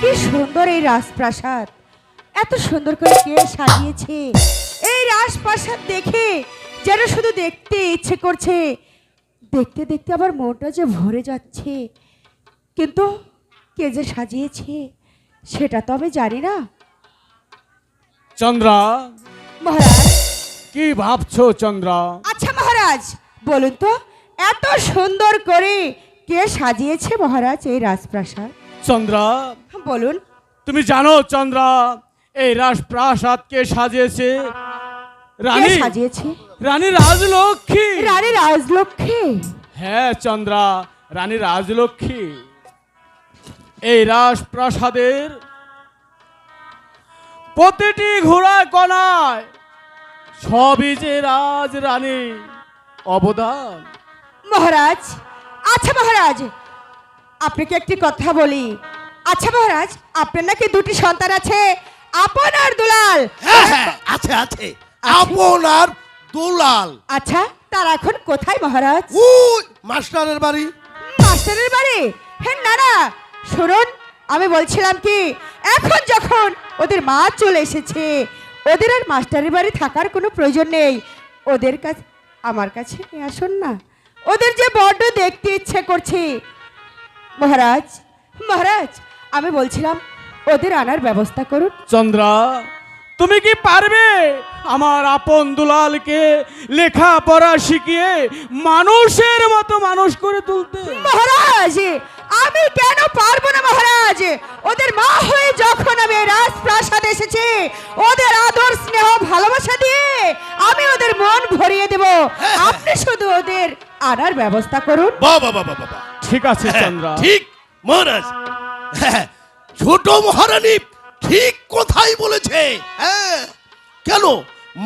কি সুন্দর এই রাজপ্রাসাদ, এত সুন্দর করে কে সাজিয়েছে। এই রাজপ্রাসাদ দেখে যেন শুধু দেখতে ইচ্ছে করছে, দেখতে দেখতে আবার মনটা যে ভরে যাচ্ছে। কিন্তু কে যে সাজিয়েছে সেটা তো আমি জানি না। চন্দ্রা, মহারাজ, কি ভাবছো চন্দ্রা? আচ্ছা মহারাজ বলুন তো, এত সুন্দর করে কে সাজিয়েছে মহারাজ এই রাজপ্রাসাদ? চন্দ্রা, বলুন। তুমি জানো চন্দ্রা, এই রাজপ্রাসাদ কে সাজিয়েছে? কে রানী সাজিয়েছে? রানী রাজলক্ষ্মী। রানী রাজলক্ষ্মী? হ্যাঁ চন্দ্রা, রানী রাজলক্ষ্মী। এই রাজপ্রাসাদের প্রতিটি ঘোড়া কণায় সবই যে রাজ রানী অবদান। মহারাজ, আচ্ছা মহারাজ আপনাকে একটি কথা বলি। আচ্ছা মহারাজ, আপনার নাকি দুটি সন্তান আছে, আপন আর দুলাল? হ্যাঁ হ্যাঁ আছে আছে, আপন আর দুলাল। আচ্ছা, তারা এখন কোথায় মহারাজ? ওই মাস্টারের বাড়ি। মাস্টারের বাড়ি? হ্যাঁ না না, শুনুন, আমি বলছিলাম কি, এখন যখন ওদের মা চলে এসেছে, ওদের আর মাস্টারের বাড়ি থাকার কোনো প্রয়োজন নেই। ওদের কাছে, আমার কাছে নিয়ে আসুন না, ওদের যে বড্ড দেখতে ইচ্ছে করছে। মহারাজ মহারাজ, আমি বলছিলাম ওদের আনার ব্যবস্থা করুন। চন্দ্রা, তুমি কি পারবে আমার আপন দুলালকে লেখাপড়া শিখিয়ে মানুষের মতো মানুষ করে তুলতে? মহারাজ, আমি কেন পারবো না মহারাজ? ওদের মা হয়ে যখন আমি এই রাজপ্রাসাদে এসেছি, ওদের আদর স্নেহ ভালোবাসা দিয়ে আমি ওদের মন ভরিয়ে দেব। আপনি শুধু ওদের আনার ব্যবস্থা করুন। বাবা বাবা বাবা, ঠিক আছে চন্দ্রা। ঠিক মহারাজ। হ্যাঁ, ছোট মহারানী ঠিক কথাই বলেছে। হ্যাঁ, কেন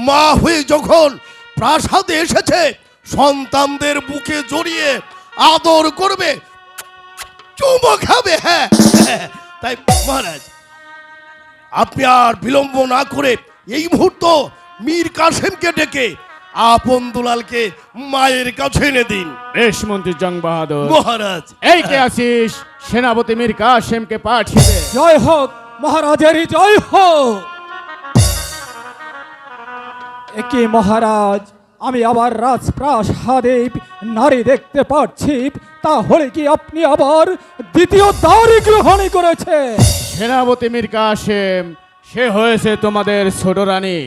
মা হয়ে যখন প্রাসাদে এসেছে, সন্তানদের বুকে জড়িয়ে আদর করবে, চুমো খাবে। হ্যাঁ হ্যাঁ, তাই মহারাজ আপনি আর বিলম্ব না করে এই মুহূর্ত মীর কাসেমকে ডেকে আপন দুলালকে মায়ের কাছে এনে দিন। বেশ মন্ত্রী জং বাহাদুর। মহারাজ এই কে আছিস? সেনাপতি মীর কাসেমকে পাঠিয়ে দে। জয় হোক মহারাজেরই জয় হোক। একে মহারাজ, আমি আবার রাজপ্রাসাদে নারী দেখতে পাচ্ছি, তাহলে কি আপনি আবার দ্বিতীয় দাড়ি গ্রহণ করেছে? সেনাপতি মীর কাসেম, সে হয়েছে তোমাদের ছোট রানী।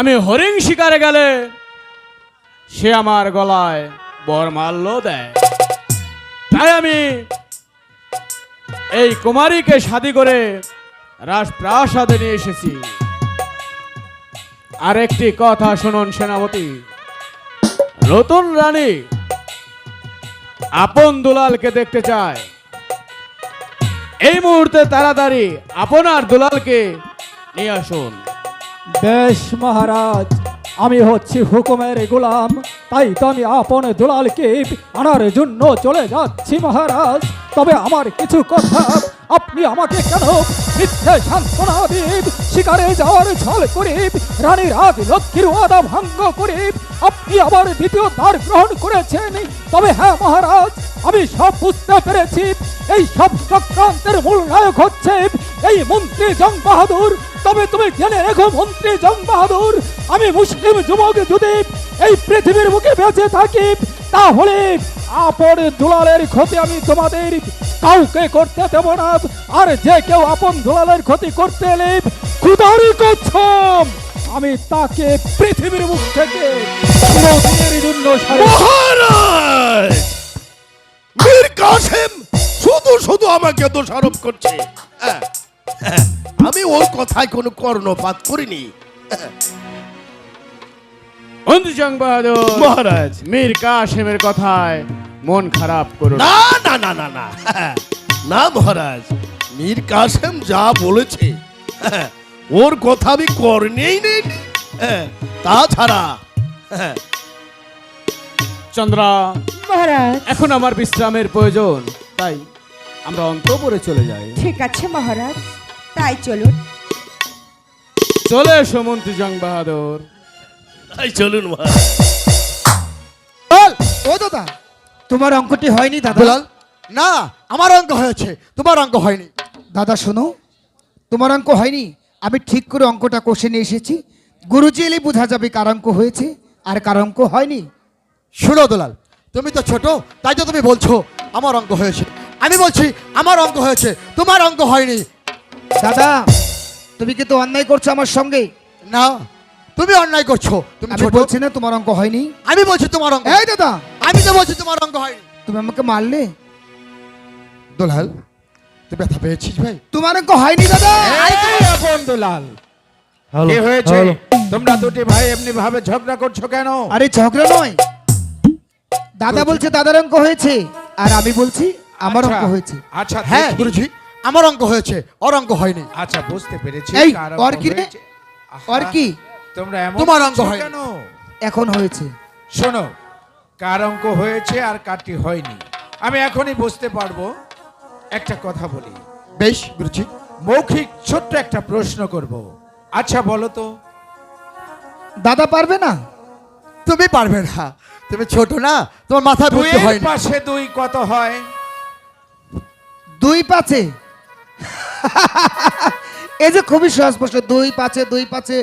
আমি হরিণ শিকারে গেলে সে আমার গলায় বরমাল্য দেয়, তাই আমি এই কুমারীকে শাদী করে রাজপ্রাসাদে নিয়ে এসেছি। আর একটি কথা শুনুন সেনাপতি, নতুন রানী আপন দুলালকে দেখতে চায়। এই মুহূর্তে তাড়াতাড়ি আপনার দুলালকে নিয়ে আসুন। বেশ মহারাজ, আমি হচ্ছি হুকুমের গোলাম, তাই তো আমি আপন দুলালকে আনার জন্য চলে যাচ্ছি মহারাজ। তবে আমার কিছু কথা, আপনি আমাকে কেন মিথ্যে সান্ত্বনা দিয়ে শিকারে যাওয়ার ছল করে রানী রাজলক্ষ্মীর ওয়াদা ভঙ্গ করে আপনি আবার দ্বিতীয় দ্বার গ্রহণ করেছেন? তবে হ্যাঁ মহারাজ, আমি সব বুঝতে পেরেছি, এই সব চক্রান্তের মূল নায়ক হচ্ছে এই মন্ত্রী জং বাহাদুর। তবে তুমি জেনে রেখো মন্ত্রী জং বাহাদুর, আমি মুসলিম যুবক যদি এই পৃথিবীর বুকে বেঁচে থাকি, তাহলে আপন দুলালের ক্ষতি আমি তোমাদের কাউকে করতে দেব না। আর যে কেউ আপন দুলালের ক্ষতি করতে এলে খুদার কসম, আমি তাকে পৃথিবীর মুখ থেকে চিরদিনের জন্য মহারাজ, মীর কাসেম শুধু শুধু আমাকে দোষারোপ করছে। হ্যাঁ, হ্যাঁ, আমি ওর কথায় কোনো কর্ণপাত করিনি। মন্ত্রী জং বাহাদুর, মহারাজ মীর কাসেমের কথায় মন খারাপ করুন না। না না না না না, না মহারাজ, মীর কাসেম যা বলেছে ওর কথা আমি কর্ণেই নেই। তাছাড়া চন্দ্রা, মহারাজ এখন আমার বিশ্রামের প্রয়োজন, তাই আমরা অন্তঃপুরে চলে যাই। ঠিক আছে মহারাজ, তাই চলুন। চলে এসো মন্ত্রী জং বাহাদুর। তাই চলুন মহারাজ। ও দাদা, তোমার অঙ্কটি হয়নি দাদা। দুলাল, না, আমার অঙ্ক হয়েছে, তোমার অঙ্ক হয়নি। দাদা শোনো, তোমার অঙ্ক হয়নি, আমি ঠিক করে অঙ্কটা কষে নিয়ে এসেছি। গুরুজি এলেই বোঝা যাবে কার অঙ্ক হয়েছে আর কার অঙ্ক হয়নি। শুনো দুলাল, তুমি তো ছোট, তাই তো তুমি বলছো আমার অঙ্ক হয়েছে। আমি বলছি আমার অঙ্ক হয়েছে, তোমার অঙ্ক হয়নি। দাদা তুমি কিন্তু অন্যায় করছো আমার সঙ্গে। না, তুমি অন্যায় করছো, তুমি আমি ছোট। বলছি না তোমার অঙ্ক হয়নি। আমি বলছি তোমার অঙ্ক। এই দাদা, আমি তো বলছি তোমার অঙ্ক হয়নি। তুমি আমাকে মারলে। দুলাল, তুই ব্যথা পেয়েছিস ভাই? তোমার অঙ্ক হয়নি দাদা। বন্ধুলাল, কি হয়েছে? তোমরা দুটি ভাই এমনি ভাবে ঝগড়া করছো কেন? আরে ঝগড়া নয়, দাদা বলছে দাদার অঙ্ক হয়েছে আর আমি বলছি আমার আচ্ছা, অঙ্ক হয়েছে। আচ্ছা হ্যাঁ দেখি। গুরুজি, আমার অঙ্ক হয়েছে, ওর অঙ্ক হয়নি। আচ্ছা বুঝতে পেরেছি। এই, কার ওর অঙ্ক কি রে? হয়েছে? আহা, ওর কি? তোমরা এমন তোমার অঙ্ক করছো হয়নি। কেন? এখন হয়েছে। শোনো, কার অঙ্ক হয়েছে আর কারটি হয়নি আমি এখনই বুঝতে পারবো। একটা কথা বলি, বেশ গুরুজি। মৌখিক ছোট্ট একটা প্রশ্ন করব। আচ্ছা বলো তো, দাদা পারবে না? তুমি পারবে না, তুমি ছোট না, তোমার মাথা বুদ্ধি দুইয়ের হয়নি। পাশে দুই কত হয়? 2 5-এ এই যে খুবই সহজ প্রশ্ন। 2 5-এ 2 5-এ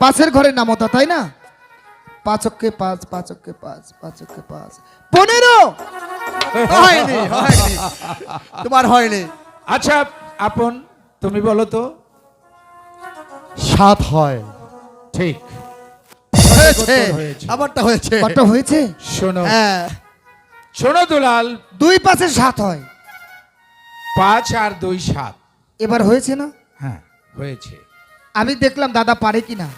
পাঁচের ঘরের নাম ওটা, তাই না? 5 অক্ষে 5, 5 অক্ষে 5, 5 অক্ষে 5, 15। হয়নি, হয়নি, তোমার হয়নি। আচ্ছা আপন, তুমি বলো তো। 7 হয়। ঠিক হয়েছে, হয়েছে। আমারটা হয়েছে। কত হয়েছে? শোনো, হ্যাঁ, শোনো দুলাল, 2 5-এ 7 হয়। 5 আর 2 7। এবার হয়েছে না? হ্যাঁ হয়েছে। আমি দেখলাম দাদা পারে কিনা।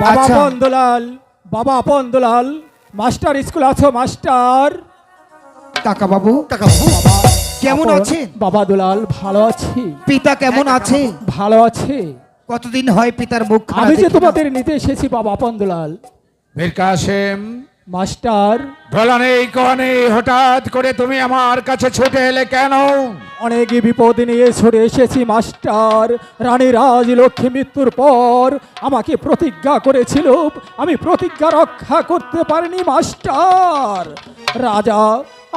বাবা আচ্ছা। আপন দুলাল, বাবা আপন দুলাল, মাস্টার স্কুল আছো মাস্টার? কাকা বাবু কাকা বাবু, কেমন আপন, আছেন? বাবা দুলাল ভালো আছি, পিতা কেমন আছে? ভালো আছে। কতদিন হয় পিতার মুখ খানা আমি যে দেখি না? তোমাদের নিতে এসেছি বাবা আপন দুলাল। মীর কাসেম, মাস্টার, ঢোলা নেই কোয়া নেই, হঠাৎ করে তুমি আমার কাছে ছুটে এলে কেন? অনেক বিপদ নিয়ে ছড়ে এসেছি মাস্টার। রানী রাজলক্ষ্মী মৃত্যুর পর আমাকে প্রতিজ্ঞা করেছিল, আমি প্রতিজ্ঞা রক্ষা করতে পারিনি মাস্টার। রাজা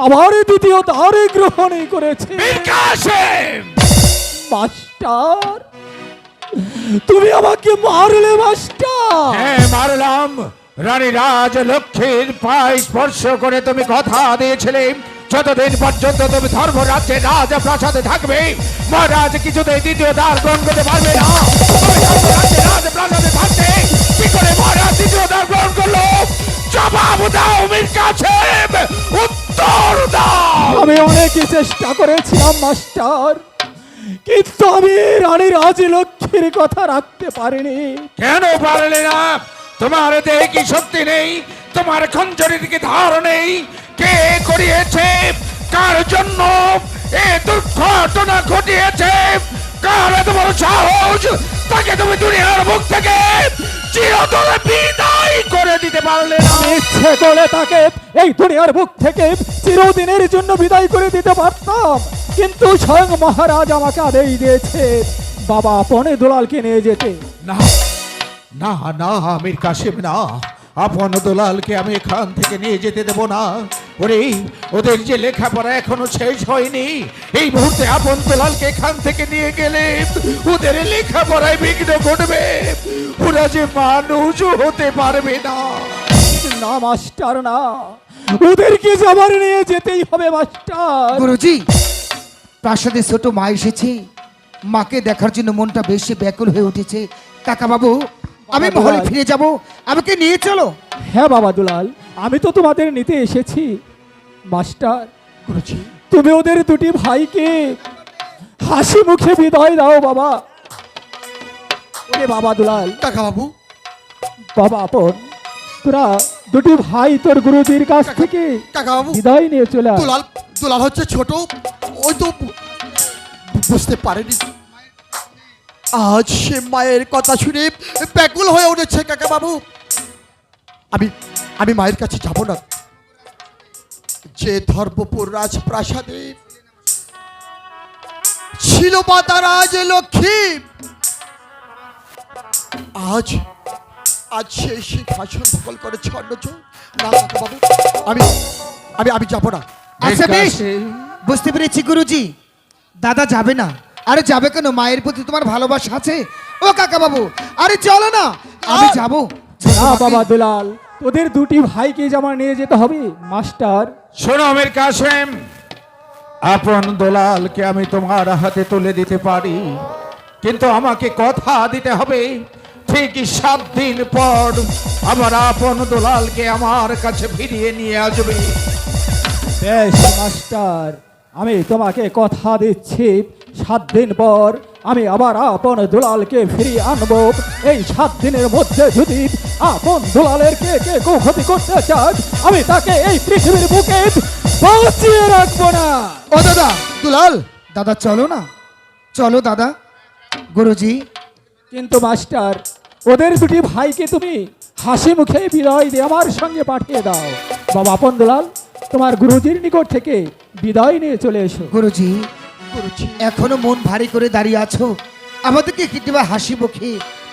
আবার দ্বিতীয় দ্বারে গ্রহণই করেছে মীর কাসেম, মাস্টার। তুমি আমাকে মারলে মাস্টার। হ্যাঁ মারলাম। রানী রাজলক্ষ্মীর পায়ে স্পর্শ করে তুমি কথা দিয়েছিলে যতদিন পর্যন্ত তুমি ধর্মরাজ্যে রাজপ্রাসাদে থাকবে মহারাজ কিছুতেই দ্বিতীয় দ্বার গ্রহণ করতে পারবে না। তুমি ধর্মরাজ্যে রাজপ্রাসাদে থাকতে কি করে মহারাজ দ্বিতীয় দ্বার গ্রহণ করলো? জবাব দাও মীর কাসেম, উত্তর দাও। আমি অনেকই চেষ্টা করেছিলাম মাস্টার, কিন্তু আমি রানী রাজলক্ষ্মীর কথা রাখতে পারিনি। কেন পারলে না? তোমার দেহে কি শক্তি নেই? তোমার খঞ্জরের কি ধার নেই? কে করিয়েছে? কার জন্য এ দুর্ঘটনা ঘটিয়েছে? কার এত বড় সাহস? তাকে তুমি দুনিয়ার মুখ থেকে চিরতরে বিদায় করে দিতে পারলে না। আমি ইচ্ছে করে তাকে এই দুনিয়ার বুক থেকে চিরদিনের জন্য বিদায় করে দিতে পারতাম, কিন্তু স্বয়ং মহারাজ আমাকে আদেশ দিয়েছে বাবা আপনে দুলালকে নিয়ে যেতে। না না না মীর কাসেম, না, আপন দুলালকে আমি এখান থেকে নিয়ে যেতে দেব না। ওরে, ওদের যে লেখাপড়া এখনো শেষ হয়নি, এই মুহূর্তে আপন দুলালকে এখান থেকে নিয়ে গেলে ওদের লেখাপড়ায় বিঘ্ন ঘটবে, ওরা যে মানুষ হতে পারবে না। না মাস্টার না, ওদেরকে যাবার নিয়ে যেতেই হবে মাস্টার। গুরুজি, প্রাসাদে ছোট মা এসেছে, মাকে দেখার জন্য মনটা বেশি ব্যাকুল হয়ে উঠেছে। কাকা বাবু, আমি বাবা মহলে দুলাল। ফিরে যাব, আমাকে নিয়ে চলো। হ্যাঁ বাবা দুলাল, আমি তো তোমাদের নিতে এসেছি মাস্টার। গুরুজি, তুমি ওদের দুটি ভাইকে হাসি মুখে বিদায় দাও বাবা। ওরে বাবা দুলাল, কাকা বাবু, বাবা আপন, তোরা দুটি ভাই তোর গুরুজির কাছ থেকে কাকা বাবু, বিদায় নিয়ে চলে আয়। দুলাল, দুলাল হচ্ছে ছোট, ওই তো বুঝতে পারেনি। আজ সে মায়ের কথা শুনে ব্যাকুল হয়ে উঠেছে। কাকা বাবু, আমি মায়ের কাছে যাব না। যে ধর্মপুর রাজপ্রাসাদে ছিল মাতা রাজলক্ষ্মী, আজ আজ সেই সিংহাসন দখল করেছে অন্যজন। না কাকা বাবু, আমি আমি আমি যাব না। আচ্ছা বেশ, আছে। বুঝতে পেরেছি গুরুজি। দাদা যাবে না? আরে যাবে কেন? মায়ের প্রতি তোমার ভালোবাসা আছে। ও কাকা বাবু, আরে চলো না, আমি যাবো। না বাবা দুলাল, তোদের দুটি ভাইকে যেমন নিয়ে যেতে হবে মাস্টার। শোনো মীর কাসেম, আপন দোলালকে আমি তোমার হাতে তুলে দিতে পারি, কিন্তু আমাকে কথা দিতে হবে ঠিক 7 দিন পর আমার আপন দোলালকে আমার কাছে ফিরিয়ে নিয়ে আসবে। বেশ মাস্টার, আমি তোমাকে কথা দিচ্ছি 7 দিন পর আমি আবার আপন দুলালকে ফিরিয়ে আনবো। এই 7 দিনের মধ্যে যদি আপন দুলালের কে কে ক্ষতি করতে চান, আমি তাকে এই পৃথিবীর বুকে বাঁচিয়ে রাখবো না। ও দাদা দুলাল, দাদা চলো না, চলো দাদা। গুরুজি, কিন্তু মাস্টার, ওদের দুটি ভাইকে তুমি হাসি মুখে বিদায় দিয়ে আমার সঙ্গে পাঠিয়ে দাও। বাবা আপন দুলাল, তোমার গুরুজির নিকট থেকে বিদায় নিয়ে চলে এসো। গুরুজি, এখনো মন ভারী করে দাঁড়িয়ে আছো, আমাদেরকে কিংবা হাসি মুখে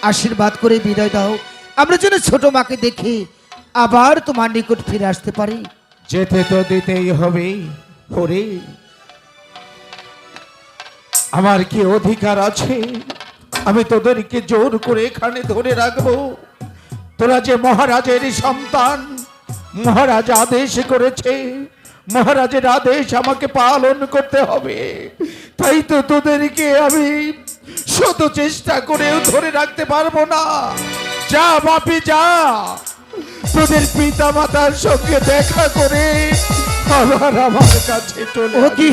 আশীর্বাদ করে বিদায় দাও। আমরা যেন ছোট মাকে দেখে আবার তোমার নিকট ফিরে আসতে পারি। যেতে তো দিতেই হবে। ওরে, আমার কি অধিকার আছে আমি তোদেরকে জোর করে এখানে ধরে রাখবো? তোরা যে মহারাজের সন্তান, মহারাজ আদেশ করেছে, মহারাজের আদেশ আমাকে পালন করতে হবে, তাই তো তোদেরকে আমি শত চেষ্টা করেও ধরে রাখতে পারবো না। যা বাপি যা, তোদের পিতা মাতার সঙ্গে দেখা করে আবার আমার কাছে চলে ও আসবে। কি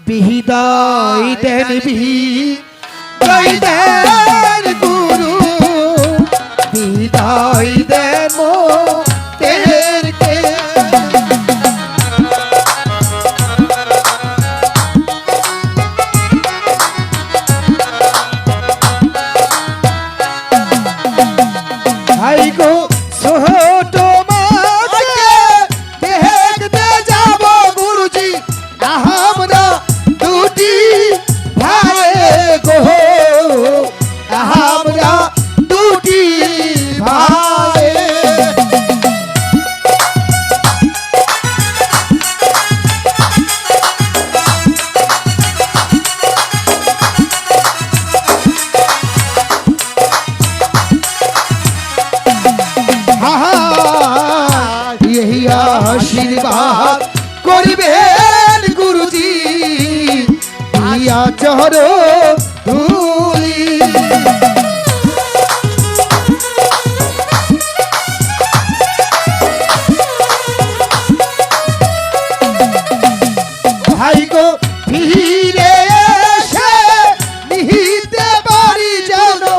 বিদায় দেন বিদায় দেন গুরু, বিদায় দেন মোদেরকে। ভাই গো ছোট মাকে দেখতে যাব গুরুজি, আমরা দুটি ভাই গো, আমরা দুটি ভাই। यही आशीर्वाद करिबेन गुरुजी, इया चढ़ो धूली। भाई को फिरे एसे निहिते बारी जानो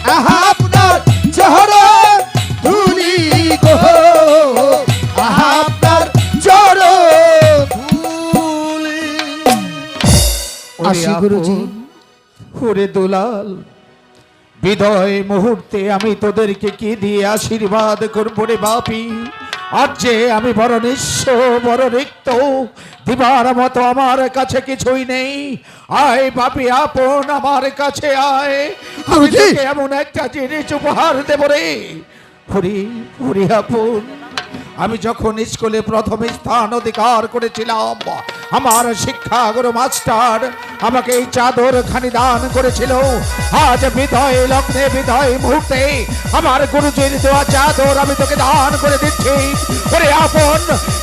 আপনার চরণ ধুলি গো, আপনার চরণ ধুলি। আসি গুরুজি। ওরে দুলাল, বিদায় মুহূর্তে আমি তোদেরকে কি দিয়ে আশীর্বাদ করবো রে বাপি? আজ যে আমি বড় নিঃস্ব, বড় রিক্ত, দিবার মতো আমার কাছে কিছুই নেই। আয় বাপি আপন, আমার কাছে আয়, আমি তোকে এমন একটা জিনিস উপহার দেব রে। হরি হরি আপন, আমি যখন স্কুলে প্রথম স্থান অধিকার করেছিলাম, আমার শিক্ষাগুরু মাস্টার আমাকে এই চাদর খানি দান করেছিল। আজ বিদায় লগ্নে, বিদায় মুহূর্তে আমার গুরুজির দেওয়া চাদর আমি তোকে দান করে দিচ্ছি। ওরে আপন,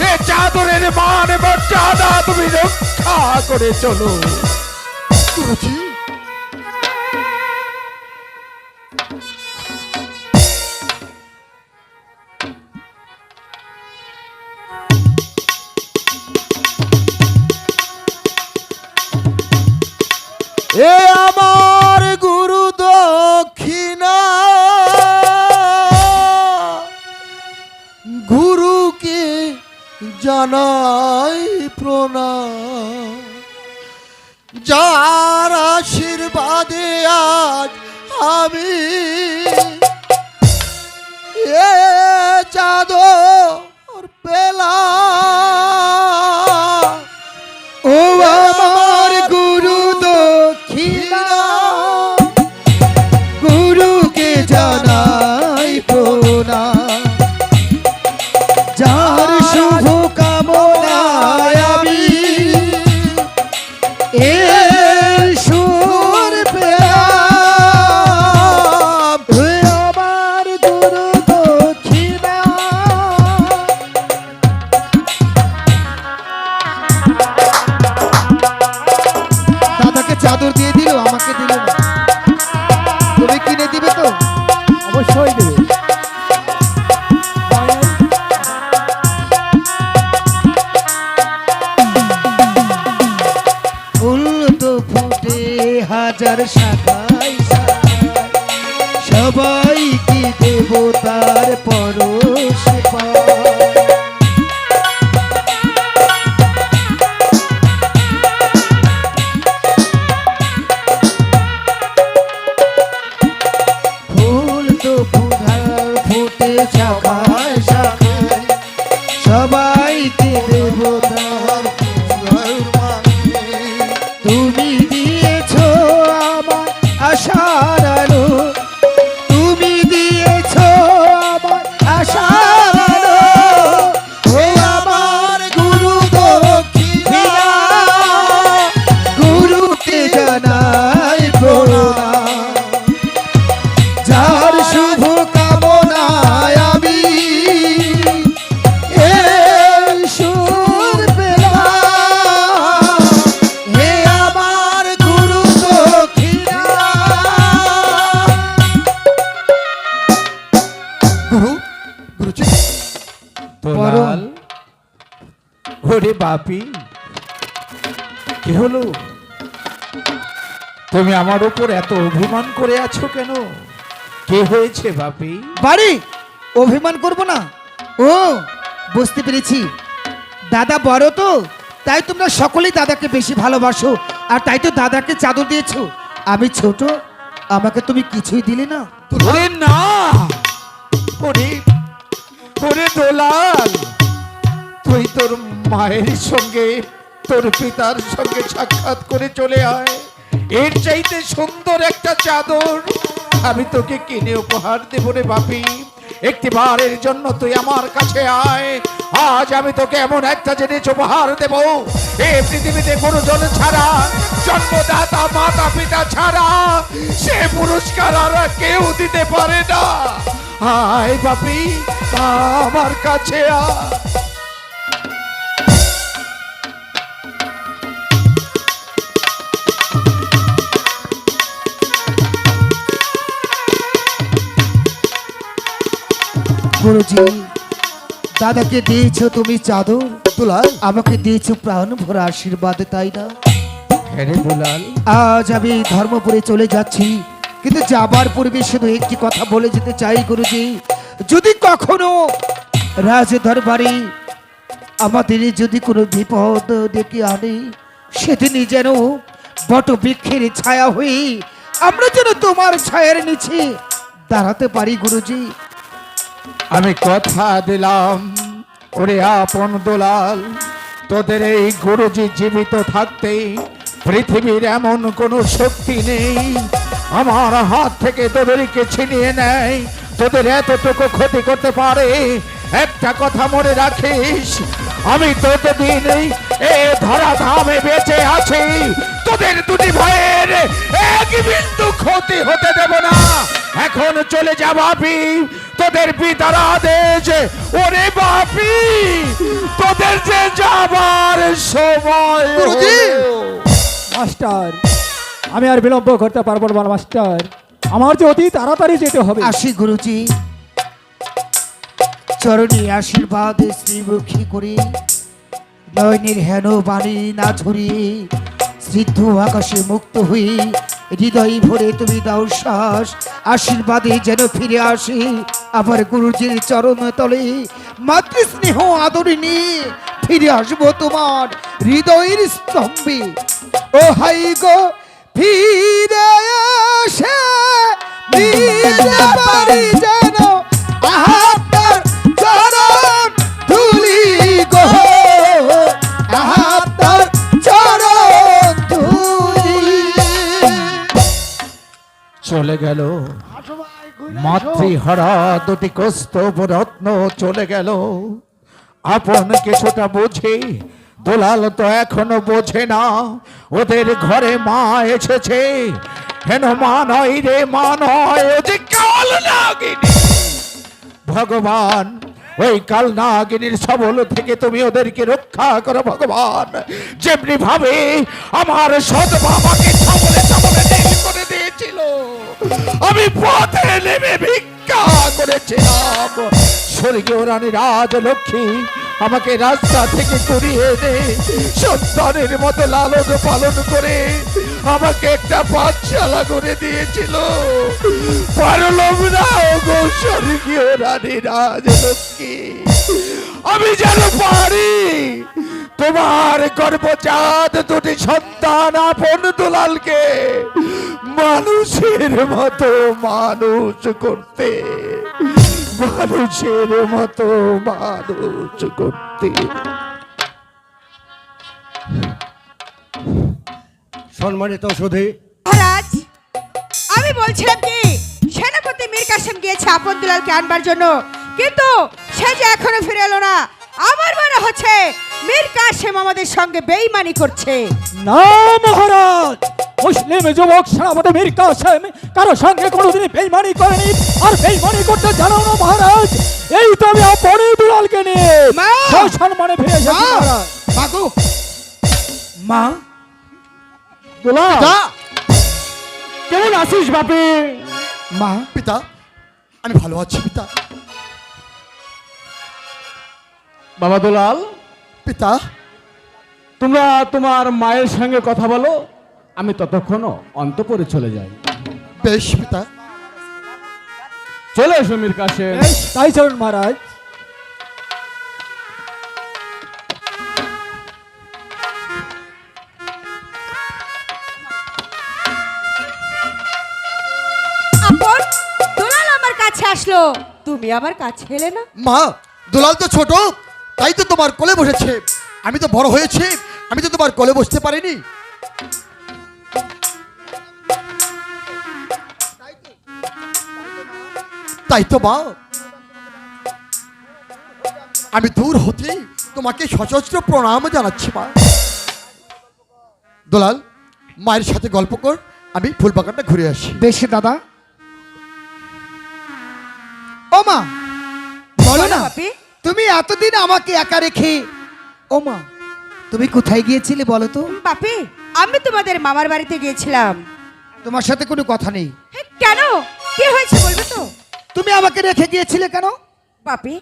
এই চাদরের মান মর্যাদা তুমি রক্ষা করে চলো। গুরুজি, এ আমার গুরু দক্ষিণা, গুরুকে জানাই প্রণাম, যার আশীর্বাদে আজ আমি এ চাদর পেলাম। ও আমার গুরু দক্ষিণা, গুরুকে জানাই প্রণাম। রাজার শাখায় শাখায় সবাইকে দেবতার পরশ পায়। ফুল তো ফুটে শাখায় শাখায় সবাইকে দেবতার তুমি দিয়েছো আমার আশার আলো, তুমি দিয়েছো আমার আশার আলো, ও আমার গুরু দক্ষিণা, গুরুকে জানাই প্রণাম, যার শুভ কামনায় আমি এই সুর পেলাম, হে আমার গুরু দক্ষিণা। গুরু গুরুজি দুলাল, ওরে বাপি, কি হলো? তুমি আমার উপর এত অভিমান করে আছো কেন? কি হয়েছে বাপি? বাড়ি অভিমান করব না? ও বুঝতে পেরেছি, দাদা বড় তো, তাই তোমরা সকলেই দাদাকে বেশি ভালোবাসো, আর তাই তো দাদাকে চাদর দিয়েছো। আমি ছোট, আমাকে তুমি কিছুই দিলে না। ওরে না, ওরে ওরে দোলাল, তুই তোর মায়ের সঙ্গে তোর পিতার সঙ্গে সাক্ষাৎ করে চলে আয়। এর চাইতে সুন্দর একটা চাদর আমি তোকে কিনে উপহার দেব রে বাপি। একটি বারের জন্য তুই আমার কাছে আয়। আজ আমি তোকে এমন একটা জিনিস উপহার দেব, এই পৃথিবীতে গুরুজন ছাড়া, জন্মদাতা মাতা পিতা ছাড়া সে পুরস্কার আর কেউ দিতে পারে না। আয় বাপি, আমার কাছে আয়। গুরুজি, দাদাকে দিয়েছো তুমি চাদর, দুলাল আমাকে দিয়েছো প্রাণ ভরা আশীর্বাদ, তাই না? হ্যাঁ রে দুলাল, আজ আমি ধর্মপুরে চলে যাচ্ছি, কিন্তু যাবার পূর্বে শুধু একটি কথা বলে যেতে চাই গুরুজি, যদি কখনো রাজ দরবারে আমাদের যদি কোনো বিপদ ডেকে আনে, সেদিনই যেন বট বৃক্ষের ছায়া হয়ে আমরা যেন তোমার ছায়ার নিচে দাঁড়াতে পারি গুরুজি। আমি কথা দিলাম ওরে আপন দুলাল, তোদের এই গুরুজি জীবিত থাকতে পৃথিবীর এমন কোনো শক্তি নেই আমার হাত থেকে তোদেরকে ছিনিয়ে নেয়, তোদের এতটুকু ক্ষতি করতে পারে। একটা কথা মনে রাখিস, আমি ততদিন এ ধরা ধামে বেঁচে আছি, তোদের দুটি ভাইয়ের এক বিন্দু ক্ষতি হতে দেব না। এখন চলে যা বাপি, তোদের পিতার আদেশ। ওরে বাপি, তোদের যে যাবার সময় গুরুজি! হলো। মাস্টার, আমি আর বিলম্ব করতে পারবো না মাস্টার, আমার যে অতি তাড়াতাড়ি যেতে হবে। আসি গুরুজি, চরণে আশীর্বাদ শ্রীমুখী করে, নয়নের হেন বাণী না ঝরিয়ে, সিদ্ধ আকাশে মুক্ত হয়ে হৃদয় ভরে তুমি দাও শ্বাস, আশীর্বাদে যেন ফিরে আসি আবার গুরুজির চরণ তলে, মাতৃস্নেহ আদরে নিয়ে ফিরে আসবো তোমার হৃদয়ের স্তম্ভে। ও হাই গো ফিরে আসে দিতে পারি যেন আপনার চরণ ধুলি গো, আপনার চরণ ধুলি। চলে গেল মাতৃহারা দুটি কস্তব রত্ন, চলে গেল। আপন কিছুটা বুঝি, দুলাল তো এখনো বোঝে না, ওদের ঘরে মা এসেছে। হেন মা নয় রে, মা নয়, ও যে কাল নাগিনী। ভগবান, ওই কাল নাগিনীর সবল থেকে তুমি ওদেরকে রক্ষা করো ভগবান। যেমনি ভাবে আমার সৎ বাবাকে সবলে সবলে নীল করে দিয়েছিল, আমি পথে নেমে ভিক্ষা করেছিলাম। স্বর্গীয় রানী রাজলক্ষ্মী আমাকে রাস্তা থেকে সরিয়ে এনে সন্তানের মতো লালন পালন করে আমাকে একটা পাঠশালা করে দিয়েছিল। পারলাম না গো স্বর্গীয় রানী রাজলক্ষ্মী, আমি যেন পারি তোমার গর্ভজাত দুটি সন্তান আপন দুলালকে মানুষের মতো মানুষ করতে, মানুষের মতো মানুষ করতে। সম্মানিত সুধী, মহারাজ, আমি বলছিলাম কি সেনাপতি মীর কাসেম গিয়েছে আপন দুলালকে আনবার জন্য, কিন্তু সে যে এখনো ফিরে এলো না। আমার মনে হচ্ছে মীর কাসেম আমাদের সঙ্গে বেইমানি করছে। না মহারাজ, মুসলিম যুবক সেনাপতি মীর কাসেম কারো সঙ্গে কোনোদিনই বেইমানি করেনি, আর বেইমানি করতে জানো না মহারাজ। এই তো আমি আপনি দুলালকে নিয়ে মা! সম্মানে ফিরে এসেছি মা! মহারাজ। মাগো, মা, দুলাল, পিতা, কেমন আছিস বাপে? মা, পিতা, আমি ভালো আছি পিতা। বাবা দুলাল, পিতা, তোমরা তোমার মায়ের সঙ্গে কথা বলো, আমি ততক্ষণও অন্তঃপুরে চলে যাই। বেশ পিতা। চলে এসো মীর কাসেম। বেশ, তাই চলুন মহারাজ। আপন দুলাল আমার কাছে আসলো, তুমি আমার কাছে এলে না। মা, দুলাল তো ছোট, তাই তো তোমার কোলে বসেছে। আমি তো বড় হয়েছি, আমি তো তোমার কোলে বসতে পারিনি। তাই তো মা, আমি দূর হতে তোমাকে সশস্ত্র প্রণাম জানাচ্ছি মা। দুলাল, মায়ের সাথে গল্প কর, আমি ফুলবাগানটা ঘুরে আসি। বেশ দাদা। ও মা, বলো না, বাপি, তুমি এতদিন আমাকে একা রেখে, ও মা তুমি কোথায় গিয়েছিলে বলো তো? বাপি, আমি তোমাদের মামার বাড়িতে গিয়েছিলাম। তোমার সাথে কোনো কথা নেই। হে, কেন, কি হয়েছে বলবে তো? তুমি আমাকে রেখে গিয়েছিলে কেন? বাপি,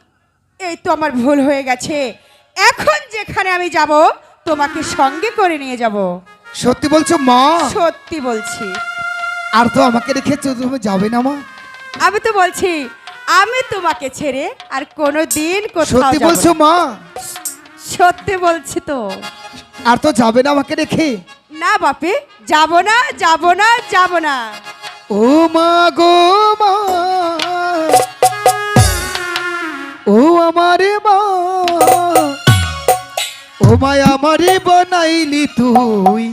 এই তো আমার ভুল হয়ে গেছে। এখন যেখানে আমি যাব তোমাকে সঙ্গে করে নিয়ে যাব। সত্যি বলছো মা? সত্যি বলছি। আর তো আমাকে রেখে তুমি যাবে না মা? আমি তো বলছি আমি তোমাকে ছেড়ে আর কোনো দিন কোথাও সত্যি যাব বলছো না। মা? সত্যি বলছি তো। আর তো যাবে না আমাকে রেখে? না বাপি, যাব না, যাব না, যাব না। ও মা গো মা, ও আমারে মা, ও মা আমারে বানাইলি তুই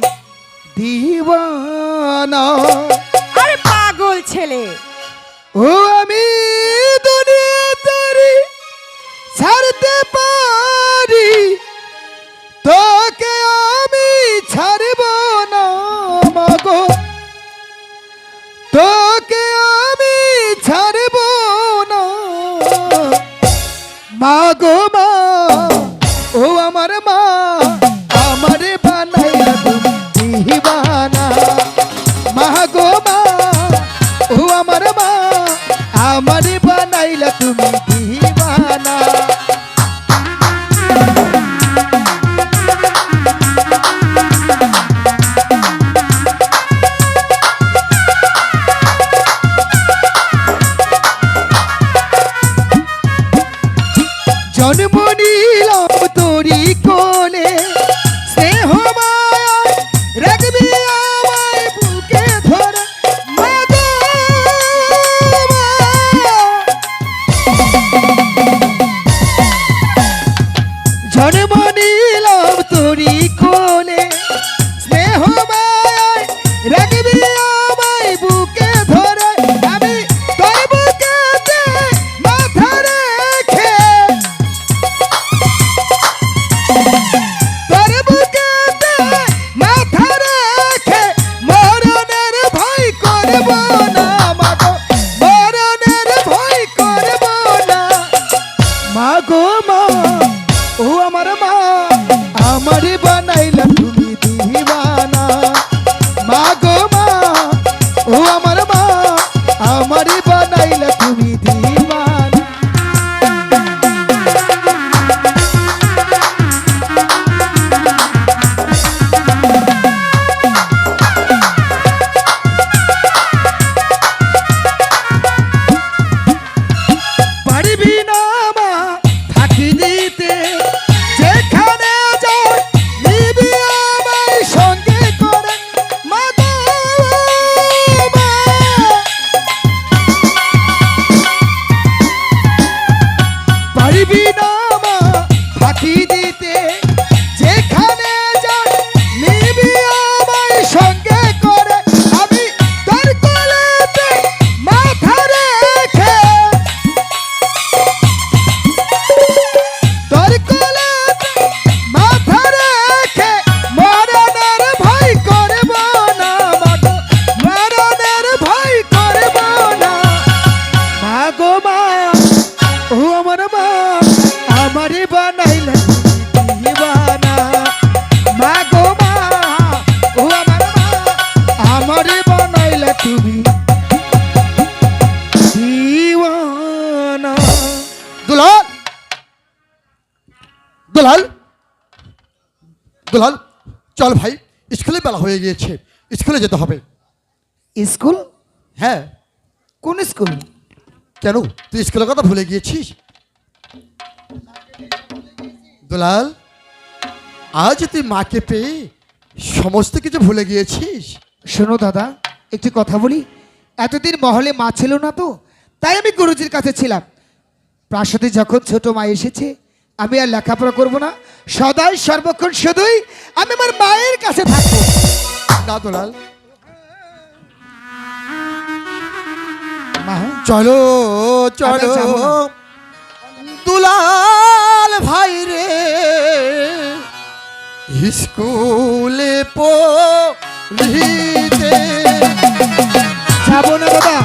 দিওয়ানা। আরে পাগল ছেলে, ও আমি দুনিয়াদারি ছাড়তে পারি, তোকে আমি ছাড়ব না মাগো, তোকে আমি ছাড়ব না মাগো মা, ও আমার মা, আমারে বানাইলা তুমি দিওয়ানা মাগো মা, ও আমার মা, আমারে বানাইলা তুমি দিওয়ানা। জন্ম নিলাম তোরি কোলে, স্নেহ মায়ায় রাখবি আমায় বুকে ধরে মাগো মা। জন্ম নিলাম তোরি কোলে, স্নেহ মায়ায় রাখবি আমায় বুকে ধরে, আমি তোর বুকেতে মাথা রেখে, তোর বুকেতে মাথা রেখে মরণের ভয় করব না মাগো, মরণের ভয় করব না মাগো মা, ও আমার মা, আমারে বানাইলা তুমি দিওয়ানা মাগো মা, ও আমার মা, আমারে বানাইলা তুমি দিওয়ানা। দুলাল চল ভাই, স্কুলে বেলা হয়ে গিয়েছে, স্কুলে যেতে হবে। স্কুল? হ্যাঁ। কোন স্কুল? কেন, তুই স্কুলের কথা ভুলে গিয়েছিস? দুলাল, আজ তুই মাকে পেয়ে সমস্ত কিছু ভুলে গিয়েছিস। শোনো দাদা, একটি কথা বলি। এতদিন মহলে মা ছিল না তো, তাই আমি গুরুজির কাছে ছিলাম। প্রাসাদে যখন ছোট মা এসেছে, আমি আর লেখাপড়া করব না, সদাই সর্বক্ষণ শুধুই আমি আমার মায়ের কাছে থাকবো। না দুলাল, মা, চলো চলো আমি যাবো না। দুলাল ভাই রে, স্কুলে পড়িতে। যাবো না দাদা।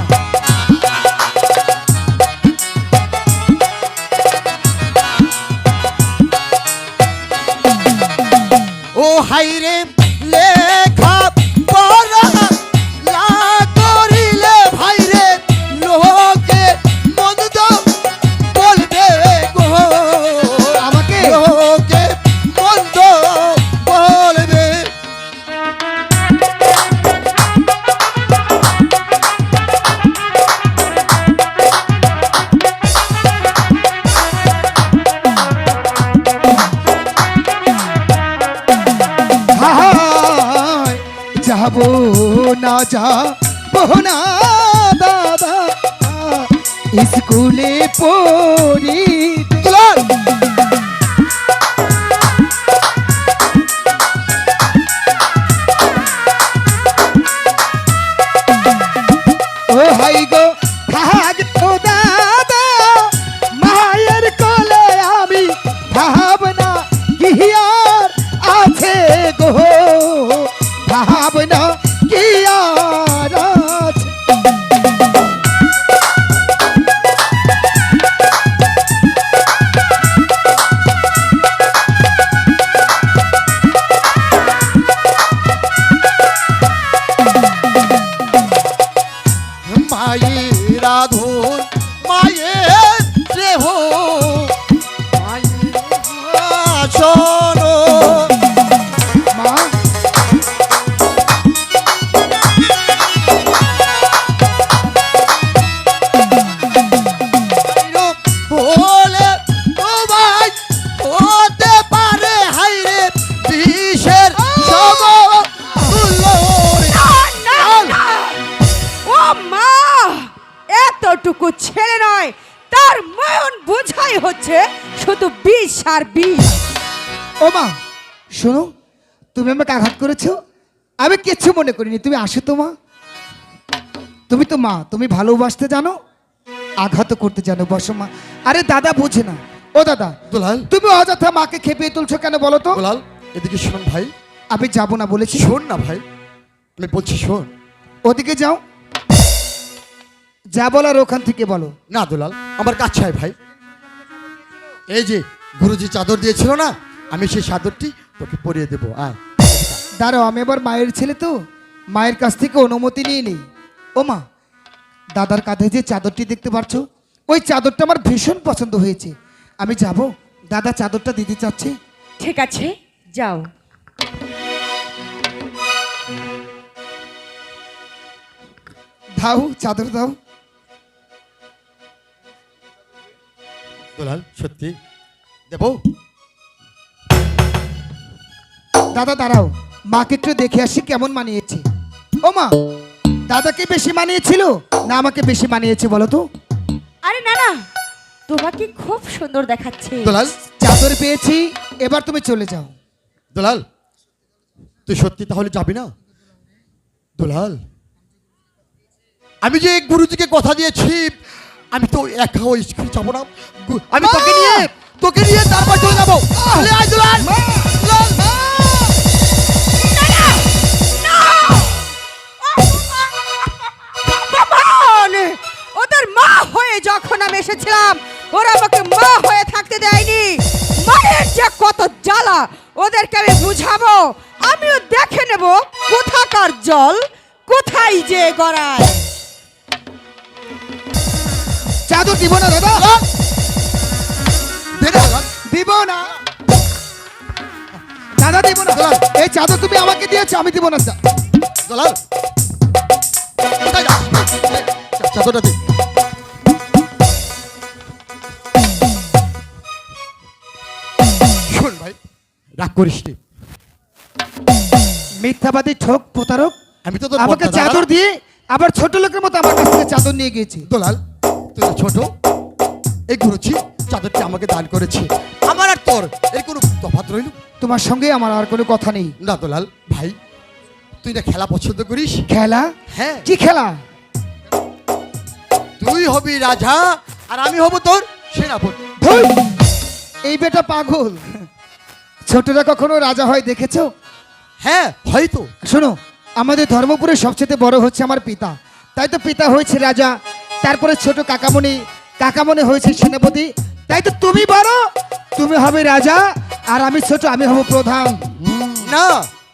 ও হাই রে, লেখা পড়া না করিলে ভাই রে, লোকে মন্দ বলবে গো, আমাকে? লোকে মন্দ বলবে। হায়, যাবো না যাবো না দাদা, স্কুলে পড়ি। দুলাল, ও হাই গো, থাক তো দাদা, মায়ের কোলে আমি ভাবনা কি আর আছে গো, ভাবনা কি আর আছে। মায়ের আধন, মায়ের দেহ, মায়ের আসন। মা, বলে তোমায় হতে পারে হাইরে বিষের সমতুল্য। ও মা, এতটুকু ছেলে নয়, তার মন বোঝাই হচ্ছে শুধু বিষ আর বিষ। ও মা, শোনো, তুমি আমাকে আঘাত করেছো, আমি কিচ্ছু মনে করিনি। তুমি আসো তো মা, তুমি তো মা, তুমি ভালোবাসতে জানো, আঘাত করতে জানো। বসো মা। আরে দাদা বোঝে না। ও দাদা, দুলাল, তুমি অযথা মাকে খেপিয়ে তুলছো কেন বলো তো? দুলাল এদিকে শোন ভাই, আমি যাবো না বলেছি। শোন না ভাই, আমি বলছি শোন। ওদিকে যাও, যা বলার ওখান থেকে বলো। না দুলাল, আমার কাছে আয় ভাই। এই যে গুরুজি চাদর দিয়েছিল না, আমি সেই চাদরটি তোকে পরিয়ে দেবো, আয়। দাঁড়াও, আমি আবার মায়ের ছেলে তো, মায়ের কাছ থেকে অনুমতি নিয়ে নেই। ও মা, দাদার কাঁধে যে চাদরটি দেখতে পাচ্ছ, ওই চাদরটা আমার ভীষণ পছন্দ হয়েছে। আমি যাব, দাদা চাদরটা দিতে চাচ্ছে। ঠিক আছে, যাও। দাও, চাদর দাও। দুলাল সত্যি দেবো? দাদা দাঁড়াও, মাকে একটু দেখে আসি কেমন মানিয়েছে। ও মা, দাদাকে বেশি মানিয়েছিল না আমাকে বেশি মানিয়েছে বলো তো? আরে না না, তোমাকে খুব সুন্দর দেখাচ্ছে। দুলাল, চাদর পেয়েছি, এবার তুমি চলে যাও। দুলাল তুই সত্যি তাহলে যাবি না? দুলাল, আমি যে গুরুজিকে কথা দিয়েছি, আমি তো একা ওই স্কুলে যাবো না, আমি তোকে নিয়ে তারপর চলে যাবো। চলে আয় দুলাল। দুলাল, ভগবান! ওদের মা হয়ে যখন আমি এসেছিলাম, ওরা আমাকে মা হয়ে থাকতে দেয়নি। মায়ের যে কত জ্বালা, ওদেরকে আমি বুঝাবো। আমিও দেখে নেব কোথাকার জল কোথায় যে গড়ায়। চাদর দিব না দাদা, দে না দুলাল। দিব না দাদা, দিব না। এই চাদর তুমি আমাকে দিয়েছো, আমি দিব না। দুলাল কোথায় যাস? চাদরটা দে। শোন ভাই, রাগ করিস নি। মিথ্যাবাদী ঠক প্রতারক, আমি তো তোর আমাকে বড় দাদা। চাদর দিয়ে আবার ছোট লোকের মতো আমার কাছ থেকে চাদর নিয়ে গিয়েছে। দুলাল তুই তো ছোট, এই গুরুজি চাদরটি আমাকে দান করেছে, আমার আর তোর এর কোনো তফাৎ রইল তোমার সঙ্গে আমার আর কোনো কথা নেই। না? দুলাল ভাই, তুই না খেলা পছন্দ করিস? খেলা? হ্যাঁ, কি খেলা? তুই হবি রাজা আর আমি হব তোর সেনাপতি। ধুর! এই বেটা পাগল। ছোটরা কখনো রাজা হয় দেখেছো? হ্যাঁ হয়তো। শোনো, আমাদের ধর্মপুরে সবচেয়ে বড় হচ্ছে আমার পিতা, তাই তো পিতা হয়েছে রাজা, তারপরে ছোট কাকামণি, কাকামণি হয়েছে সেনাপতি, তাই তো তুমি বড়, তুমি হবে রাজা, আর আমি ছোট, আমি হব প্রধান। না,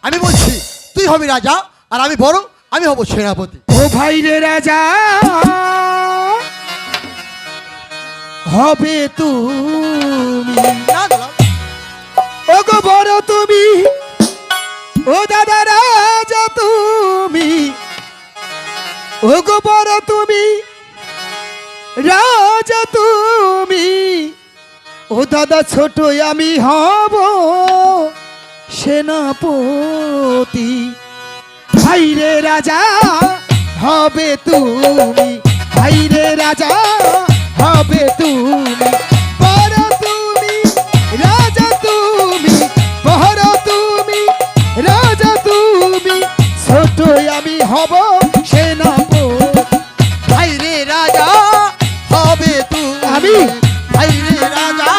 আমি বলছি তুই হবি রাজা আর আমি বড়, আমি হব সেনাপতি। ও ভাই রে রাজা হবে তুমি, না দুলাল, ও গো বড় তুমি, ও দাদা রাজা তুমি, ও গো বড় তুমি, রাজা তুমি, ও দাদা ছোট আমি হব সেনাপতি। ভাই রে রাজা হবে তুমি, ভাই রে রাজা হবে তুমি, বড় তুমি, রাজা তুমি, বড় তুমি, রাজা তুমি, ছোট আমি হব সেনাপতি। ভাই রে রাজা হবে তুই, আমি? ভাই রে রাজা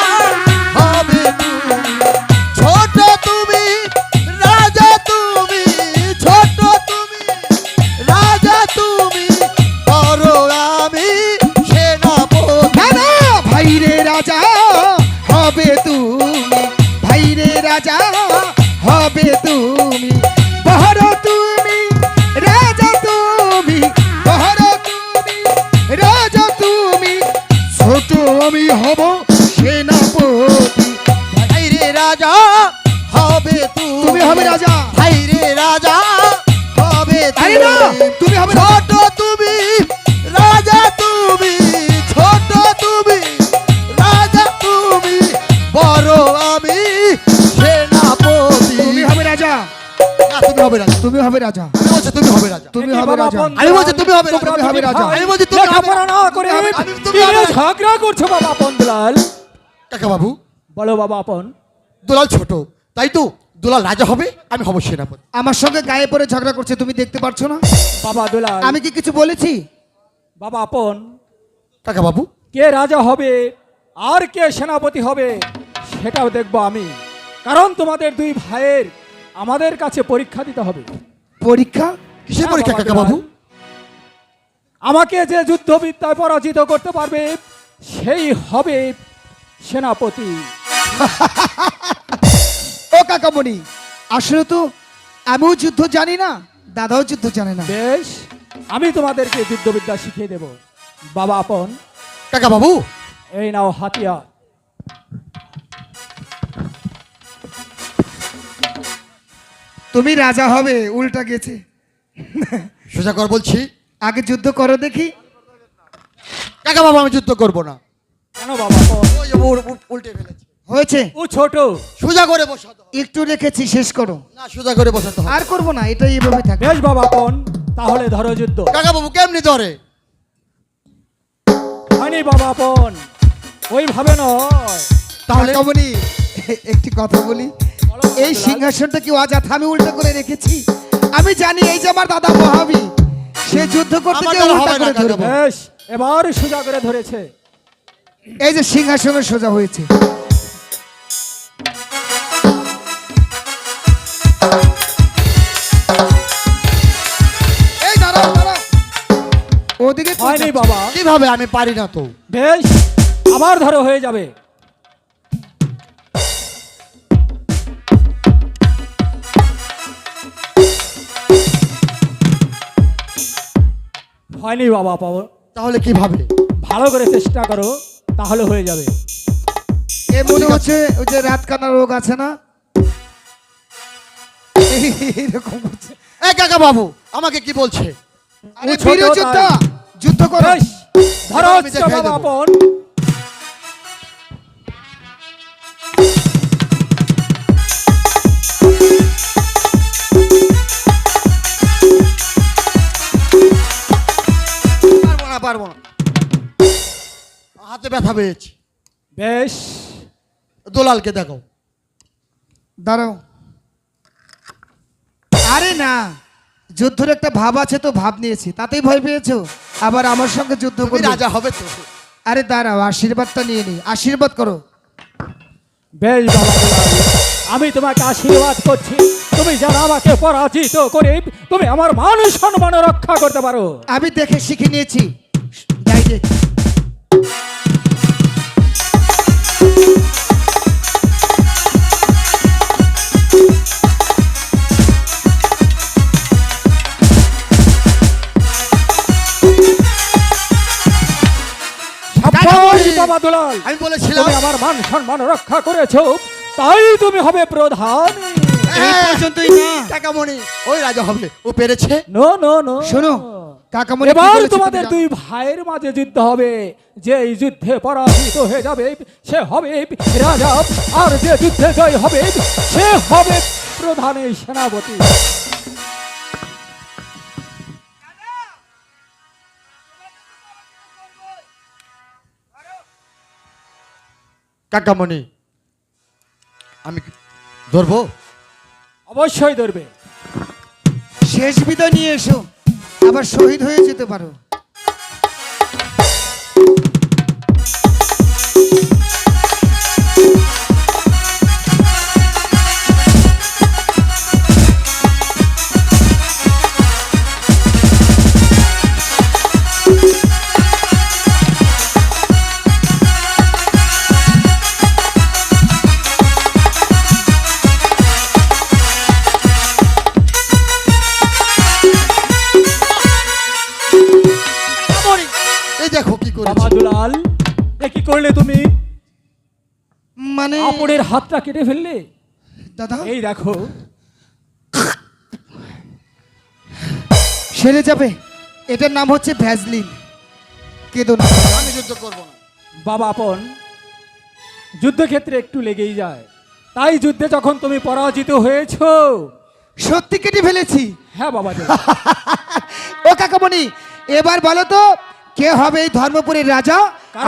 হবে তুই, ছোট তুমি, রাজা তুমি, ছোট তুমি, রাজা তুমি, বড় আমি সেনাপতি। না না, ভাই রে রাজা হবে তুমি, ভাই রে রাজা হবে তুমি, বড় তুমি, রাজা তুমি, বড় তুমি, রাজা তুমি, ছোট আমি হব সেনাপতি। ভাই রে রাজা হবে তুই, তুমি হবে রাজা। ভাই রে রাজা হবে আরে না, তুমি হবে রাজা। ছোট তুমি, রাজা তুমি, ছোট তুমি, রাজা তুমি, বড় আমি সেনাপতি। তুমি হবে রাজা, না, তুমি হবে রাজা। তুমি হবে রাজা, আমি বলছি তুমি হবে রাজা। তুমি দেখি হবে বাবা রাজা। বন্ধুরা, আমি বলছি তুমি হবে রাজা। তোমরা তুমি হবে দুই রাজা। ভাই আমি বলছি তুমি হবে লেখাপড়া না করে আমি- তুমি কি হবে নিয়ে রাজা। ঝগড়া করছো বাবা বন্ধুলাল? কাকা বাবু, বলো বাবা আপন। দুলাল ছোট, তাই তো দুলাল রাজা হবে, আমি হব সেনাপতি। আমার সঙ্গে গায়ে পড়ে ঝগড়া করছে, তুমি দেখতে পারছো না? বাবা দুলাল, আমি কি কিছু বলেছি? বাবা আপন, কাকা বাবু, কে রাজা হবে আর কে সেনাপতি হবে সেটাও দেখবো আমি, কারণ তোমাদের দুই ভাইয়ের আমাদের কাছে পরীক্ষা দিতে হবে। পরীক্ষা? কিসের হ্যাঁ, পরীক্ষা বাবা কাকা বাবু? আমাকে যে যুদ্ধবিদ্যায় পরাজিত করতে পারবে সেই হবে সেনাপতি। ও কাকামণি, আসলে তো আমিও যুদ্ধ জানি না, দাদাও যুদ্ধ জানে না। বেশ, আমি তোমাদেরকে যুদ্ধবিদ্যা শিখিয়ে দেব। বাবা আপন, কাকা বাবু, এই নাও হাতিয়ার। তুমি রাজা হবে, উল্টা গেছে। সোজা কর বলছি। আগে যুদ্ধ করো দেখি। কাকা বাবু, আমি যুদ্ধ করব না। কেন বাবা আপন? ওই যে উল্টে ফেলেছে। হয়েছে, ও ছোট, সোজা করে বসাতে হবে। একটু রেখেছি, শেষ করো। না, সোজা করে বসাতে হবে। আর করবো না, এটাই এভাবে থাকে। বেশ বাবা আপন, তাহলে ধরো যুদ্ধ। কাকা বাবু কেমনি ধরে? হয়নি বাবা আপন, ওইভাবে নয়। তাহলে কাকামণি, একটি কথা বলি, বলো বাবা এই দুলাল। সিংহাসনটা কি অযথা আমি উল্টা করে রেখেছি? আমি জানি এই যে আমার দাদা মহাবীর, সে যুদ্ধ করতে আমার গিয়ে দ্বারা উল্টা হবে না, করে কাকা ধরবে। বেশ, এবার সোজা করে ধরেছে। এই যে সিংহাসনে সোজা হয়েছে। এই দাঁড়াও, দাঁড়াও। ওদিকে কই হয়নি যাচ্ছ? বাবা। কিভাবে? আমি পারি না তো। বেশ, আবার ধরো, হয়ে যাবে। হয়নি বাবা পাবো, তাহলে কিভাবে? ভালো করে চেষ্টা করো, তাহলে হয়ে যাবে। এ মনে হচ্ছে ওই যে রাত কানা রোগ আছে না, এরকম বলছে। এ কাকা বাবু আমাকে কি বলছে? আরে ছোট বীর যোদ্ধা, তাই। যুদ্ধ করো। বেশ, ধরো আমি দেখাই বাবা দেবো। আপন। পারবো না হাতে ব্যথা পেয়েছি। বেশ, দোলালকে দেখো। দাঁড়াও। আরে না, যুদ্ধের একটা ভাব আছে তো ভাব নিয়েছি, তাতেই ভয় পেয়েছো? আবার আমার সঙ্গে যুদ্ধ তুমি করবে? রাজা হবে তো? আরে দাঁড়াও, আশীর্বাদটা নিয়ে নি, আশীর্বাদ করো। বেশ বাবা দুলাল, আমি তোমাকে আশীর্বাদ করছি। তুমি যেন আমাকে পরাজিত করে তুমি আমার মান সম্মান রক্ষা করতে পারো। আমি দেখে শিখে নিয়েছি, যাই দেখ। সাব্বাস বাবা দুলাল, আমি বলেছিলাম তুমি আমার মান সম্মান রক্ষা করেছো, তাই তুমি হবে প্রধান। এই পর্যন্তই না। কাকামণি ওই রাজা হবে, ও পেরেছে। নো নো নো, শোনো, কাকামণি কি এবার বলেছে তোমাদের তুমি দুই ভাইয়ের মাঝে যুদ্ধ হবে। যে এই যুদ্ধে পরাজিত হয়ে যাবে সে হবে রাজা, আর যে যুদ্ধে জয় হবে সে হবে প্রধানের সেনাপতি। কাকামণি আমি ধরবো? অবশ্যই ধরবে। শেষ বিদায় নিয়ে এসো, আবার শহীদ হয়ে যেতে পারো। এই দেখো কি বাবা করেছে। দুলাল, এ কি করলে তুমি? মানে আপনের হাতটা কেটে ফেললে। দাদা, এই দেখো, সেরে যাবে। এটার নাম হচ্ছে ভ্যাজলিন। কেঁদো না। আমি যুদ্ধ করবো না। বাবা আপন, যুদ্ধক্ষেত্রে একটু লেগেই যায়, তাই যুদ্ধে যখন তুমি পরাজিত হয়েছো। সত্যি কেটে ফেলেছি। হ্যাঁ বাবা দুলাল, ও কাকামণি, এবার বলো তো কে হবে এই ধর্মপুরের রাজা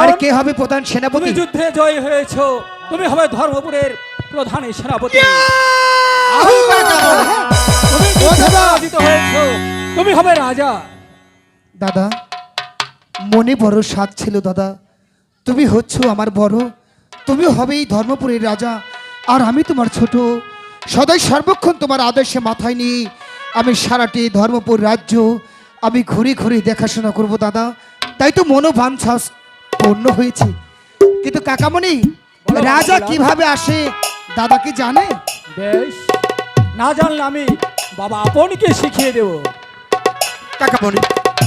আর কারণ কে হবে প্রধান তুমি সেনাপতি? যুদ্ধে জয় হয়েছো, তুমি হবে ধর্মপুরের প্রধানের সেনাপতি। আহু! তুমি যুদ্ধে পরাজিত হয়েছো, তুমি হবে রাজা। দাদা, মনে বড় স্বাদ ছিল দাদা, তুমি হচ্ছ আমার বড়, তুমি হবে এই ধর্মপুরের রাজা আর আমি তোমার ছোট। সদাই সর্বক্ষণ তোমার আদেশে মাথায় নিয়ে আমি সারাটি ধর্মপুর রাজ্য আমি ঘুরে ঘুরে দেখাশোনা করব দাদা, তাই তো মনোবাঞ্ছা পূর্ণ হয়েছে। কিন্তু কাকামণি, বলো, রাজা বলো। কিভাবে আসে দাদা কি জানে? বেশ, না জানলে আমি বাবা আপনকে শিখিয়ে দেব। কাকামণি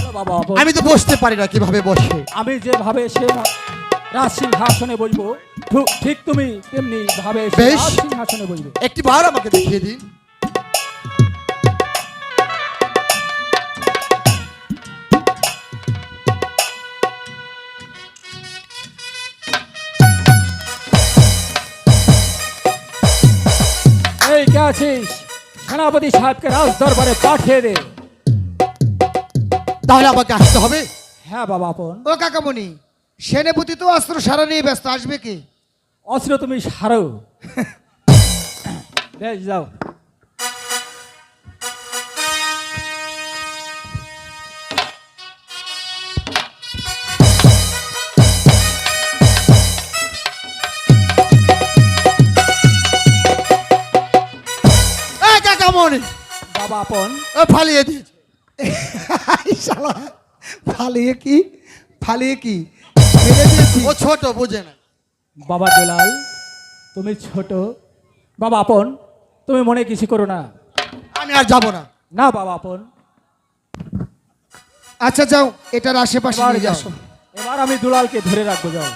বলো বাবা আপন, আমি তো বসতে পারি না, কিভাবে বসে? আমি যেভাবে সে রাজসিংহাসনে বসবো, ঠিক তুমি তেমনি ভাবে সে বেশ। রাজসিংহাসনে বসবে। একটি বার আমাকে দেখিয়ে দিন। এই কে আছিস? সেনাপতি সাহেবকে রাজ দরবারে পাঠিয়ে দে। তাহলে আমাকে আসতে হবে? হ্যাঁ বাবা আপন, ও কাকামণি, সেনাপতি তো অস্ত্র সারা নিয়ে ব্যস্ত, আসবে কি? অস্ত্র তুমি সারো। বেশ, যাও। এই কাকামণি বাবা আপন, ও ফালিয়ে দিয়েছে। এই শালা, ফালিয়ে কি ফালিয়ে কি ফেলে দিয়েছি। ও ছোট, বুঝে না। বাবা দুলাল, তুমি ছোট। বাবা আপন, তুমি মনে কিছু করো না। আমি আর যাব না। না বাবা আপন, আচ্ছা যাও, এটার আশেপাশে এবার নিয়ে যাও। আসো। এবার আমি দুলালকে ধরে রাখবো, যাও।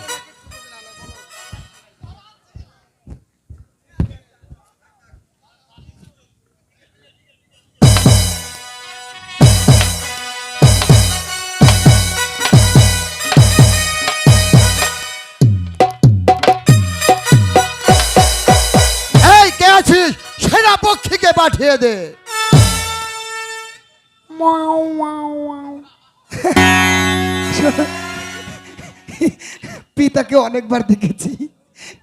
পক্ষীকে পাঠিয়ে দে। পিতাকে অনেকবার দেখেছি,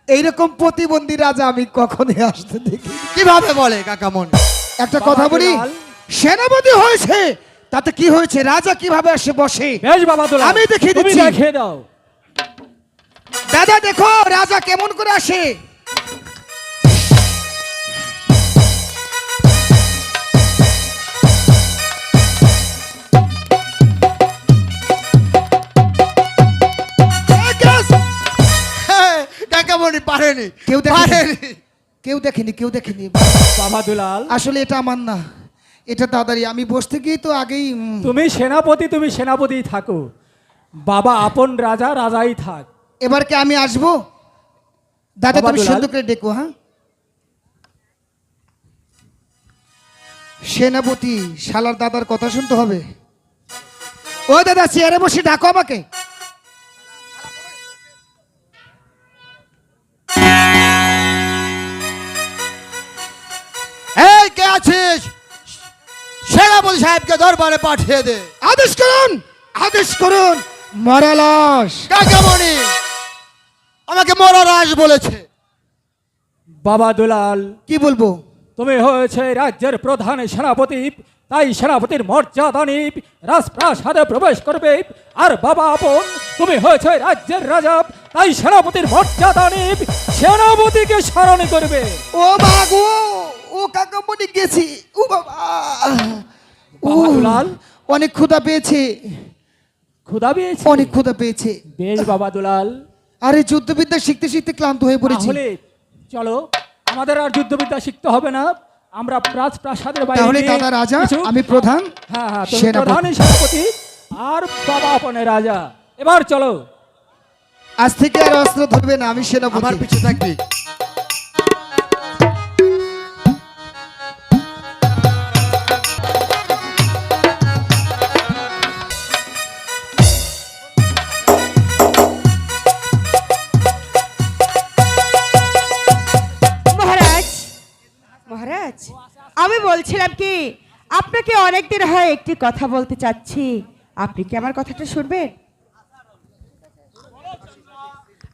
এইরকম প্রতিবন্ধী রাজা আমি কখনোই আসতে দেখি। কিভাবে বলে কাকামণি? একটা বাবা কথা বলি, দুলাল। সেনাপতি হয়েছে তাতে কি হয়েছে? রাজা কিভাবে আসে বসে বেশ বাবা দুলাল, আমি দেখিয়ে তুমি দিচ্ছি। দেখিয়ে দাও। দাদা দেখো রাজা কেমন করে আসে। কাকামণি পারেনি, কেউ দেখেনি। পারেনি। কেউ দেখেনি, কেউ দেখেনি। বাবা দুলাল, আসলে এটা আমার না, এটা দাদারই। আমি বসতে গিয়ে তো আগেই তুমি সেনাপতি থাকো, বাবা আপন রাজা রাজাই থাক। এবার কি আমি আসবো? দাদা বাবা তুমি দুলাল। সুন্দর করে ডেকো। হ্যাঁ, সেনাপতি শালার দাদার কথা শুনতে হবে। ও দাদা চেয়ারে বসে ডাকো আমাকে। এই কে আছিস? সেনাপতি সাহেবকে দরবারে পাঠিয়ে দে। আদেশ করুন, আদেশ করুন। মরালাস কাকামণি আমাকে মরারাজ বলেছে। বাবা দুলাল, কি বলবো? তুমি হয়েছে রাজ্যের প্রধান সেনাপতি, তাই সেনাপতির মর্যাদা নিব, রাজপ্রাসাদে প্রবেশ করবে। আর বাবা আপন, তুমি হয়েছে রাজ্যের রাজা, তাই সেনাপতির মর্যাদা নিব, সেনাপতিকে স্মরণ করবে। ও মা গো, ও কাকামণি গেছি। ও বাবা, ও বাবা দুলাল। অনেক ক্ষুধা পেয়েছে, ক্ষুধা পেয়েছে? অনেক ক্ষুধা পেয়েছে। বেশ বাবা দুলাল, আরে যুদ্ধবিদ্যা শিখতে শিখতে ক্লান্ত হয়ে পড়েছি। তাহলে চলো, আমাদের আর যুদ্ধবিদ্যা শিখতে হবে না, আমরা রাজপ্রাসাদের বাইরে তাহলে গিয়ে দাদা রাজা, কিছু- আমি প্রধান। হ্যাঁ হ্যাঁ, তুমি সেনাপতি। প্রধান সেনাপতি আর বাবা আপনের রাজা। এবার চলো। আজ থেকে আর অস্ত্র ধরবে না, আমি আমার সেনাপতি। পিছু থাকবি। মহারাজ, মহারাজ, আমি বলছিলাম কি, আপনাকে অনেকদিন হয় একটি কথা বলতে চাচ্ছি, আপনি কি আমার কথাটা শুনবেন?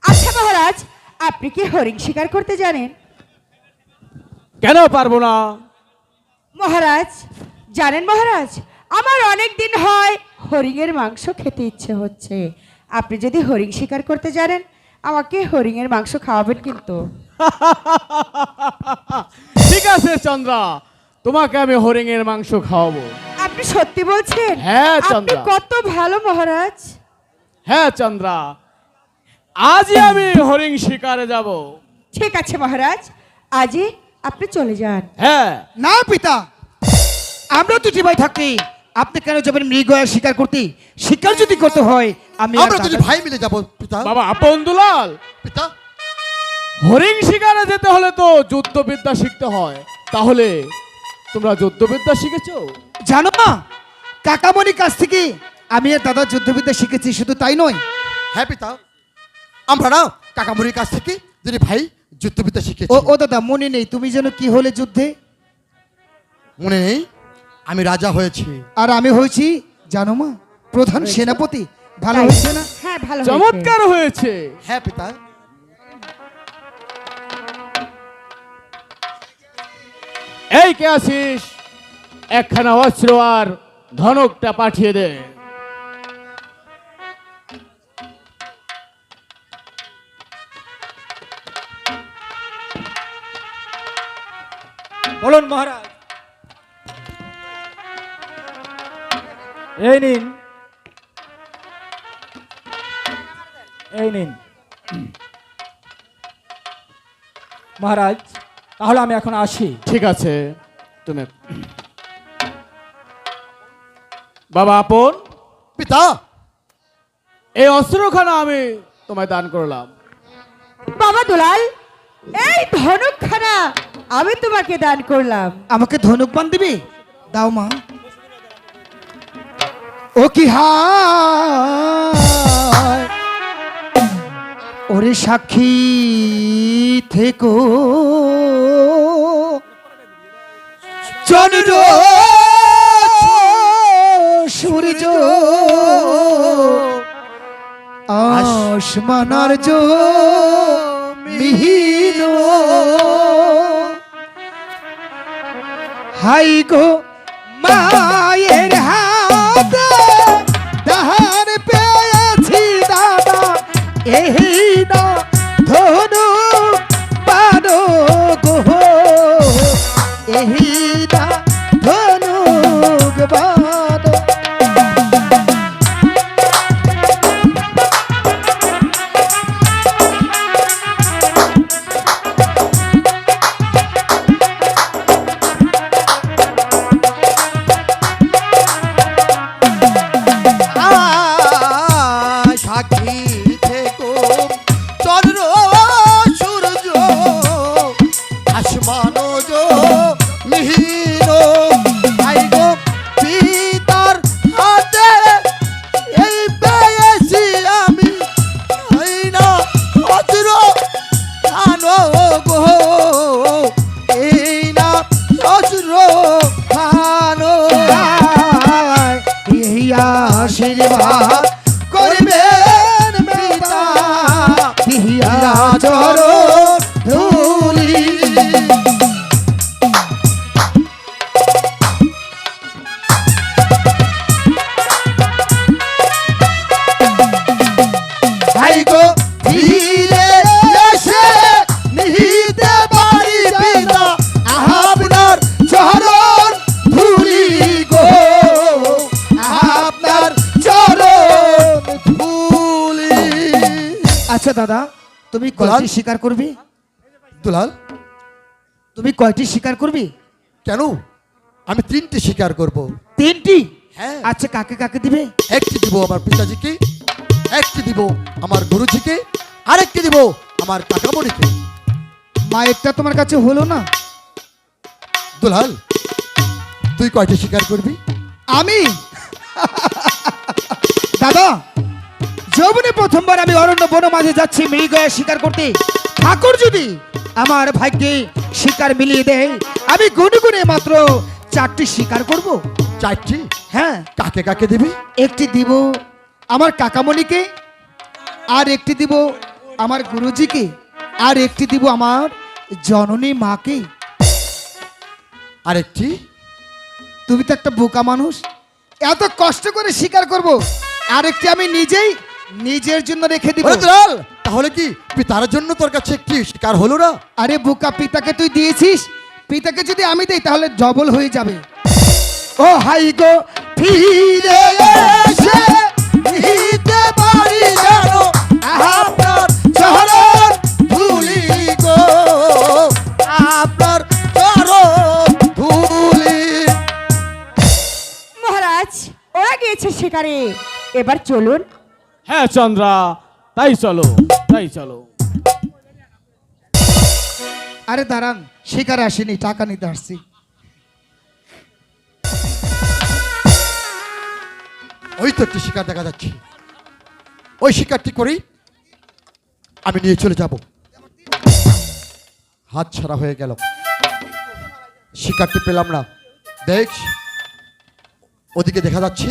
আচ্ছা মহারাজ, আপনি কি হরিণ শিকার করতে জানেন? কেন পারবো না? মহারাজ জানেন মহারাজ, আমার অনেক দিন হয় হরিণের মাংস খেতে ইচ্ছে হচ্ছে। আপনি যদি হরিণ শিকার করতে জানেন, আমাকে হরিণের মাংস খাওয়াবেন কিন্তু। ঠিক আছে চন্দ্রা, তোমাকে আমি হরিণের মাংস খাওয়াবো। আপনি সত্যি বলছেন? হ্যাঁ, আপনি চন্দ্রা। কত ভালো মহারাজ। হ্যাঁ চন্দ্রা, আজই আমি হরিণ শিকারে যাব। ঠিক আছে মহারাজ, আজই আপনি চলে যান। হ্যাঁ, না পিতা, আমরা দুটি ভাই থাকি, আপনি কেন যাবেন মৃগয়া শিকার করতে? শিকার যদি করতে হয় আমি আর আমরা যদি দাদা- ভাই মিলে যাব পিতা। বাবা আপন দুলাল, পিতা হরিণ শিকারে যেতে হলে তো যুদ্ধবিদ্যা শিখতে হয়। তাহলে তোমরা যুদ্ধবিদ্যা শিখেছো? জানো না, কাকামণির কাছ থেকে আমি আর দাদা যুদ্ধবিদ্যা শিখেছি। শুধু তাই নয়, হ্যাঁ পিতা, আমরা না কাকামণির কাছ থেকে যদি ভাই যুদ্ধবিদ্যা শিখেছি। ও দাদা মনে নেই তুমি যেন কি হলে যুদ্ধে? মনে নেই, আমি রাজা হয়েছি। আর আমি হয়েছি জানো মা, প্রধান সেনাপতি। ভালো হয়েছে না? হ্যাঁ ভালো হয়েছে। চমৎকার হয়েছে। হ্যাঁ পিতা। এই কে আছিস, একখানা অস্ত্র আর ধনকটা পাঠিয়ে দে। বলুন মহারাজ। এই নিন, এই নিন মহারাজ, তাহলে আমি এখন আসি। ঠিক আছে, তুমি বাবা আপন, পিতা এই অস্ত্রখানা আমি তোমায় দান করলাম। বাবা দুলাল, এই ধনুকখানা আমি তোমাকে দান করলাম। আমাকে ধনুক বান দিবি? দাও মা। ও কি হায়, ওরে সাক্ষী থেকো চন্দ্র সূর্য আসমানার জো মিহিন হাই গো মায়ের হাতে দাহার পেয়েছি দাদা এই না ধনু পানো গো এই না ধনু বানো সাক্ষী থেকো চন্দ্র সূর্য আসমান মিহিন আই গো পিতার হাতে এই পেয়েছি আমি এই না অস্ত্র আনো গো এই না অস্ত্র আনো এই আশীর্বাদ করবেন পিতা ইয়া চরণ ধুলি ভাই গো ফিরে এসে নিহিতে বাড়ি পিতা আপনার চরণ ধুলি গো আপনার চরণ ধুলি। আচ্ছা দাদা তুমি কয়টি স্বীকার করবি দুলাল তুমি কয়টি স্বীকার করবি কেন আমি 3টি স্বীকার করব। তিনটি হ্যাঁ। আচ্ছা কাকে কাকে দিবে একটি দিব আমার পিতাজিকে, একটি দিব আমার গুরুজিকে, আরেকটি দিব আমার কাকামণিকে। মায়েরটা তোমার কাছে হলো না দুলাল তুই কয়টি স্বীকার করবি? আমি দাদা যৌবনে প্রথমবার আমি অরণ্য বন মাঝে যাচ্ছি মৃগয়া শিকার করতে। ঠাকুর যদি আমার ভাগ্যে শিকার মিলিয়ে দেয় আমি গুনে গুনে মাত্র 4টি শিকার করব। 4টি? হ্যাঁ কাকে কাকে দিবি? একটি দিব আমার কাকামণিকে, আর একটি দিব আমার গুরুজিকে, আর একটি দিব আমার জননী মাকে। আরেকটি? তুমি তো একটা বোকা মানুষ, এত কষ্ট করে স্বীকার করব, আরেকটি আমি নিজেই নিজের জন্য রেখে দিব। ওরে দুলাল তাহলে কি পিতার জন্য তোর কাছে একটি স্বীকার হলো না? আরে বোকা, পিতাকে তুই দিয়েছিস, পিতাকে যদি আমি দেই তাহলে ডবল হয়ে যাবে। ও হাই গো ফিরে এসে নিহিতে বাড়ি জানো আপনার চরণ ধুলি গো আপনার চরণ ধুলি। মহারাজ ওরা গিয়েছে শিকারে, এবার চলুন। হ্যাঁ চন্দ্রা, তাই চলো তাই চলো। আরে দাঁড়ান, শিকারে আসেনি, টাকা নিতে আসছি। ওই তো একটি শিকার দেখা যাচ্ছে, ওই শিকারটি করেই আমি নিয়ে চলে যাব। হাত ছাড়া হয়ে গেল, শিকারটি পেলাম না। দেখ ওদিকে দেখা যাচ্ছে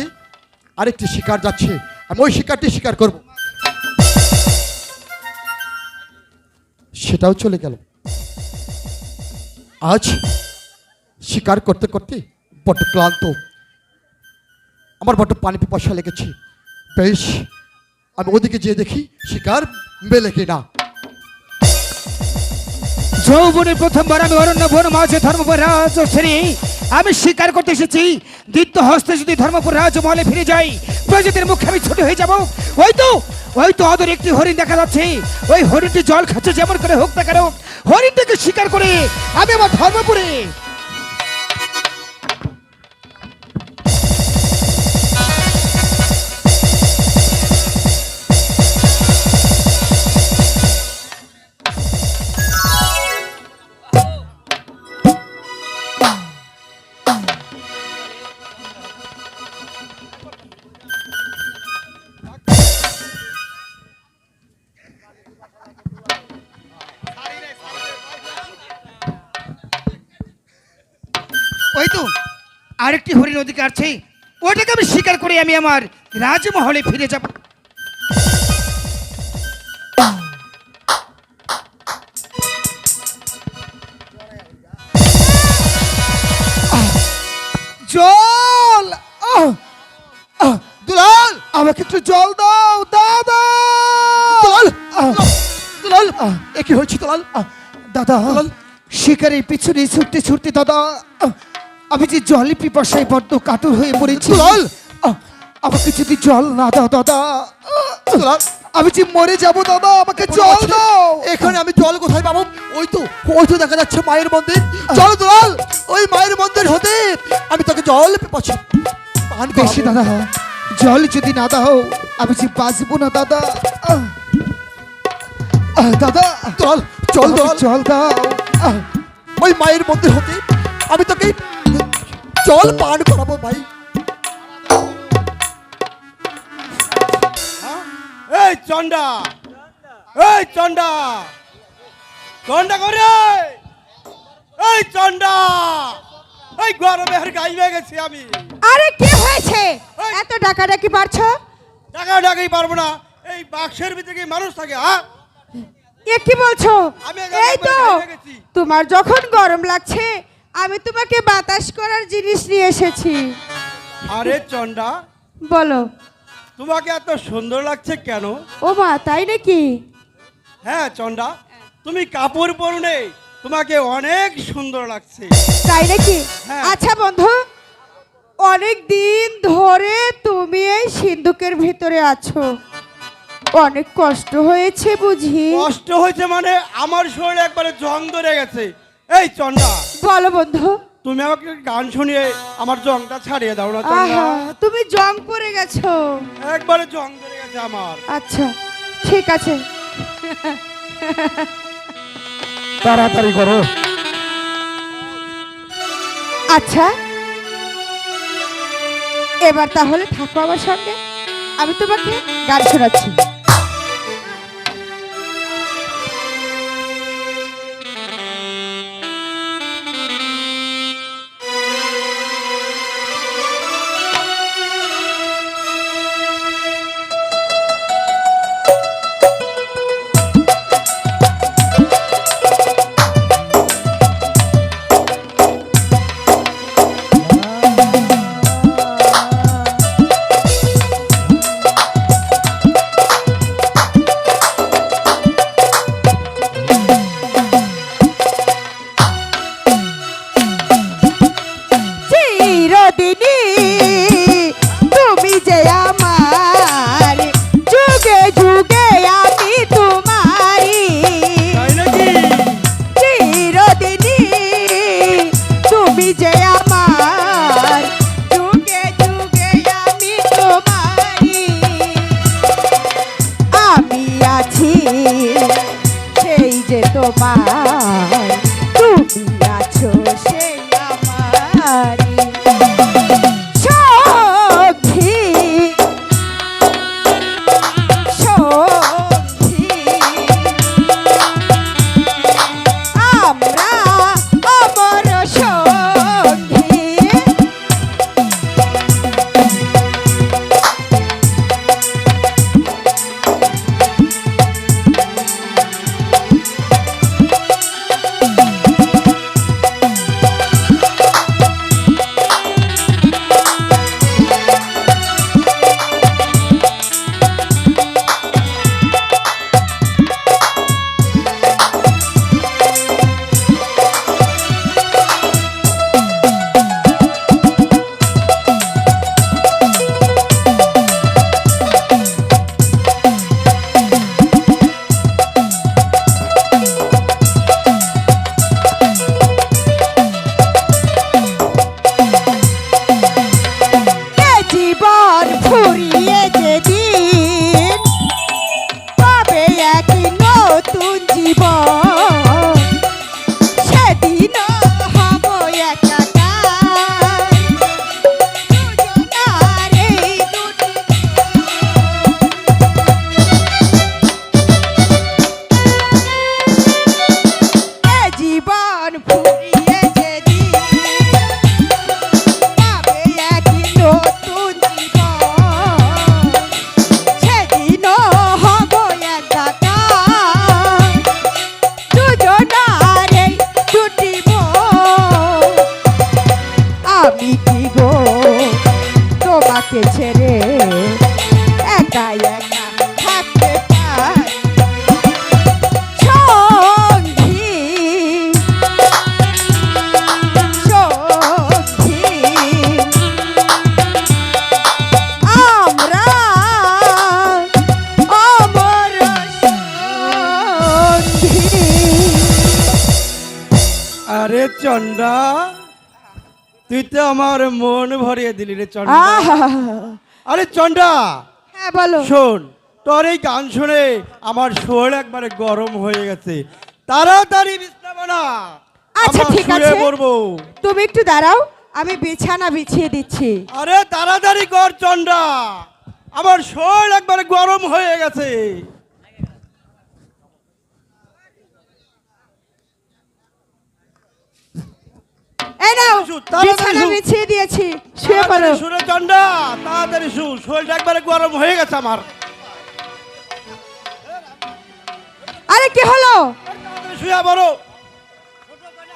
আরেকটি শিকার যাচ্ছে, আমি ওই শিকারটি শিকার করব। সেটাও চলে গেল। আজ শিকার করতে করতে বড্ড ক্লান্ত, আমার বড্ড পানি পিপাসা লেগেছে। বেশ আমি ওদিকে যেয়ে দেখি শিকার মেলে কিনা। যৌবনে প্রথমবার আমি অরণ্য বন মাঝে ধর্মপুর রাজ শ্রী আমি স্বীকার করতে এসেছি। দ্বিত্ব হস্তে যদি ধর্মপুর রাজমহলে ফিরে যাই প্রজাতির মুখে আমি ছোট হয়ে যাব। ওই তো অদর একটি হরিণ দেখা যাচ্ছে, ওই হরিণটি জল খাচ্ছে, যেমন করে হোক না কেন হরিণটিকে স্বীকার করে আমি আমার ধর্মপুরে। ওই তো আরেকটি হরিণ ওদিকে আছে, ওটাকে আমি শিকার করে আমি আমার রাজমহলে ফিরে যাব। জল! দুলাল, আমাকে একটু জল দাও দাদা। দুলাল, দুলাল, এ কি হয়েছে দুলাল? দাদা, শিকারের পিছনে ছুটতে ছুটতে দাদা আমি যে জলে পিপাসায় বড্ড কাতর হয়ে পড়েছি। দুলাল, আমাকে যদি জল না দাও দাদা, দুলাল, আমি যে মরে যাব দাদা, আমাকে জল দাও। এখানে আমি জল কোথায় পাবো? ওই তো দেখা যাচ্ছে মায়ের মন্দির। চল দুলাল, ওই মায়ের মন্দির হতে আমি তোকে জল পাচ্ছি। বেশি দাদা, জল যদি না দাও আমি যে বাঁচবো না দাদা। দাদা, চল চল আমাকে জল, জল দাও। ওই মায়ের মন্দির হতে আমি তোকে জল পান করাবো ভাই। এই চন্ডা, এই চন্ডা, চন্ডা করে, এই চন্ডা, এই গরমে আর গাইবে গেছি আমি। আরে কি হয়েছে? এত ডাকাডাকি পারছো? টাকা ডাকাই পারবো না, এই বাক্সের ভিতরে কি মানুষ থাকে? হ্যাঁ, এ কি বলছো? আমি এই তো গেছি। তোমার যখন গরম লাগছে আমি তোমাকে বাতাস করার জিনিস নিয়ে এসেছি। আরে চন্ডা, বলো। তোমাকে এত সুন্দর লাগছে কেন? ও মা, তাই নাকি? হ্যাঁ চন্ডা, তুমি কাপড় পরনে তোমাকে অনেক সুন্দর লাগছে। তাই নাকি? হ্যাঁ। আচ্ছা বন্ধু, অনেক দিন ধরে তুমি এই সিন্ধুকের ভিতরে আছো, অনেক কষ্ট হয়েছে বুঝি? কষ্ট হয়েছে মানে আমার শরীরে একবারে জং ধরে গেছে। এই চন্ডা, বলো বন্ধু। তুমি আমাকে গান শুনিয়ে আমার জংটা ছাড়িয়ে দাও না চন্ডা। আহা, তুমি জং পড়ে গেছো। একবারে জং ধরে গেছে আমার। আচ্ছা ঠিক আছে। তাড়াতাড়ি করো। আচ্ছা, এবার তাহলে থাকো আমার সঙ্গে, আমি তোমাকে গান শোনাচ্ছি। চিরদিনই তুমি যে আমার, যুগে যুগে আমি তোমারি। তাই নাকি? চিরদিনই তুমি যে আমার, যুগে যুগে আমি তোমারি। আমি আছি সেই যে তোমার, তুমি আছো সেই আমারি। সখী, সখী, আমরা অমর সঙ্গী। তুই তো আমার মন ভরিয়ে দিলি রে চন্ডা। আহা! আরে চন্ডা, হ্যাঁ বলো। শোন, তোর এই গান শুনে আমার শরীর একবারে গরম হয়ে গেছে। তাড়াতাড়ি বিছানা বানা। আচ্ছা, আমরা ঠিক শুয়ে আছে। পড়বো। তুমি একটু দাঁড়াও, আমি বিছানা বিছিয়ে দিচ্ছি। আরে তাড়াতাড়ি কর চন্ডা, আমার শরীর একবারে গরম হয়ে গেছে। এই নাও, তাড়াতাড়ি বিছানা শু। বিছিয়ে দিয়েছি, শুয়ে পড়ো। তাড়াতাড়ি শুনে চন্ডা, তাড়াতাড়ি শুন, শরীরটা একবারে গরম হয়ে গেছে আমার। আরে কি হলো? তাড়াতাড়ি শুয়ে পড়ো।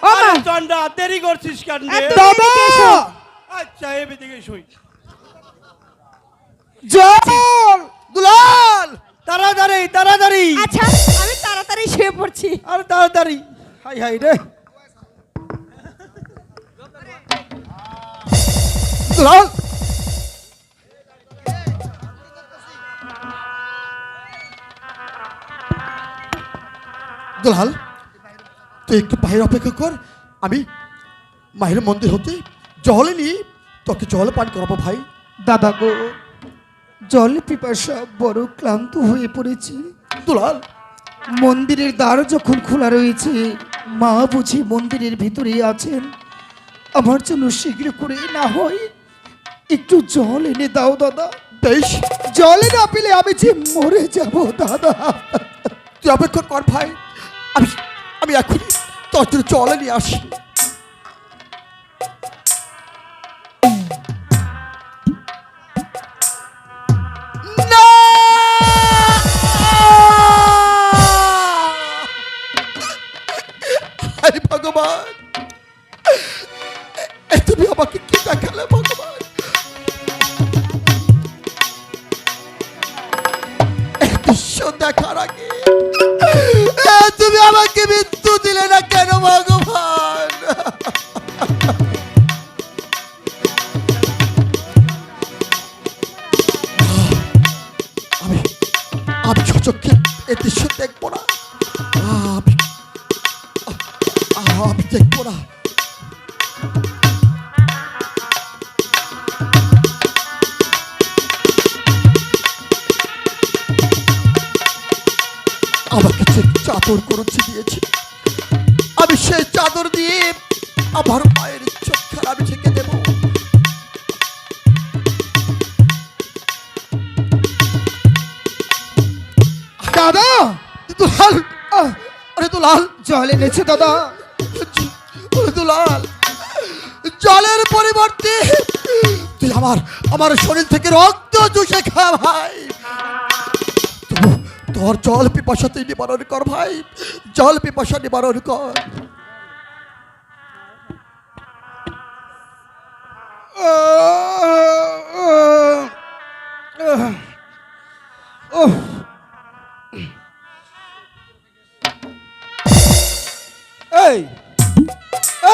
ও আরে মা, চন্ডা, দেরি করছিস কেন রে? একদম এদিকে এসো। আচ্ছা, এদিকে শুই। জল দুলাল, তাড়াতাড়ি তাড়াতাড়ি, আচ্ছা, আমি তাড়াতাড়ি শুয়ে পড়ছি। আরে তাড়াতাড়ি। হাই হাই রে। দুলাল, দুলাল, তুই একটু বাইরে অপেক্ষা কর। আমি মায়ের মন্দির হতে জল নিয়ে তোকে জল পান করাবো ভাই। দাদা গো, জল পিপাসা বড় ক্লান্ত হয়ে পড়েছি। দুলাল, মন্দিরের দ্বার যখন খোলা রয়েছে, মা বুঝি মন্দিরের ভিতরেই আছেন। আমার জন্য শীঘ্র করে না হয় একটু জল এনে দাও দাদা। বেশ, জলে না পেলে আমি যে মরে যাব দাদা। তুই অপেক্ষা কর ভাই। আমি আমি এখনই তোর জন্য জল নিয়ে আসি। না! আরে ভগবান, তুমি আমাকে কি দেখালে ভগবান? দৃশ্য দেখার আগে তুমি আমাকে মৃত্যু দিলে না কেন ভগবান? আমি আমি সচক্ষে এ দৃশ্য দেখবো না। আমি দেখবো না। আমাকে যে চাদর করেছে দিয়েছে, আমি সেই চাদর দিয়ে আমার মায়ের চোখখানা আমি ছেঁকে দেব। দাদা, দুলাল, আরে দুলাল, জল এনেছে দাদা। ওরে দুলাল, জলের পরিবর্তে তুই আমার আমার শরীর থেকে রক্ত চুষে খা ভাই। তোর জল পিপাসা তুই নিবারণ কর ভাই, জল পিপাসা নিবারণ কর। এই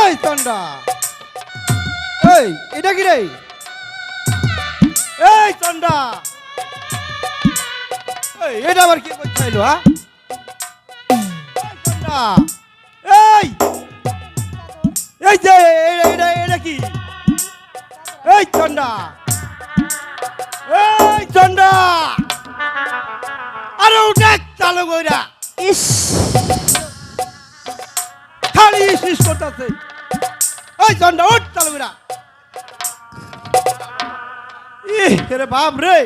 এই চন্ডা, এই এটা কি রে? এই চন্ডা, এই এটা আবার কি করতে চাইলো? হ্যাঁ চন্ডা, এই এই যে এটা এটা কি? এই চন্ডা, এই চন্ডা, আরে উঠে চালু কইরা ইস, খালি ইস করতেছে। ওই চন্ডা, উঠ চালু কইরা। রে বাপ রে,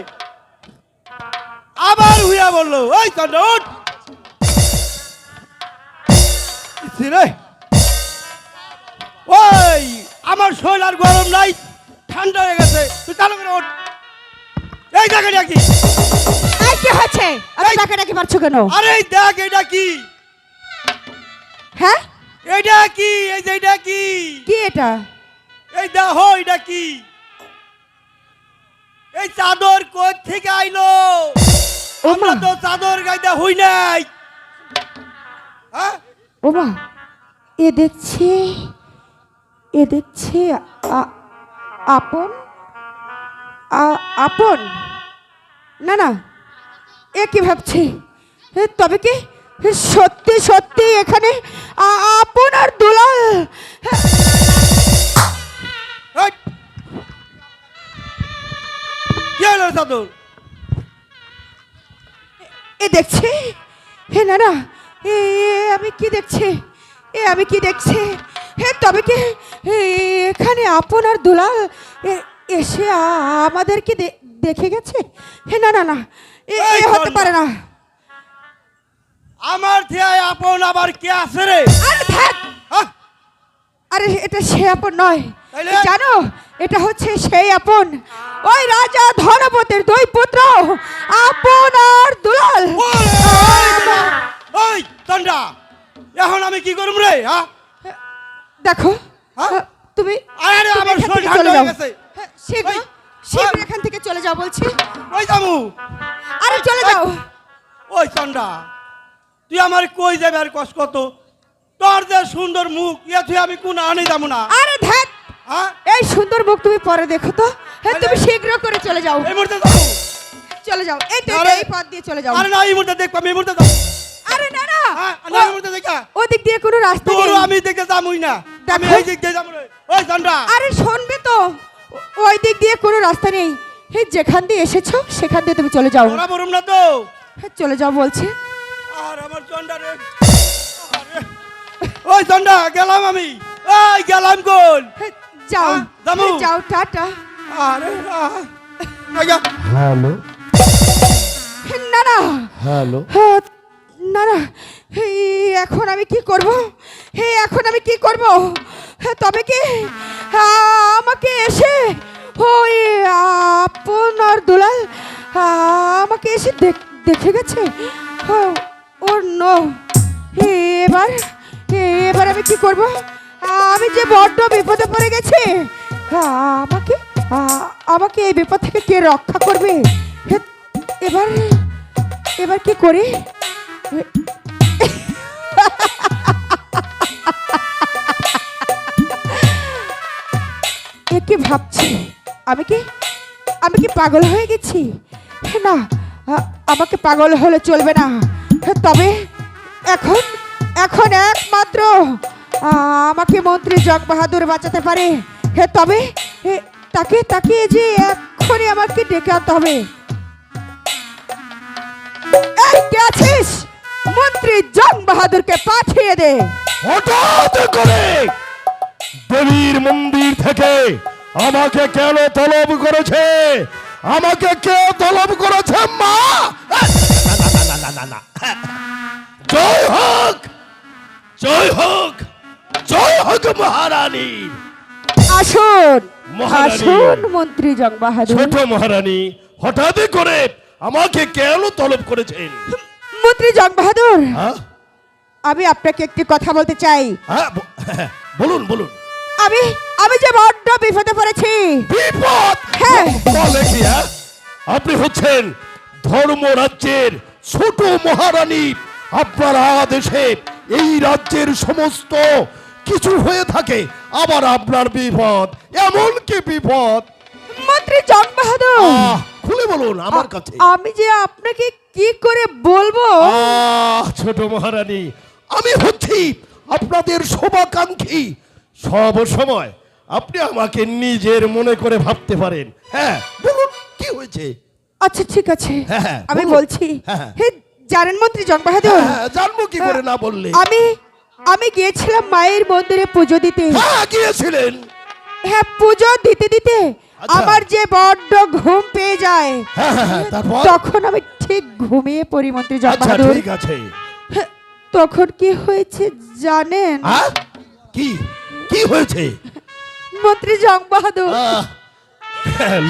আবার হুইয়া বললো। ওই চন্ডা, উঠ। রে ওই আমার শরীর আর গরম নাই, ঠান্ডা হয়ে গেছে। তুই চালু করে উঠ। এই দেখ এটা কি? এই কি হচ্ছে? আপনি ডাকে ডাকে মারছো কেন? আরে এই দেখ এটা কি? হ্যাঁ, এটা কি? এই যে এটা কি? কি এটা? এই দেখো এটা কি? এই চাদর কোথা থেকে আইলো? ও আমরা মা, তো চাদর গাইতে হই নাই। হ্যাঁ ও মা, এ দেখছে আপন আপন, না না, এ কি ভাবছে? তবে কি সত্যি সত্যি এখানে আপন আর দুলাল? চাদর। এ দেখছি, হে না না, এ আমি কি দেখছি, আমি কি দেখছি, হে তবে কি এখানে আপনার দুলাল এসে আমাদেরকে দেখে গেছে? হে না না না, এই হতে পারে না। আমার থিয়ায় আপন আবার কে আছে রে? আরে ধ্যাৎ! হ্যাঁ? আরে এটা সে আপন নয়, তাইলে? জানো এটা হচ্ছে সেই আপন, ওই রাজা ধনপতির দুই পুত্র আপন আর দুলাল। ওই তন্ডা, এখন আমি কি করব রে? হ্যাঁ? দেখো, হ্যাঁ? তুমি আরে তুমি আমার এখান শরীর থেকে চলে ঠান্ডা যাও। হয়ে গেছে। হ্যাঁ, শীঘ্র ওই, শীঘ্র ওই। এখান থেকে চলে যাও বলছি। ওই জামু, আরে চলে যাও। ওই তন্ডা, তুই আমার কই যাবে আর কষ্ট কত? তোর যে সুন্দর মুখ, ইয়া তুই আমি কোন আনে যাবো না। আরে ধ্যাৎ, হ্যাঁ? এই সুন্দর মুখ তুমি পরে দেখো তো। হ্যাঁ, তুমি শীঘ্র করে চলে যাও, এই মুহূর্তে যাবো। চলে যাও, এই তো আরে- এই পথ দিয়ে চলে যাও। আরে না, এই মুহূর্তে দেখবো, আমি এই মুহূর্তে যাবো। আরে না না, হ্যাঁ, না, এই মুহূর্তে দেখা। ওদিক দিয়ে কোনো রাস্তা তোর নেই। আমি দেখতে যাবই না, আমি দেখো। এই দিক দিয়ে যাবো রে। ওই তন্ডা, আরে শুনবে তো, ওই দিক দিয়ে কোনো রাস্তা নেই। এই যেখান দিয়ে এসেছো সেখান দিয়ে তুমি চলে যাও। ওরা বরুম না তো। হ্যাঁ, চলে যাও বলছি। আর আমার তন্ডা রে। আরে, ওই তন্ডা, গেলাম আমি। ওই গেলাম কোন? হ্যাঁ, যাও, হ্যাঁ, যাবো। হ্যাঁ, যাও, টাটা। আরে আয়া, হ্যালো না না, হ্যালো হ্যাঁ, না না, এই এখন আমি কি করব? এখন আমি কি করব? তবে কি আমাকে এসে ওই আপনার দুলাল আমাকে এসে দেখে গেছে? ওর নো, এবার এবার আমি কি করব? আমি যে বড্ড বিপদে পড়ে গেছি। আমাকে আমাকে এই বিপদ থেকে কে রক্ষা করবে? এবার এবার কি করি? কি ভাবছি? আমি কি পাগল হয়ে গেছি? না, আমাকে পাগল হলে চলবে না। তবে এখন এখন একমাত্র আমাকে মন্ত্রী জগ বাহাদুর বাঁচাতে পারে। তবে তাকে তাকে যে এখনই আমাকে ডেকে আনতে হবে। এই কে আছিস? মন্ত্রী জং বাহাদুরকে পাঠিয়ে দে। হঠাৎ করে দেবীর মন্দির থেকে আমাকে কেন তলব করেছে? আমাকে কে তলব করেছে মা? জয় হোক, জয় হোক, জয় হোক মহারানী। আসুন মহারানী। আসুন মন্ত্রী জং বাহাদুর। ছোট মহারানী, হঠাৎ করে আমাকে কেন তলব করেছেন? মন্ত্রী জং বাহাদুর, হ্যাঁ? আমি আপনাকে একটি কথা বলতে চাই। হ্যাঁ, বলুন বলুন। আমি আমি যে বড্ড বিপদে পড়েছি। বিপদ? হ্যাঁ। বলে কি? হ্যাঁ? আপনি হচ্ছেন ধর্মরাজ্যের ছোট মহারানী। আপনার আদেশে এই রাজ্যের সমস্ত কিছু হয়ে থাকে, আবার আপনার বিপদ। এমন কি বিপদ? মন্ত্রী জং বাহাদুর, খুলে বলুন আমার কাছে। আমি যে আপনাকে কি করে বলবো? ছোট মহারানী, আমি হচ্ছি আপনাদের শোভাকাঙ্ক্ষী। সব সময় আপনি আমাকে নিজের মনে করে ভাবতে পারেন। হ্যাঁ, বলুন কি হয়েছে? আচ্ছা ঠিক আছে, হ্যাঁ, আমি বলুন। বলছি। হ্যাঁ। হে জানেন মন্ত্রী জং বাহাদুর, হ্যাঁ, জানবো কি করে না বললে? আমি গিয়েছিলাম মায়ের মন্দিরে পুজো দিতে। হ্যাঁ, গিয়েছিলেন। হ্যাঁ, পুজো দিতে দিতে আচ্ছা। আমার যে বড্ড ঘুম পেয়ে যায়, হ্যাঁ, হ্যাঁ, হ্যাঁ, তারপর? তখন আমি ঠিক ঘুমিয়ে পড়ি মন্ত্রী জং আচ্ছা বাহাদুর। ঠিক আছে। হ্যাঁ, তখন কি হয়েছে জানেন হ্যাঁ? কি কি হয়েছে? মন্ত্রী জং বাহাদুর?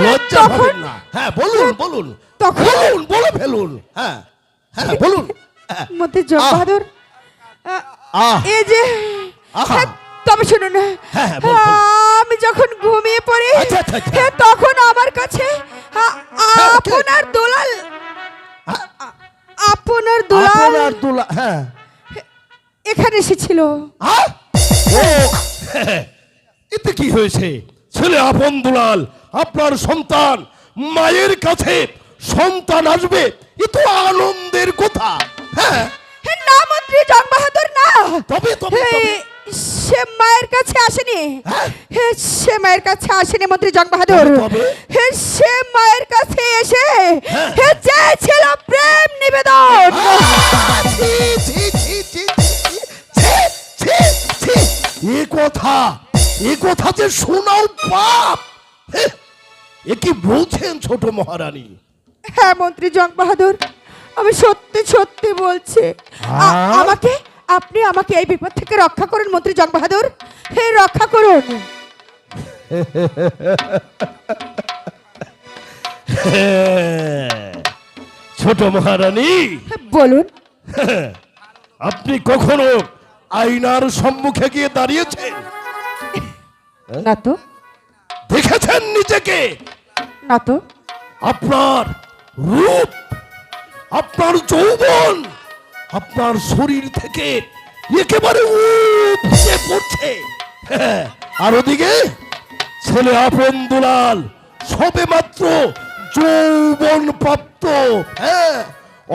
লজ্জা তখন- পাবেন না। হ্যাঁ, বলুন বলুন, তখন- বলুন, বলে ফেলুন। হ্যাঁ হ্যাঁ, বলুন। হ্যাঁ, মন্ত্রী জং আহ। বাহাদুর, আহ, এই যে আহা। হ্যাঁ, তবে শুনুন, হ্যাঁ, হ্যাঁ, বল, বল। আমি যখন ঘুমিয়ে পড়ি, আচ্ছা, আচ্ছা, আচ্ছা। হ্যাঁ, তখন আমার কাছে আপনার দুলাল, আপনার দুলাল আপনার দুলা, হ্যাঁ। এখানে এসেছিল। হ্যাঁ? ও, এতে কি হয়েছে? ছেলে আপন দুলাল, আপনার সন্তান, মায়ের কাছে সন্তান আসবে, এ তো আনন্দের কথা। হ্যাঁ, না মন্ত্রী জং বাহাদুর, না। তবে তবে তবে সে মায়ের কাছে আসেনি। হ্যাঁ? সে মায়ের কাছে আসেনি মন্ত্রী জং বাহাদুর। তবে? সে মায়ের কাছে এসে হ্যাঁ। চেয়েছিল প্রেম নিবেদন। ছি, ছি, ছি, ছি, ছি, ছি, ছি। এ কথা যে শোনাও পাপ। হে, এ কি বলছেন ছোট মহারানী? হ্যাঁ মন্ত্রী জং বাহাদুর, আমি সত্যি সত্যি বলছি। আমাকে আপনি আমাকে এই বিপদ থেকে রক্ষা করুন মন্ত্রী জং বাহাদুর, হে রক্ষা করুন। ছোট মহারানী, বলুন। আপনি কখনো আয়নার সম্মুখে গিয়ে দাঁড়িয়েছেন? না তো, দেখেছেন নিজেকে? না তো। আপনার রূপ, আপনার যৌবন, আপনার শরীর থেকে একেবারে উপচে পড়ছে। হ্যাঁ, আর ওদিকে ছেলে আপন দুলাল সবে মাত্র যৌবন প্রাপ্ত। হ্যাঁ,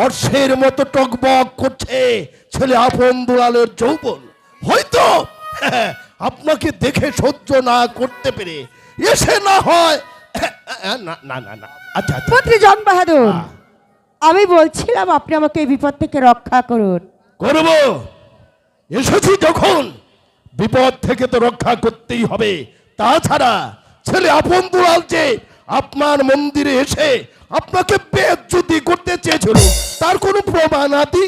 অর্শের মতো টকবক করছে ছেলে আপন দুলালের যৌবন। হয়তো হ্যাঁ, আপনাকে দেখে সহ্য না করতে পেরে এসে না হয় না না না না আচ্ছা আচ্ছা মন্ত্রী জং বাহাদুর, আমি বলছিলাম আপনি আমাকে এই বিপদ থেকে রক্ষা করুন। করব। এসেছি যখন বিপদ থেকে তো রক্ষা করতেই হবে। তাছাড়া ছেলে আপন দুলাল যে আপনার মন্দিরে এসে আপনাকে বেজ্জতি করতে চেয়েছিল, তার কোনো প্রমাণ আদি?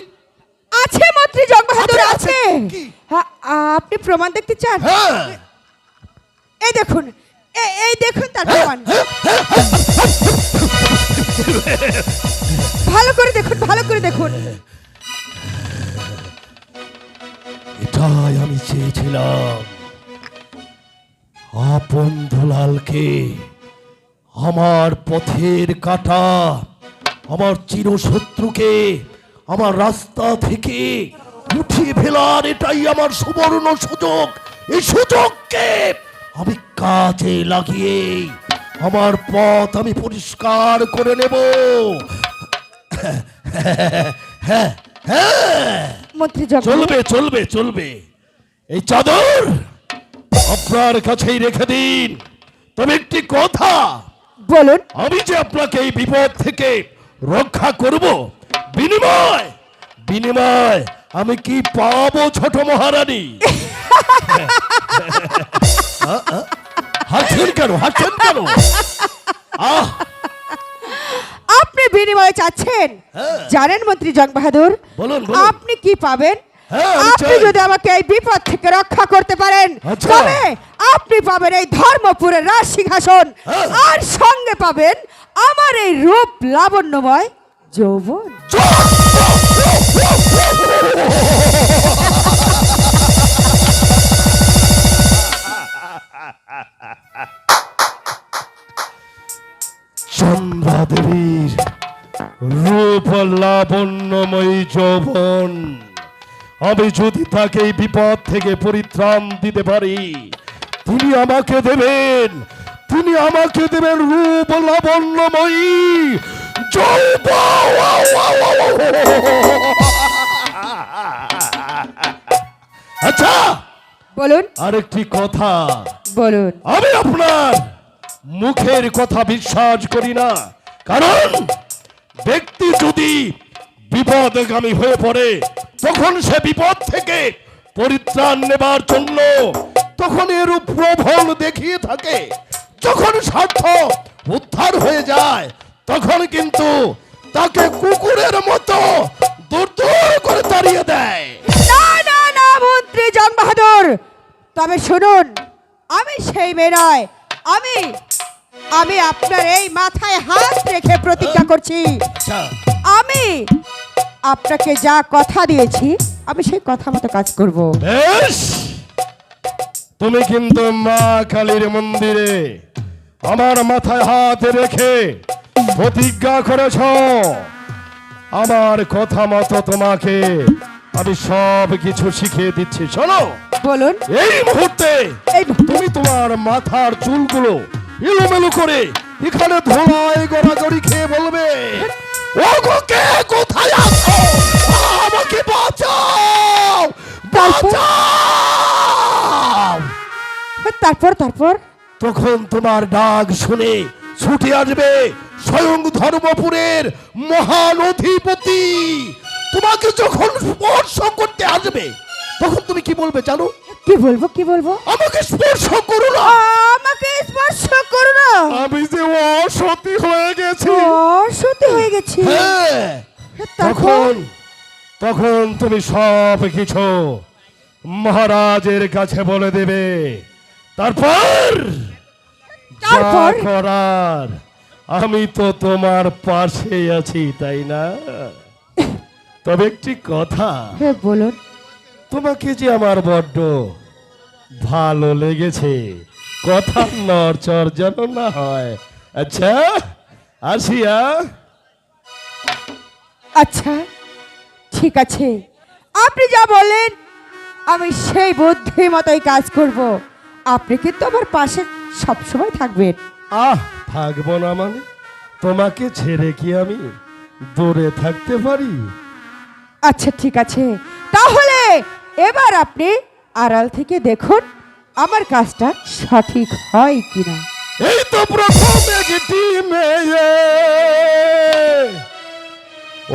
আছে মন্ত্রী জং বাহাদুর, আছে, আছে। কি? হ্যাঁ, আপনি প্রমাণ দেখতে চান? হ্যাঁ, এই দেখুন, এই দেখুন তার প্রমাণ। ভালো করে দেখুন, ভালো করে দেখুন। এটাই আমি চেয়েছিলাম। আপন দুলালকে আমার পথের কাঁটা, আমার চিরশত্রুকে আমার রাস্তা থেকে উঠিয়ে ফেলার এটাই আমার সুবর্ণ সুযোগ। এই সুযোগকে আমি কাজে লাগিয়ে আমার পথ আমি পরিষ্কার করে নেব। হ্যাঁ হ্যাঁ, মন্ত্রী জং চলবে চলবে চলবে। এই চাদর আপনার কাছেই রেখে দিন। তবে একটি কথা, বলুন। আমি যে আপনাকে এই বিপদ থেকে রক্ষা করব, বিনিময় আমি কি পাবো ছোট মহারানী? হাসছেন কেন, হাসছেন কেন? আহ, আপনি বিনিময়ে চাচ্ছেন? হ্যাঁ। জানেন মন্ত্রী জং বাহাদুর, বলুন, বলুন। আপনি কি পাবেন? হ্যাঁ, আমি আপনি চাই। যদি আমাকে এই বিপদ থেকে রক্ষা করতে পারেন, আচ্ছা। তবে আপনি পাবেন এই ধর্মপুরের রাজ সিংহাসন, হ্যাঁ। আর সঙ্গে পাবেন আমার এই রূপ লাবণ্যময় যৌবন। চন্দ্রা দেবীর রূপ লাবণ্যময়ী যৌবন, আমি যদি তাকে এই বিপদ থেকে পরিত্রাণ দিতে পারি, তিনি আমাকে দেবেন রূপ লাবণ্যময়ী যৌবন। আচ্ছা, বলুন, আরেকটি কথা, বলুন। আমি আপনার মুখের কথা বিশ্বাস করি না। কারণ ব্যক্তি যদি বিপদগামী হয়ে পড়ে, তখন সে বিপদ থেকে পরিত্রাণ নেবার জন্য তখন এরূপ প্রবল দেখিয়ে থাকে। যখন স্বার্থ উদ্ধার হয়ে যায়, তখন কিন্তু তাকে কুকুরের মতো দূর দূর করে তাড়িয়ে দেয়। না না না মন্ত্রী জং বাহাদুর, তবে শুনুন, আমি সেই মেয়ে নয়। আমি আপনার এই মাথায় হাত রেখে প্রতিজ্ঞা করছি, আচ্ছা, আমি আপনাকে যা কথা দিয়েছি আমি সেই কথা মতো কাজ করব। বেশ, তুমি কিন্তু মা কালীর মন্দিরে আমার মাথায় হাত রেখে প্রতিজ্ঞা করেছ। আমার কথা মতো তোমাকে আমি সব কিছু শিখিয়ে দিচ্ছি। শোনো, বলুন। এই মুহূর্তে এই মুহূর্তে? তুমি তোমার মাথার চুলগুলো এলোমেলো করে এখানে ধোঁয়ায় গড়াগড়ি খেয়ে বলবে, ও গো, কে কোথায় আছো? আমাকে বাঁচাও, বাঁচাও। তারপর তারপর তখন তোমার ডাক শুনে ছুটে আসবে স্বয়ং ধর্মপুরের মহান অধিপতি। তোমাকে যখন স্পর্শ করতে আসবে তখন তুমি কি বলবে জানো? কি বলবো কি বলবো? আমাকে স্পর্শ করো না। আমাকে স্পর্শ করো না। আমি যে অসতী হয়ে গেছি। অসতী হয়ে গেছি। হ্যাঁ, তারপর তখন তুমি সব কিছু মহারাজের কাছে বলে দেবে। তারপর যা তারপর? করার আমি তো তোমার পাশে আছি, তাই না? তবে একটি কথা, হ্যাঁ বলুন। তোমাকে যে আমার বড্ড ভালো লেগেছে, কথা নড়চড় যেন না হয়। আচ্ছা আসিয়া। আচ্ছা ঠিক আছে, আপনি যা বলেন আমি সেই বুদ্ধি মতোই কাজ করব। আপনি কিন্তু আমার পাশে সবসময় থাকবেন। থাকবো না মানে? তোমাকে ছেড়ে কি আমি দূরে থাকতে পারি? আচ্ছা ঠিক আছে, তাহলে এবার আপনি আড়াল থেকে দেখুন আমার কাজটা সঠিক হয় কিনা। এই তো প্রথম একটি মেয়ে,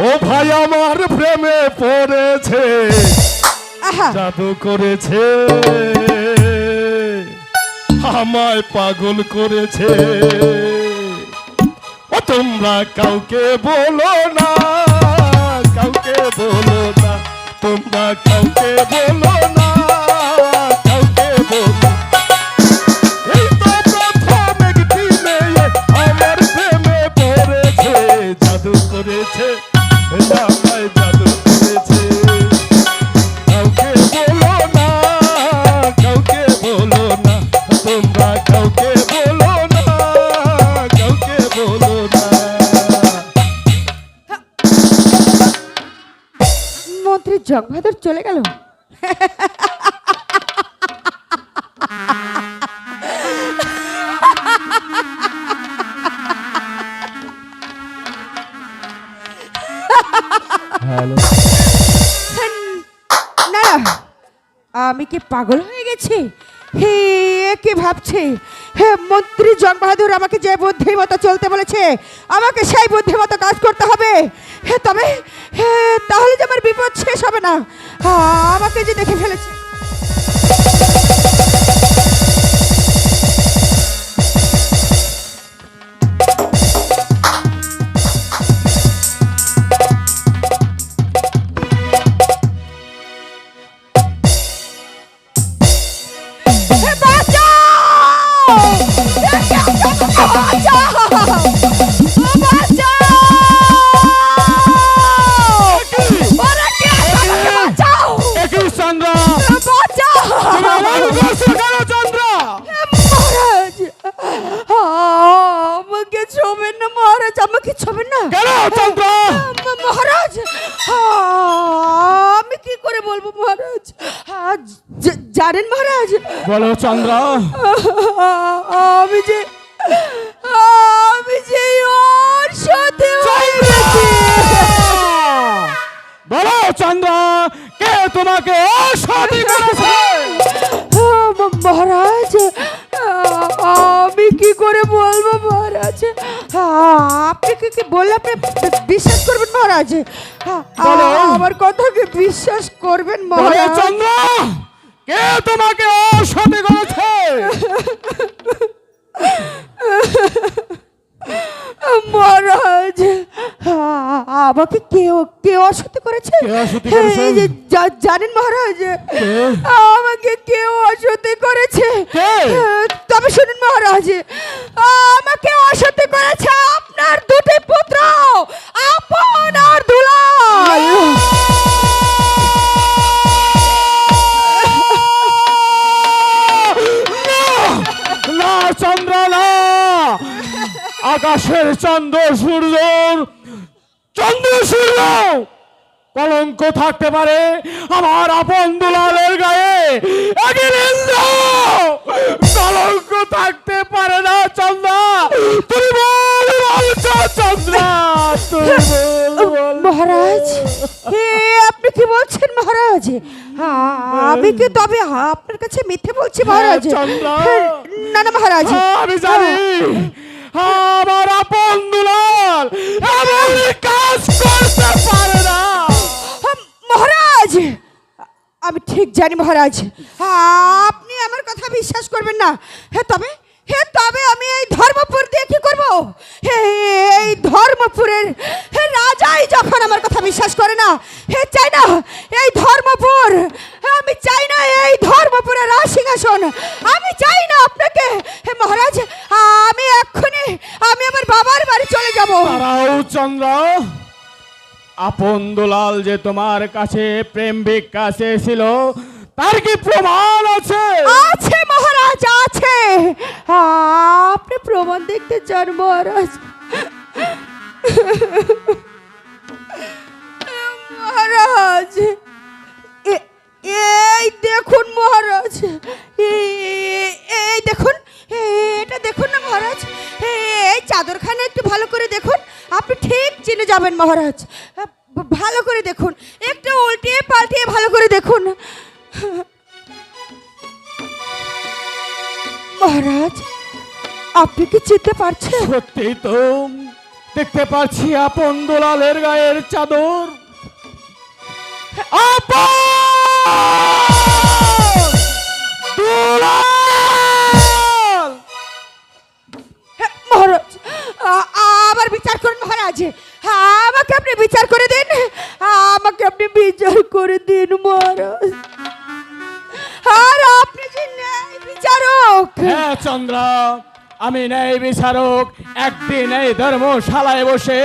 ও ভাই আমার প্রেমে পড়েছে, আহা, জাদু করেছে, আমায় পাগল করেছে। ও তোমরা কাউকে বলো না, কাউকে বলো না, তোমরা কাউকে বলো না, কাউকে বলো। এই তো প্রথম একটি মেয়ে আমার প্রেমে পড়েছে, জাদু করেছে, আমায় জাদু করেছে। কাউকে বলো না, কাউকে বলো না, তোমরা কাউকে বলো না, কাউকে বলো না। মন্ত্রী জগবাদর চলে গেল। হ্যালো, না আমি কি পাগল হয়ে গেছি? হে কি ভাবছে? হে মন্ত্রী জং বাহাদুর আমাকে যে বুদ্ধি মতো চলতে বলেছে, আমাকে সেই বুদ্ধি মতো কাজ করতে হবে। হে তবে হে তাহলে যে আমার বিপদ শেষ হবে না। আমাকে যে দেখে ফেলেছে। হে বাঁচাও! হে কেউ আমাকে বাঁচাও! বাঁচাও! ওরা কে আছে? আমাকে বাঁচাও! একই চন্দ্র, বাঁচাও! তুমি আমার কাছে কেন চন্দ্র? মহারাজ, আমাকে ছোবেন না মহারাজ, আমাকে ছোবেন না। কেন চন্দ্র? মহারাজ, আমি কি করে বলবো মহারাজ? জানেন মহারাজ, বলো চন্দ্র। আমি যে ওর সাথে হয়ে গেছি। বলো চন্দ্র, কে তোমাকে অসতী করেছে? মহারাজ, আমি কি করে বলবো মহারাজ? আপনি কি বললে আপনি বিশ্বাস করবেন মহারাজ? বলো। আমার কথাকে বিশ্বাস করবেন বলো মহারাজ? চন্দ্র, কে তোমাকে অসতী করেছে? মহারাজ, আমাকে কেউ অসতী করেছে। কে অসতী করেছে? এই যে জানেন মহারাজ, আমাকে কেউ অসতী করেছে। কে? তবে শুনুন মহারাজ, আমাকে অসতী করেছে আপনার দুটি পুত্র, আপন আর দুলাল। না চন্দ্র না, আকাশের চন্দ্র সূর্য, চন্দ্র সূর্য কলঙ্ক থাকতে পারে আমার আপন দুলালের গায়ে, কলঙ্ক থাকতে পারে না চন্দ্র। তুমি বলছো চন্দ্র, মহারাজ, আপনি কি বলছেন মহারাজ? আমি কি তবে আপনার কাছে মিথ্যে বলছি মহারাজ? চন্দ্র। না না মহারাজ, আমি জানি আমার আপন দুলাল এমন কাজ করতে পারে না। মহারাজ আমি ঠিক জানি মহারাজ, আপনি আমার কথা বিশ্বাস করবেন না। তবে আমি এই ধর্মপুর দিয়ে কি করব? এই ধর্মপুরের রাজাই যখন আমার কথা বিশ্বাস করে না, চাই না এই ধর্মপুর, আমি চাই না এই ধর্মপুরের রাজসিংহাসন, আমি চাই না আপনাকে। মহারাজ আমি এক্ষুনি আমার বাবার বাড়ি চলে যাব। তারাও চন্দ্র, আপন দুলাল যে তোমার কাছে প্রেম ভিক্ষা চেয়েছিল তার কি প্রমাণ আছে? আছে মহারাজ, আছে। আপনি প্রমাণ দেখতে চান মহারাজ? মহারাজ এই দেখুন মহারাজ, এই দেখুন, এটা দেখুন না মহারাজ, এই চাদরখানা একটু ভালো করে দেখুন, আপনি ঠিক চিনে যাবেন মহারাজ। ভালো করে দেখুন, একটু উল্টিয়ে পাল্টিয়ে ভালো করে দেখুন মহারাজ। আপনি কি চিনতে পারছেন? সত্যি তো দেখতে পাচ্ছি আপন দুলালের গায়ের চাদর। আপন দুলাল! মহারাজ আবার বিচার করুন মহারাজ, আমাকে আপনি বিচার করে দিন, আমাকে আপনি বিচার করে দিন মহারাজ। আর আপনি যে ন্যায় বিচারক। হ্যাঁ চন্দ্র, আমি ন্যায় বিচারক। একদিন এই ধর্মশালায় বসে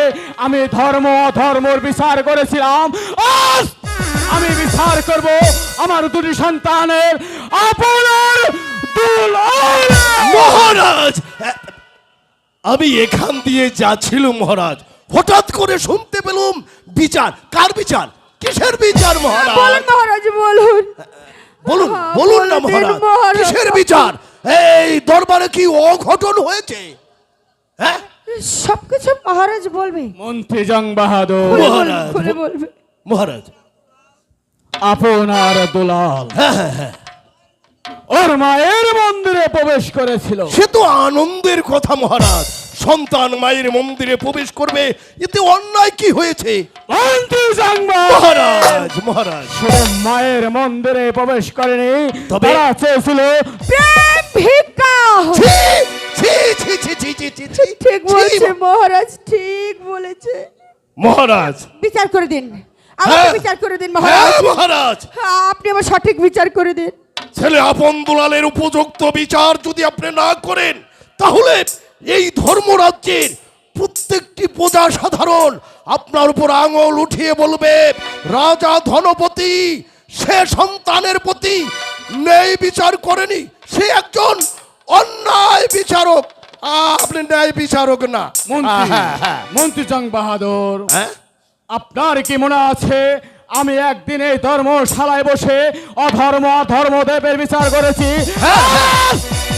আমি ধর্ম অধর্মর বিচার করেছিলাম। আজ আমি বিচার করব আমার দুটি সন্তানের আপনার দুলাল। মহারাজ, আমি এখান দিয়ে যাচ্ছিল মহারাজ, হঠাৎ করে শুনতে পেলাম বিচার। কার বিচার? কিসের বিচার বলুন মহারাজ? মহারাজ বলুন। বলুন বলুন না বলে দিন মহারাজ, মহারাজ। কিসের বিচার? এই দরবারে কি অঘটন হয়েছে? হ্যাঁ সবকিছু মহারাজ বলবে, মন্ত্রী জং বাহাদুর, খুলে বলবে, মহারাজ। খুলে বলবে। মহারাজ, আপনার দুলাল হ্যাঁ, ওর মায়ের মন্দিরে প্রবেশ করেছিল। সে তো আনন্দের কথা মহারাজ। সন্তান মায়ের মন্দিরে প্রবেশ করবে, এতে অন্যায় কি হয়েছে? মন্ত্রী জং বাহাদুর মহারাজ মহারাজ, শুধু মায়ের মন্দিরে প্রবেশ করেনি, তবে? তারা চেয়েছিল প্রেম ভিক্ষা। ছি, ছি, ছি, ছি, ছি, ছি, ছি, ছি, ঠিক ছি, বলেছে মহারাজ, ঠিক বলেছে। মহারাজ। বিচার করে দিন, আমাকে হ্যাঁ। বিচার করে দিন হ্যাঁ মহারাজ। মহারাজ, আপনি আমার সঠিক বিচার করে দিন। ছেলে আপন দুলালের উপযুক্ত বিচার যদি আপনি না করেন, তাহলে এই ধর্মরাজ্যের প্রত্যেকটি প্রজা সাধারণ আপনার উপর আঙুল উঠিয়ে বলবে রাজা ধনপতি সে সন্তানের প্রতি ন্যায় বিচার করেনি, সে একজন অন্যায় বিচারক। আপনি ন্যায় বিচারক না। মন্ত্রী হ্যাঁ, হ্যাঁ। মন্ত্রী জং বাহাদুর, হ্যাঁ? আপনার কি মনে আছে আমি একদিন এই ধর্মশালায় বসে অধর্ম ধর্মদেবের বিচার করেছি? হ্যাঁ, হ্যাঁ,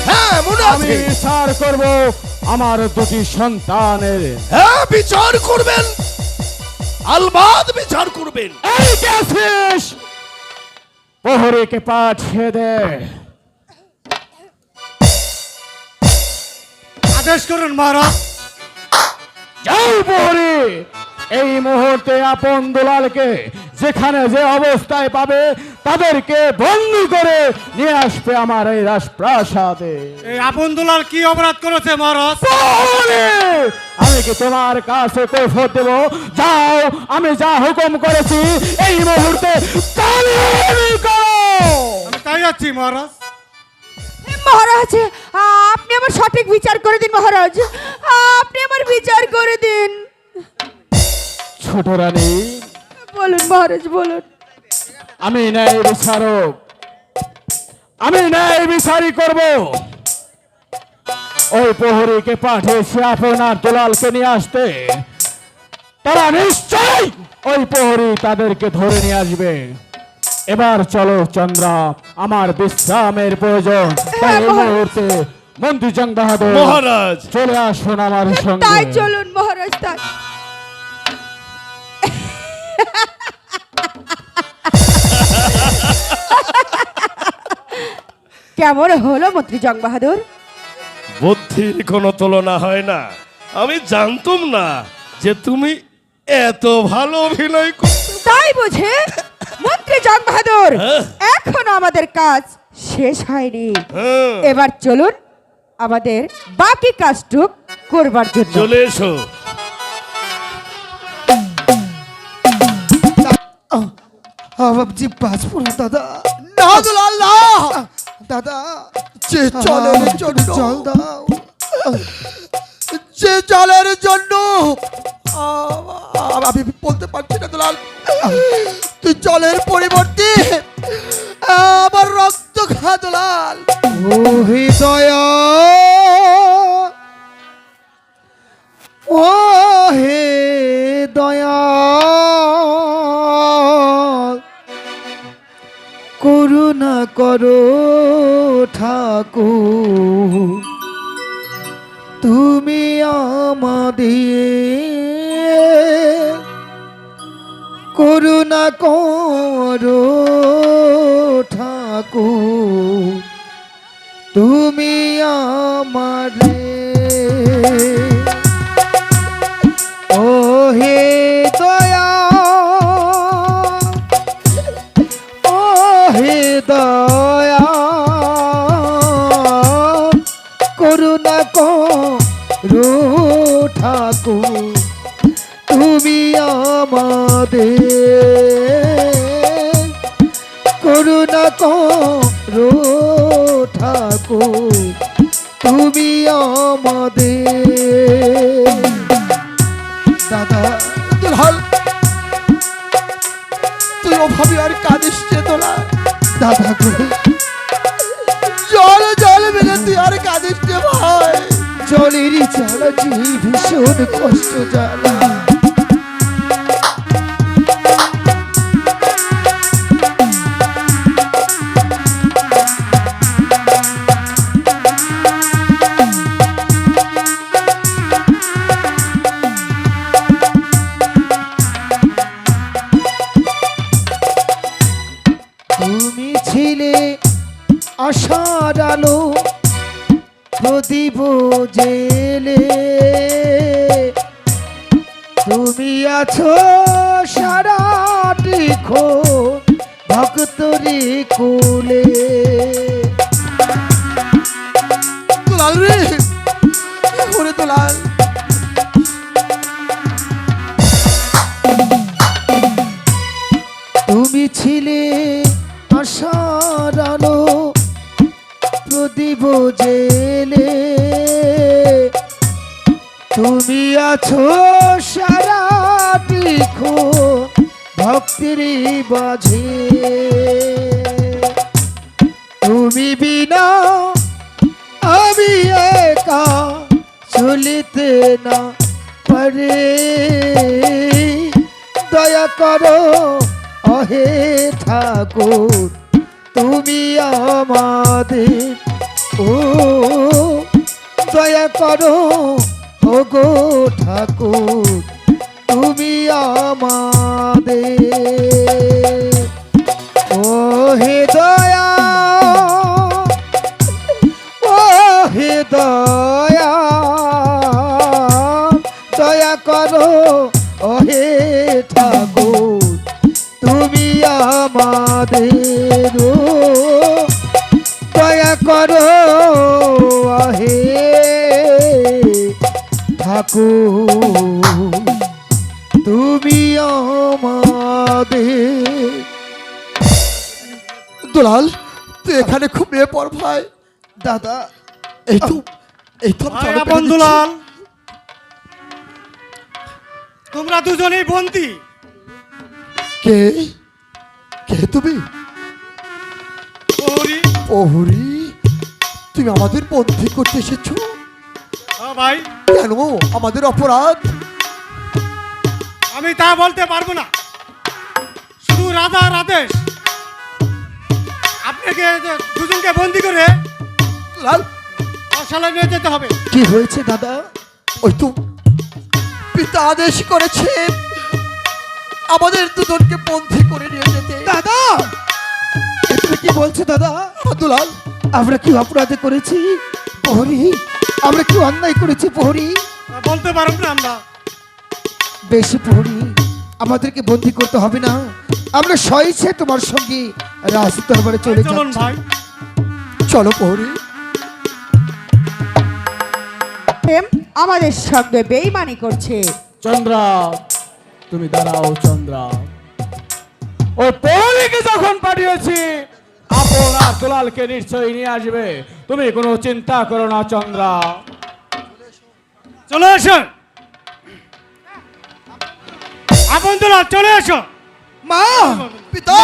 হ্যাঁ, মনে আমি আছে। বিচার করব আমার দুটি সন্তানের। হ্যাঁ, বিচার করবেন, আলবাদ বিচার করবেন। এই কেসিস প্রহরীকে পাঠিয়ে দে। আদেশ করুন মহারাজ। যাও প্রহরী, এই মুহূর্তে আপন দুলালকে যেখানে যে অবস্থায় পাবে তাদেরকে বন্দী করে নিয়ে আসবে আমার এই রাজপ্রাসাদে। এই আপন দুলাল কি অপরাধ করেছে মহারাজ? প্রহরী, আমি কি তোমার কাছে কৈফিয়ত দেব? যাও, আমি যা হুকুম করেছি এই মুহূর্তে তামিল করো। আমি তাই যাচ্ছি মহারাজ। মহারাজ আপনি আমার সঠিক বিচার করে দিন মহারাজ, আপনি আমার বিচার করে দিন। ছোট রানী, বলুন মহারাজ বলুন। আমি ন্যায় বিচারক, আমি ন্যায় বিচারই করব। ওই প্রহরীকে পাঠিয়েছি আপনার দুলালকে নিয়ে আসতে, তারা নিশ্চয়ই ওই প্রহরী তাদেরকে ধরে নিয়ে আসবে। এবার চলো চন্দ্রা, আমার বিশ্রামের প্রয়োজন। তাই এই মুহূর্তে মন্ত্রী জং বাহাদুর মহারাজ, চলে আসুন আমার তাই সঙ্গে। চলুন মহারাজ, তাই। কেমন হলো মন্ত্রী জং বাহাদুর? বুদ্ধির কোনো তুলনা হয় না। আমি জানতাম না যে তুমি এত ভালো অভিনয় করতে। তাই বুঝে মন্ত্রী জং বাহাদুর, হ্যাঁ। এখনো আমাদের কাজ শেষ হয়নি। হ্যাঁ, এবার চলুন আমাদের বাকি কাজটুক করবার জন্য। চলে এসো। বাবজি বাঁচবো না দাদা। না দুলাল না, দাদা যে জলের জন্য, জল দাও। যে জলের জন্য আমি বলতে পারছি না দুলাল, তুই জলের পরিবর্তে আমার রক্ত খা দুলাল। ও হৃদয়, ও হে দয়া, করুণা করো ঠাকুর, তুমি আমাদের করুণা করো ঠাকুর, তুমি আমারে। ও হে দয়া, ও হে দয়া, করুণা করো ঠাকুর, তুমি আমাদের করুণা করো ঠাকুর, তুমি আমাদের। দাদা দুলাল, তুই ওভাবে আর কাঁদিস রে দুলাল। দাদা গো, জল জল মিলে তুই আর কাঁদিস রে ভাই। জলেরই জ্বালা যে ভীষণ কষ্ট জ্বালা। তুমি ছিলে আশার আলো, প্রদীপ জেলে, তুমি আছো সারাটি ভক্তরি কোলে। দুলাল রে, ওরে দুলাল, তুমি ছিলে আশার আলো, প্রদীপ জেলে, তুমি আছো সারাটি ভক্তির বাজে, তুমি বিনা আমি একা চলিতে না পারে, দয়া করো অহে ঠাকুর, তুমি আমাদের। ও দয়া করো ও গো ঠাকুর, তুমি আমাদের। ও হে দয়া, ও হে দয়া, দয়া করো ও হে ঠাকুর, তুমি আমাদের। ও দয়া করো হে ঠাকুর, তুমি আমাদের। দুলাল, তুই এখানে ঘুমিয়ে পড় ভাই। দাদা এই তো আমি জলে ফেলে দিচ্ছি। বন্ধুলাল, তোমরা দুজনেই বন্দী। কে কে তুমি? ওরি, ও হরি, তুমি আমাদের বন্দী করতে এসেছো? ভাই, কেন? আমাদের অপরাধ? আমি তা বলতে পারবো না, শুধু রাজার আদেশ। আপনাকে দুজনকে বন্দি করে লাল, পাঠশালায় নিয়ে যেতে হবে। কি হয়েছে দাদা? ওই তো পিতা আদেশ করেছে আমাদের দুজনকে বন্দী করে নিয়ে যেতে। দাদা এ তুমি কি বলছো দাদা? দুলাল, আমরা কি অপরাধ করেছি প্রহরী? আমরা কি অন্যায় করেছি প্রহরী? বলতে পারব না আমরা। বেশি প্রহরী, আমাদেরকে বন্দি করতে হবে না, আমরা স্বইচ্ছে তোমার সঙ্গে রাজ দরবারে চলে চলুন যাচ্ছি। ভাই। চলো প্রহরী। প্রেম আমাদের সঙ্গে বেইমানি করছে। চন্দ্রা, তুমি দাঁড়াও চন্দ্রা। ওই পৌলিকে যখন পাঠিয়েছি আপনার দুলালকে নিশ্চয়ই নিয়ে আসবে, তুমি কোনো চিন্তা করো না চন্দ্রা। চলে এসো আপন দুলাল, চলে এসো। মা, পিতা,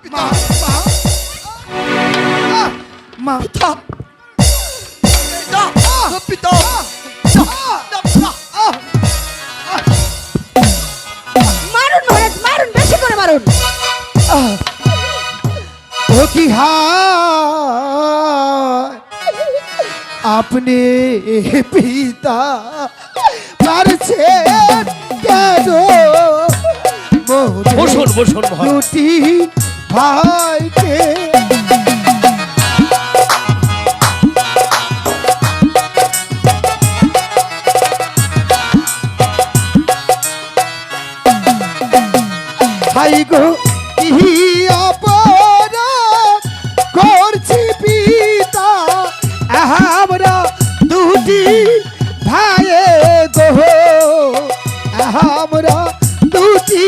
পিতা, মা পিতা, পিতা, মারুন মহারাজ, মারুন, বেশি করে মারুন। ও কি হায়, আপনি পিতা মারছে কেন বসুন বসুন মহারাজ। দুটি ভাইকে? ভাই গো কি অপরাধ করছি পিতা, আমরা দুটি ভাইয়ে গো, আমরা দুটি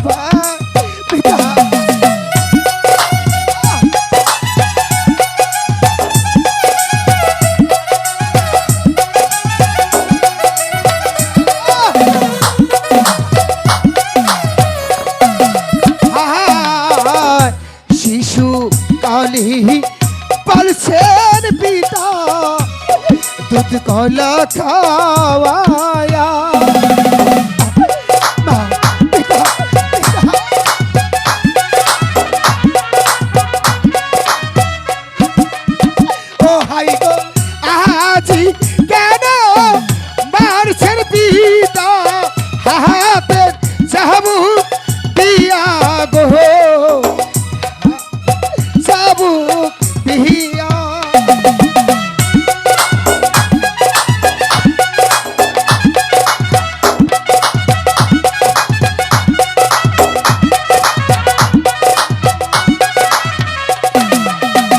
ভাই পিতা। হায়, শিশু কালি পালছেন পিতা, দুধ কলা খাওয়ায়া। মা, পিতা, পিতা। ও হাই গো, আজি কেন মারছেন পিতা, হাতের চাবু দিয়া গো, চাবু দিয়া।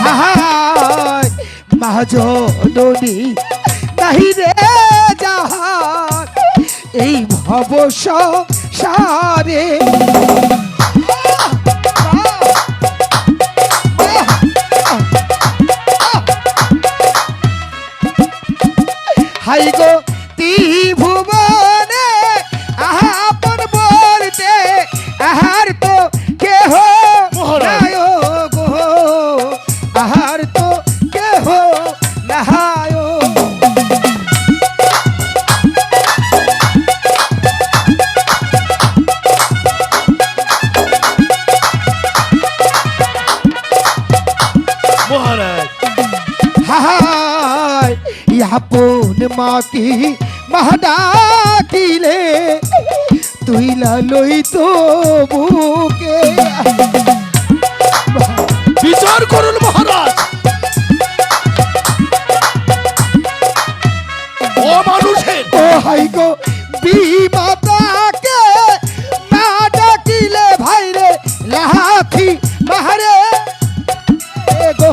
হায়, মহাজননী নাহি রে যাহার এই ভব সংসারে। হাই গো ত্রিভুবনে আপন বলতে আহার তো কেহ নাই গো, আহার তো কেহ নাই। মহারাজ হায়, আপন মাকে মাহাডাকিলে তুই লালই তো বুকে। বিচার করুন মহারাজ। ও মানুষের ও হাই গো বিমাতাকে না ডাকিলে ভাইরে লাথি মারে গো,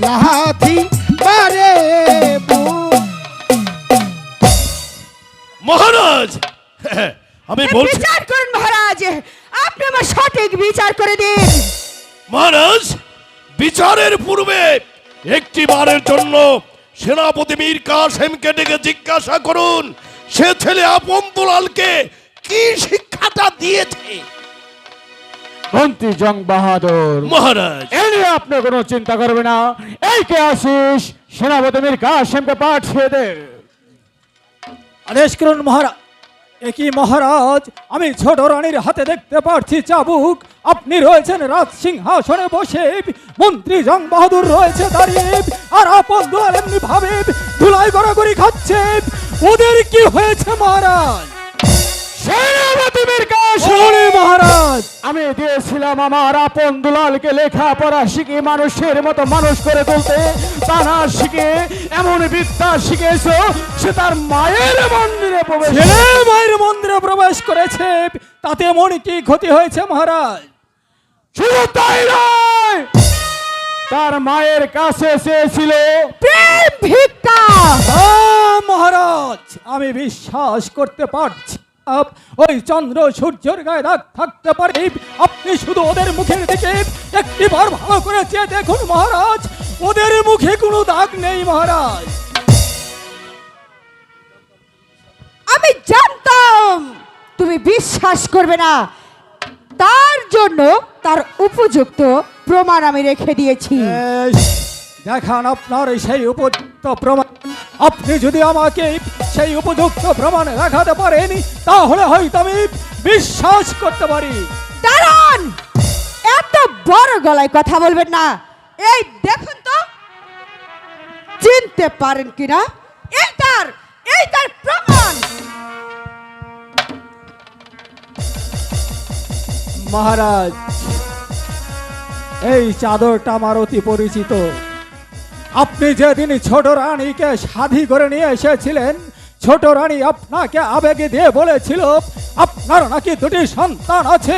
লাথি মারে মহারাজ, আমি বলছি বিচার করুন মহারাজ, আপনি আমার সঠিক বিচার করে দিন। মহারাজ, বিচারের পূর্বে একটি বারের জন্য সেনাপতি মীর কাসেমকে ডেকে জিজ্ঞাসা করুন সে ছেলে আপন দুলালকে কি শিক্ষাটা দিয়েছে। মন্ত্রী জং বাহাদুর, মহারাজ এ নিয়ে আপনি কোনো চিন্তা করবে না। এই কে আসিস, সেনাপতি মীর কাসেমকে পাঠিয়ে দে। আদেশ করুন মহারাজ। একই মহারাজ, আমি ছোট রানীর হাতে দেখতে পাচ্ছি চাবুক, আপনি রয়েছেন রাজ সিংহাসনে বসে, মন্ত্রী জং বাহাদুর রয়েছে দাঁড়িয়ে, আর আপন দুলাল এমনি ভাবে ধুলাই গড়াগড়ি খাচ্ছে। ওদের কি হয়েছে মহারাজ? সেনাপতি সেনাপতি বীরকাশ, শুনুন মহারাজ, আমি দিয়েছিলাম আমার আপন দুলালকে লেখাপড়া শিখে মানুষের মতো মানুষ করে তুলতে, তা না শিখে এমন বিদ্যা শিখেছো সে তার মায়ের মন্দিরে প্রবেশ ছেলে মায়ের মন্দিরে প্রবেশ করেছে, তাতে এমন কি ক্ষতি হয়েছে মহারাজ? শুধু তাই নয়, তার মায়ের কাছে চেয়েছিল প্রেম ভিক্ষা। মহারাজ, আমি বিশ্বাস করতে পারছি ওই চন্দ্র সূর্যের গায়ে দাগ থাকতে পারে, আপনি শুধু ওদের মুখের দিকে একটিবার ভালো করে চেয়ে দেখুন মহারাজ, ওদের মুখে কোনো দাগ নেই মহারাজ। আমি জানতাম তুমি বিশ্বাস করবে না, তার জন্য তার উপযুক্ত প্রমাণ আমি রেখে দিয়েছি। বেশ, দেখান আপনার সেই উপযুক্ত প্রমাণ। আপনি যদি আমাকে সেই উপযুক্ত প্রমাণ দেখাতে পারেন তাহলে হয়তো আমি বিশ্বাস করতে পারি। দাঁড়ান, এত বড় গলায় কথা বলবেন না। এই দেখুন তো, চিনতে পারেন কিনা? এই তার প্রমাণ। মহারাজ, এই চাদরটা আমার অতি পরিচিত। আপনি যেদিন ছোট রানীকে সাধি করে নিয়ে এসেছিলেন, ছোট রানী আপনাকে আবেগে দিয়ে বলেছিল আপনার নাকি দুটি সন্তান আছে,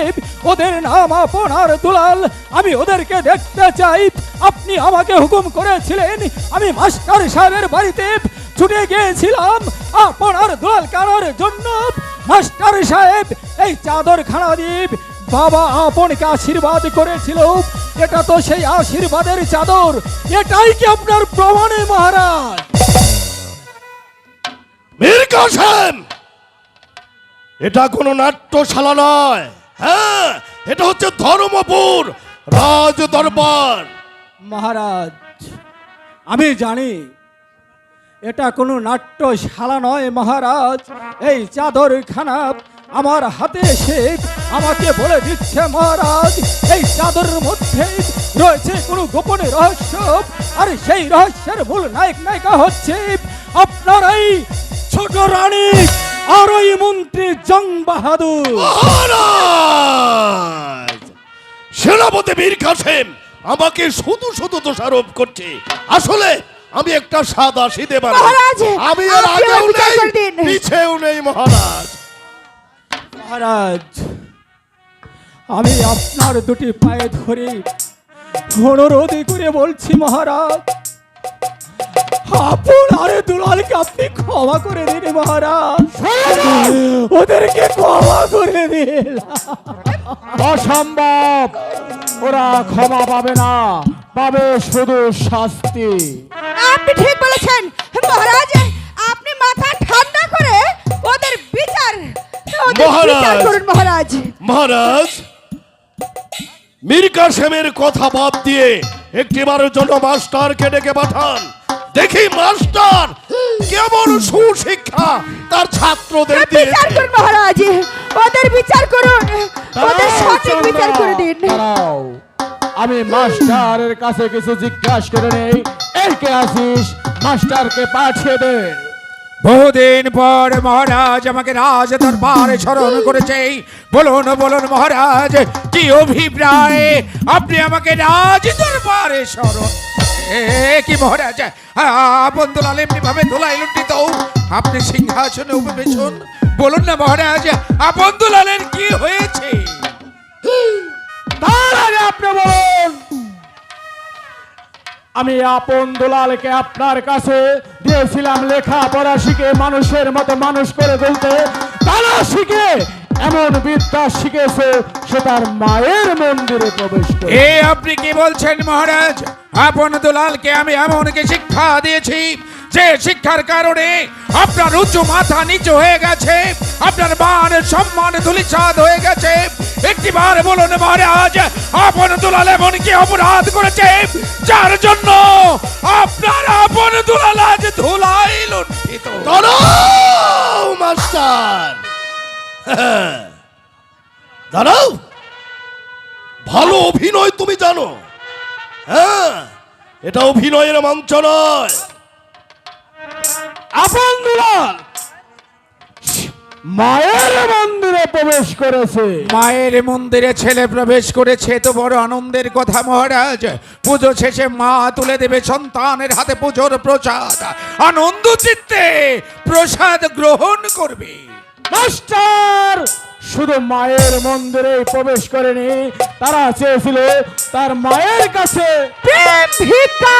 ওদের নাম আপন আর দুলাল, আমি ওদেরকে দেখতে চাই। আপনি আমাকে হুকুম করেছিলেন, আমি মাস্টার সাহেবের বাড়িতে ছুটে গিয়েছিলাম আপন আর দুলাল কানার জন্য। মাস্টার সাহেব এই চাদর খানা দিয়ে বাবা আপনকে আশীর্বাদ করেছিল, এটা তো সেই আশীর্বাদের চাদর। এটাই কি আপনার প্রমাণে মহারাজ? মীর কাসেম, এটা কোনো নাট্যশালা নয়, হ্যাঁ এটা হচ্ছে ধর্মপুর রাজ দরবার। মহারাজ, আমি জানি এটা কোনো নাট্যশালা নয় মহারাজ। এই চাদরখানা আমার হাতে এসে আমাকে বলে দিচ্ছে মহারাজ, এই চাদরের মধ্যে রয়েছে কোনো গোপন রহস্য, আর সেই রহস্যের মূল নায়ক নায়িকা হচ্ছে আপনার এই ছোট রানী আর ওই মন্ত্রী জং বাহাদুর। মহারাজ, সেনাপতি মীর কাসেম আমাকে শুধু শুধু দোষারোপ করছে। আসলে আমি একটা সাদা সিধে মানুষ, মহারাজ, আমি আর আপনি আগেও বিচার নেই করে দিন। পিছেও নেই মহারাজ। মহারাজ, আমি আপনার দুটি পায়ে ধরে অনুরোধ করে বলছি মহারাজ, আপনার দুলালকে আপনি ক্ষমা করে দিন মহারাজ, ওদেরকে ক্ষমা করে দিন। অসম্ভব, ওরা ক্ষমা পাবে না, পাবে শুধু শাস্তি। আপনি ঠিক বলেছেন মহারাজ, আপনি মাথা ঠান্ডা করে ওদের বিচার মহারাজ। করুন মহারাজ। মহারাজ, মীর কাসেমের কথা বাদ দিয়ে একটিবারের জন্য মাস্টারকে ডেকে পাঠান, দেখি মাস্টার কেমন সুশিক্ষা তার ছাত্রদের বিচার দিয়েছে। করুন মহারাজ, ওদের বিচার করুন, ওদের সঠিক বিচার করে দিন। দাঁড়াও, আমি মাস্টারের কাছে কিছু জিজ্ঞাসা করে নেই। এই কে আসিস, মাস্টারকে পাঠিয়ে দে। বহুদিন পর মহারাজ আমাকে রাজ দরবারে স্মরণ করেছে। বলুন বলুন মহারাজ, কি অভিপ্রায় আপনি আমাকে রাজ দরবারে স্মরণ? কি মহারাজ, আপন দুলাল এমনি ভাবে ধুলাই লুণ্ঠিত, আপনি সিংহাসনে উপবেশন, বলুন না মহারাজ আপন দুলালের কি হয়েছে? তার আগে আপনি বলুন, আমি আপন দুলালকে আপনার কাছে দিয়েছিলাম লেখাপড়া শিখে মানুষের মতো মানুষ করে তুলতে, তারা শিখে এমন বিদ্যা শিখেছে সে তার মায়ের মন্দিরে প্রবেশ করে। এ আপনি কি বলছেন মহারাজ? আপন দুলালকে আমি এমন কি শিক্ষা দিয়েছি যে শিক্ষার কারণে আপনার উচ্চ মাথা নিচু হয়ে গেছে, আপনার মান সম্মান ধুলিসাৎ হয়ে গেছে? একটিবার বলুন মহারাজ, আপন দুলাল এমন কি অপরাধ করেছে যার জন্য আপনার আপন দুলাল আজ ধুলাই লুণ্ঠিত? দাঁড়াও মাস্টার, দাঁড়াও। ভালো অভিনয় তুমি জানো, হ্যাঁ এটা অভিনয়ের মঞ্চ নয়। আপন দুলাল মায়ের মন্দিরে প্রবেশ করেছে। মায়ের মন্দিরে ছেলে প্রবেশ করেছে তো বড় আনন্দের কথা মহারাজ। পুজো শেষে মা তুলে দেবে সন্তানের হাতে পুজোর প্রসাদ, আনন্দ চিত্তে প্রসাদ গ্রহণ করবে। মাস্টার শুধু মায়ের মন্দিরে প্রবেশ করেনি, তারা চেয়েছিল তার মায়ের কাছে প্রেম ভিক্ষা।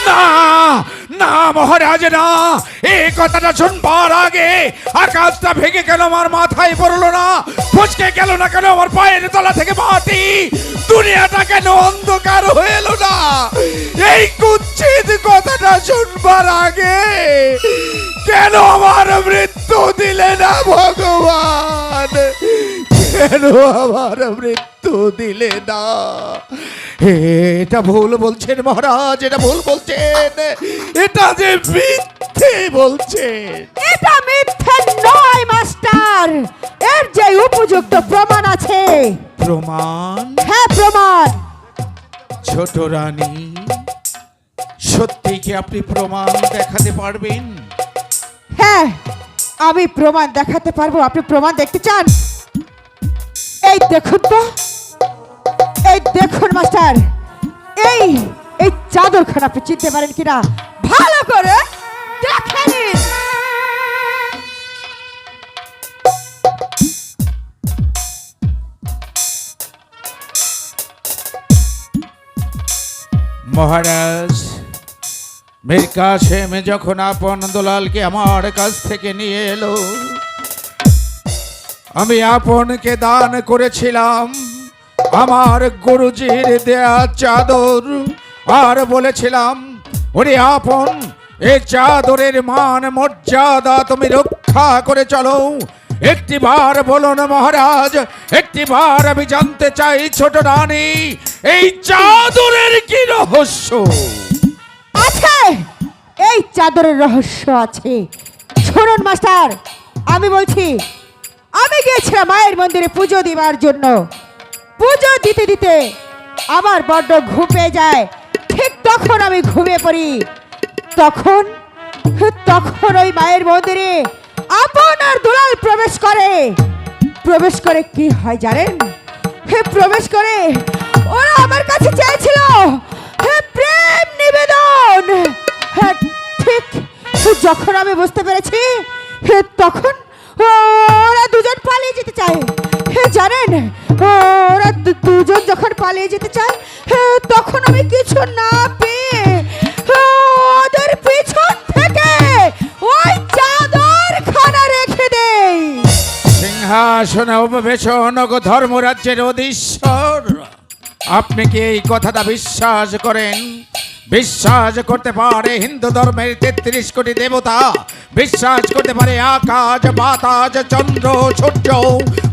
না না মহারাজ না, এই কথাটা শুনবার আগে আকাশটা ভেঙে গেল, আমার মাথায় পড়লো না, ফসকে গেল না কেন আমার পায়ের তলা থেকে মাটি, দুনিয়াটা কেন অন্ধকার হয়ে এলো না, এই কুচ্ছিত কথাটা শুনবার আগে কেন আমার মৃত্যু দিলে না ভগবান, কেন আমার মৃত্যু দিলে না? এটা ভুল বলছেন মহারাজ, এটা ভুল বলছেন, এটা যে মিথ্যে বলছেন। এটা মিথ্যে নয় মাস্টার, এর যে উপযুক্ত প্রমাণ আছে। প্রমাণ? হ্যাঁ প্রমাণ। ছোট রানী, সত্যি কি আপনি প্রমাণ দেখাতে পারবেন? হ্যাঁ আমি প্রমাণ দেখাতে পারবো। আপনি প্রমাণ দেখতে চান? এই দেখুন তো, এই দেখুন মাস্টার, এই এই চাদরখানা আপনি চিনতে পারেন কিনা ভালো করে দেখে নিন। মহারাজ, মীর কাসেম যখন আপন দুলালকে আমার কাছ থেকে নিয়ে এলো, আমি আপনকে দান করেছিলাম আমার গুরুজির দেয়া চাদর, আর বলেছিলাম ওরে আপন, এই চাদরের মান মর্যাদা তুমি রক্ষা করে চলো। একটিবার বলুন মহারাজ, একটিবার আমি জানতে চাই ছোট রানী, এই চাদরের কি রহস্য? আছে, এই চাদরের রহস্য আছে। শুনুন মাস্টার, আমি বলছি, আমি গিয়েছিলাম মায়ের মন্দিরে পুজো দিবার জন্য। পুজো দিতে দিতে আমার বড্ড ঘুম পেয়ে যায়, ঠিক তখন আমি ঘুমিয়ে পড়ি। তখন তখন ওই মায়ের মন্দিরে আপনার দুলাল প্রবেশ করে। প্রবেশ করে কি হয় জানেন? প্রবেশ করে ওরা আমার কাছে চেয়েছিল প্রেম নিবেদন। হ্যাঁ ঠিক যখন আমি বুঝতে পেরেছি, তখন ওরা দুজন পালিয়ে যেতে চায়। জানেন, ওরা দুজন যখন পালিয়ে যেতে চায়, তখন আমি কিছু না পেয়ে ওদের পিছন থেকে ওই চাদরখানা রেখে দেই। সিংহাসনে উপবেশন গো ধর্মরাজ্যের অধীশ্বর, আপনি কি এই কথাটা বিশ্বাস করেন? বিশ্বাস করতে পারে হিন্দু ধর্মের ৩৩ কোটি দেবতা, বিশ্বাস করতে পারে আকাশ বাতাস চন্দ্র সূর্য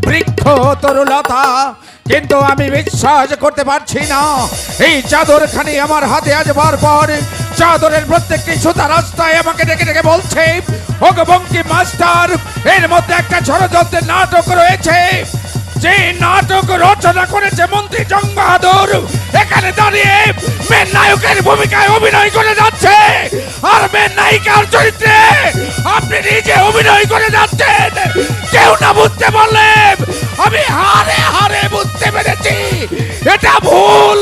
বৃক্ষ তরুলতা, কিন্তু আমি বিশ্বাস করতে পারছি না। এই চাদরখানি আমার হাতে আসবার পর চাদরের প্রত্যেকটি সুতা রাস্তায় আমাকে ডেকে ডেকে বলছে, ওগো বঙ্কিম মাস্টার, এর মধ্যে একটা ষড়যন্ত্রের নাটক রয়েছে। যে নাটক রচনা করেছে মন্ত্রী জং বাহাদুর, এখানে দাঁড়িয়ে মেন নায়কের ভূমিকায় অভিনয় করে যাচ্ছে, আর মেন নায়িকার চরিত্রে আপনি নিজে অভিনয় করে যাচ্ছেন। কেউ না বুঝতে পারলেন, আমি হারে হারে বুঝতে পেরেছি এটা ভুল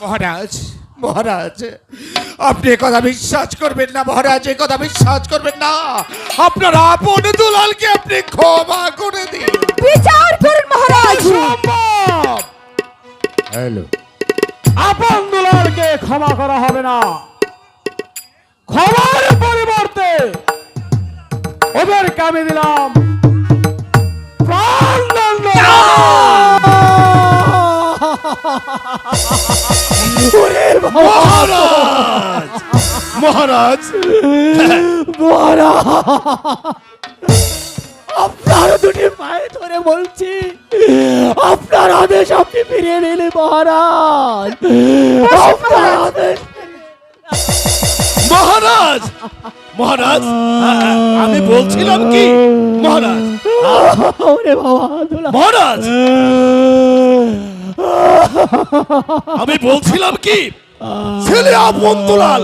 মহারাজ। মহারাজ, আপনি কথা বিশ্বাস করবেন না মহারাজ, এই কথা বিশ্বাস করবেন না। আপনার আপন দুলালকে আপনি ক্ষমা করে দিন। বিচার করুন মহারাজ। হ্যালো, আপন দুলালকে ক্ষমা করা হবে না। ক্ষমার পরিবর্তে ওদেরকে আমি দিলাম প্রাণদণ্ড। মহারাজ, মহারাজ, আপনার দুটি পায়ে ধরে বলছি, আপনার আদেশ আপনি ফিরিয়ে নিলে মহারাজ। আপনার আদেশ। মহারাজ, মহারাজ, আমি বলছিলাম কি মহারাজ, ওরে বাবা দুলাল। মহারাজ, আমি বলছিলাম কি ছেলে আপন দুলাল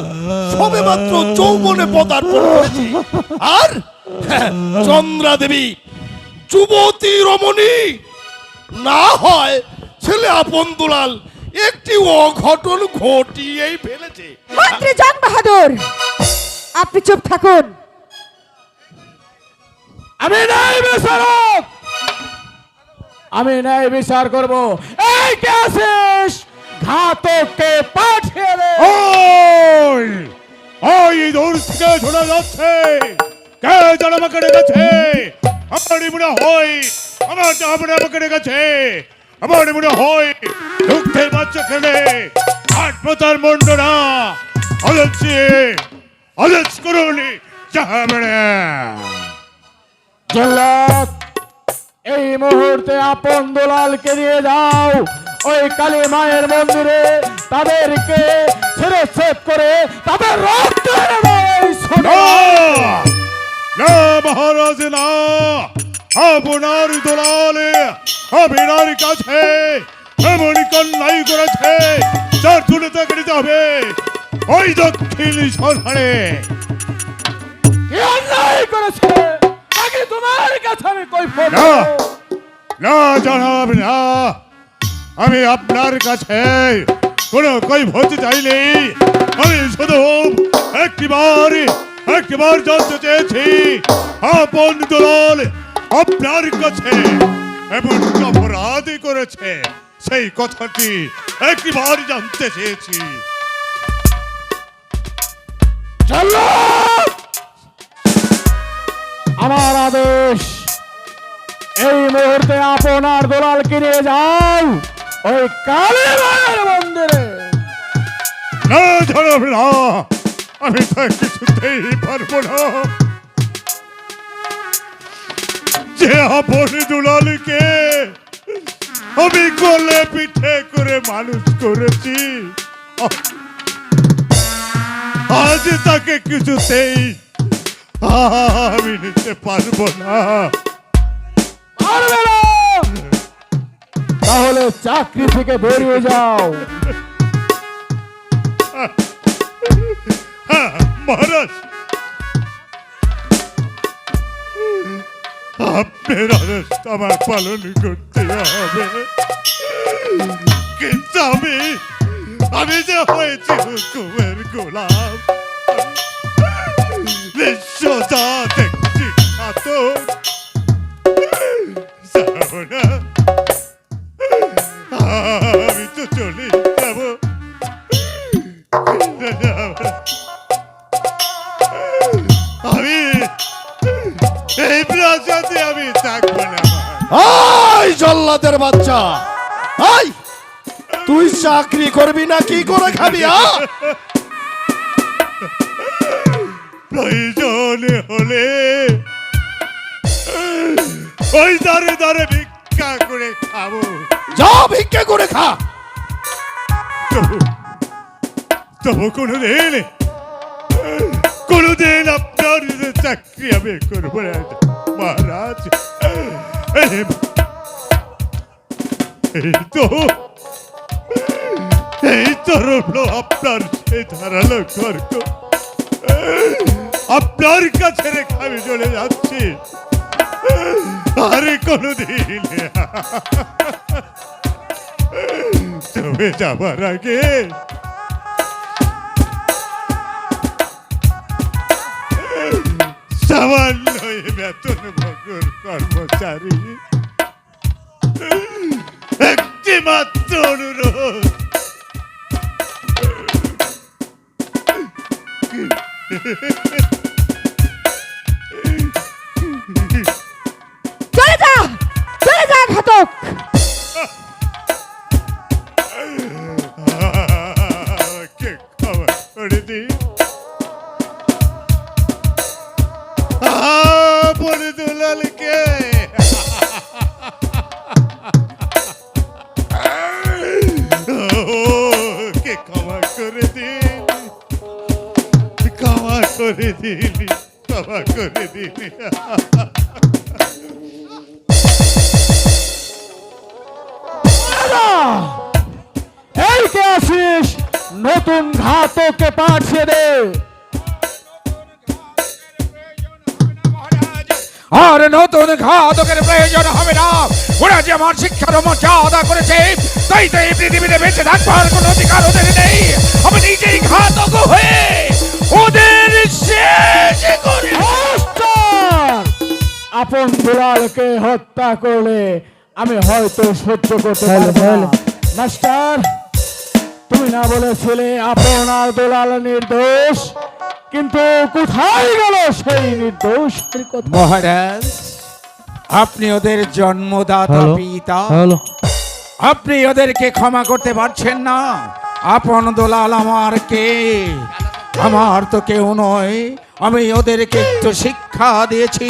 সবে মাত্র যৌবনে পদার্পণ করেছে, আর চন্দ্রা দেবী যুবতী রমণী। না হয় ছেলে আপন দুলাল একটি অঘটন ঘটিয়েই ফেলেছে। মন্ত্রী জং বাহাদুর, আপনি চুপ থাকুন। আমি ন্যায় বিচারক, আমি ন্যায় বিচার করব। এই কে আছিস? ঘাতককে পাঠিয়ে দে। ওই ওই দূর থেকে শোনা যাচ্ছে কে যেন আমাকে ডেকেছে। আমারই মনে হয় আমাকে ডেকেছে। আমার মনে হয় দুঃখের বাচ্চা খেলে আট প্রতার মন্ডনা আলোচ করুনি যাবে না। জল্লাদ, এই মুহূর্তে আপন দুলালকে নিয়ে যাও ওই কালী মায়ের মন্দিরে, তাদেরকে ছেদ করে তাদের রক্ত এনে দাও। এই ছোট- না মহারাজ না, আপনার দোলালে আপনার কাছে এমন কন্যাই করেছে যার তুলে তাকে নিতে হবে ওই দক্ষিণ সরকারে। কি অন্যায় করেছে? আগে তোমার কাছে আমি কৈফিয়ত না। দেব। না জানাব না, আমি আপনার কাছে কোনো কৈফিয়ত চাইনি। আমি শুধু একটিবার জানতে চেয়েছি আপন দোলাল আপনার কাছে এমন কি অপরাধ করেছে সেই কথাটি একটিবার জানতে চেয়েছি। জল্লাদ, আমার আদেশ, এই মুহূর্তে আপনার দোলালকে নিয়ে যাও ওই কালী মায়ের মন্দিরে। না জানাব না, আমি তো কিছুতেই পারবো না। যে আপন দুলালকে আমি কোলে পিঠে করে মানুষ করেছি, আজ তাকে কিছুতেই আমি নিতে পারবো না। পারবে না? তাহলে চাকরি থেকে বেরিয়ে যাও। মহারাজ, আপনার আদেশ আমার পালন করতে হবে, কিন্তু আমি যে হয়েছি হুকুমের গোলাম, নিঃস্বতা দেখছি খাতর যাব না। আমি তো চলে যাব। আমি এই প্রাসাদে আমি থাকবো না। আই জল্লাদের বাচ্চা, আই তুই চাকরি করবি না কি করে খাবি? প্রয়োজন হলে ওই দারে দারে ভিক্ষা করে খাবো। যা ভিক্ষা করে খা। তবু কোনোদিন আপনার চাকরি আমি করবো না মহারাজ। এই তো রইল আপনার সেই ধারালো খড়গ, আপনার কাছে রেখে আমি চলে যাচ্ছি। আরে কোনোদিন তবে যাবার আগে সামান্য বেতন ভোগের কর্মচারী একটি মাত্র অনুরোধ, চলে যা, চলে যা ঘাতক। কে খবর করে দিই বলে দুলালকে। কে ক্ষমা করে দিন, ক্ষমা করে দিন, ক্ষমা করে দিন। এই কে আছিস? নতুন ঘাতকে পাঠিয়ে দে। আর নতুন ঘাতকের প্রয়োজন হবে না। ওরা যে আমার শিক্ষার মর্যাদা করেছে, তাই তো এই পৃথিবীতে বেঁচে থাকবার কোনো অধিকার ওদের নেই। আমি নিজেই ঘাতক হয়ে ওদের শেষ করে মাস্টার, আপন দুলালকে হত্যা করলে আমি হয়তো সহ্য করতে পারবো না। মাস্টার, তুমি না বলেছিলে আপনার দুলাল নির্দোষ, কিন্তু কোথায় গেল সেই নির্দোষের কথা? মহারাজ, আপনি ওদের জন্মদাতা পিতা, আপনি ওদেরকে ক্ষমা করতে পারছেন না। আপন দোলাল আমার কে? আমার তো কেউ নয়। আমি ওদেরকে একটু শিক্ষা দিয়েছি।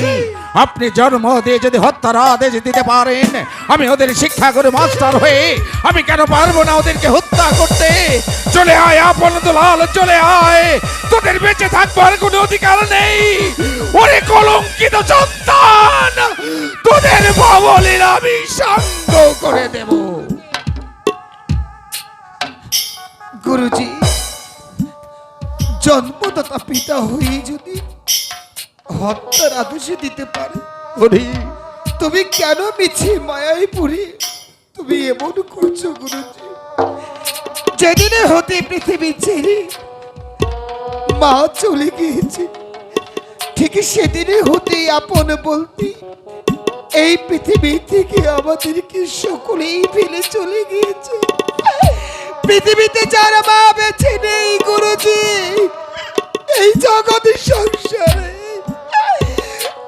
আপনি জন্ম দিয়ে যদি হত্যার আদেশ দিতে পারেন, আমি ওদের শিক্ষা করে মাস্টার হয়ে আমি কেন পারবো না ওদেরকে হত্যা করতে? চলে আয় আপন দোলাল, চলে আয়। তোদের বেঁচে থাকবার কোনো অধিকার নেই। ওরে কলঙ্কিত সন্তান, তোদের বাবলের আমি সাঙ্গ করে দেব। গুরুজি, জন্মদাতা পিতা হয়ে যদি হত্যার আদেশ দিতে পারে, তুমি কেন মিছে মায়ায় পড়ে তুমি এমন করছো গুরুজি? যেদিনে হতে পৃথিবী ছেড়ে মা চলে গিয়েছে, ঠিক সেদিনে হতে আপন বলতে এই পৃথিবী থেকে আমাদেরকে সকলেই ফেলে চলে গিয়েছে। পৃথিবীতে যারা মা বেছে নেই গুরুজি, এই জগতের সংসারে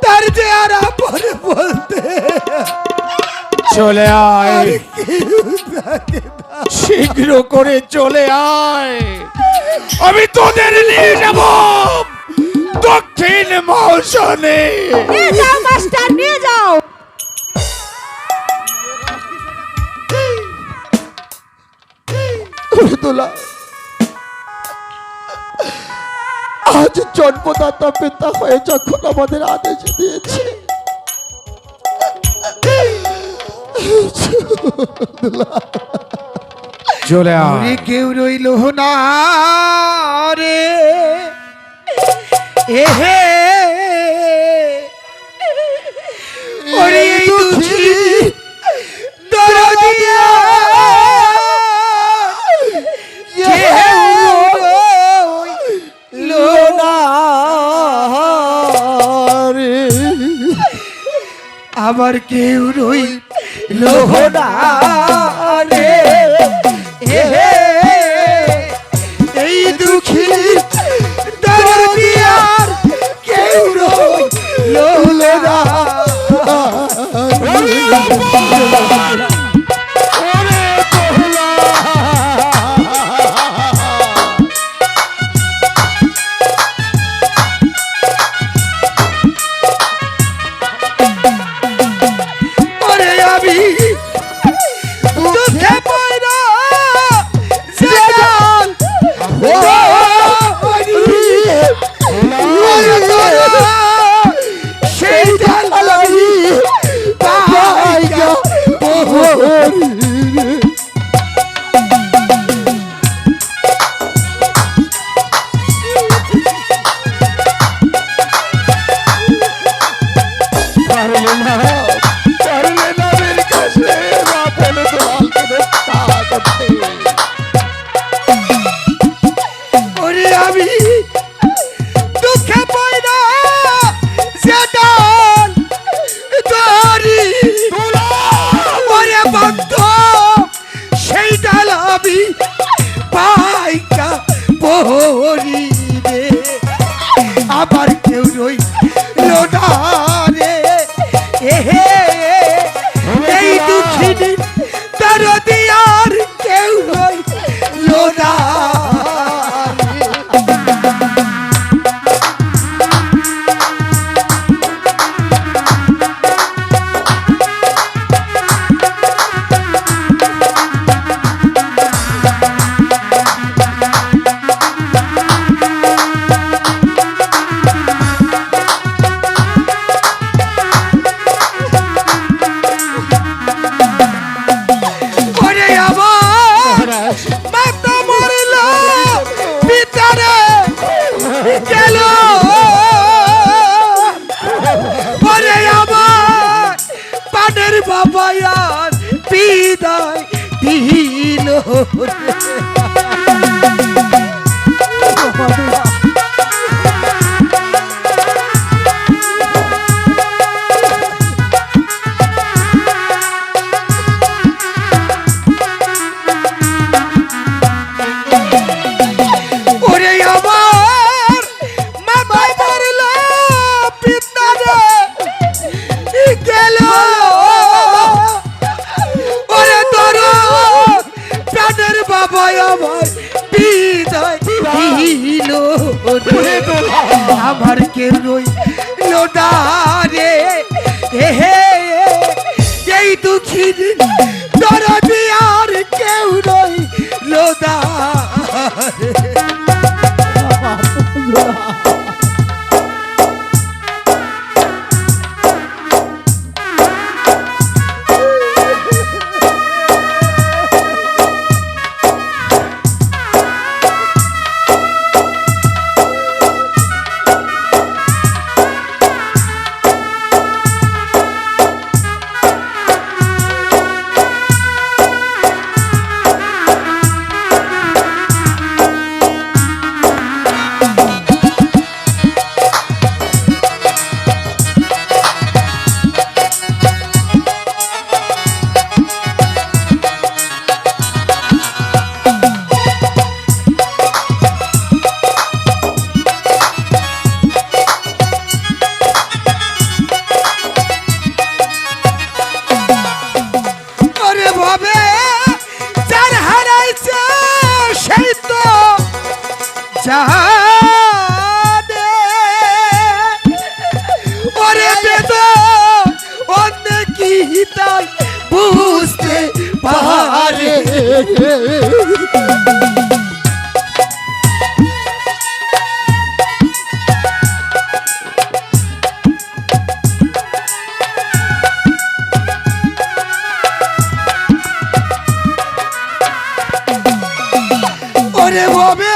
তার যে আর আপন বলতে চলে আয়, আর কেউ থাকে না। শীঘ্র করে চলে আয়। আমি তোদের নিয়ে যাব দক্ষিণ মৌসুমে। নিয়ে যাও মাস্টার, নিয়ে যাও। দোলা, আজ জন্মদাতা পিতা হয়ে যখন আমাদের আদেশ দিয়েছে, চলে আয়। ওরে কেউ রইল না রে, এহে ওরে এই দুঃখী দরদিয়া আবার কেউ রইল না রে, এই দুঃখী দরদিয়ার কেউ রইল না। ওরে আমি দুঃখে পয়রা সেদাল সেই ঢালালি পাইয়া ওরে আমি দুঃখে পয়রা সেদাল তোরি ওরে বন্ধ সেই ডাল আমি পাইকা পরি রে, আবার কেউ রইল না রে, এহে এই দুঃখিনী দরদিয়ার কেউ রইল না। ওরে আমার মাতা মরল আমায় আর বিদায় দিল ওরে আমার মাথায় ধরল পিতা রে গেল ওরে তোর প্রাণের বাবা আমার বিদায় দিল আমার কেউ রইল না রে হে এই দুঃখী দরদি আর কেউ রইল না জানে ওরে বেদন অনেক কি তাই বুঝতে পারে ওরে বাবা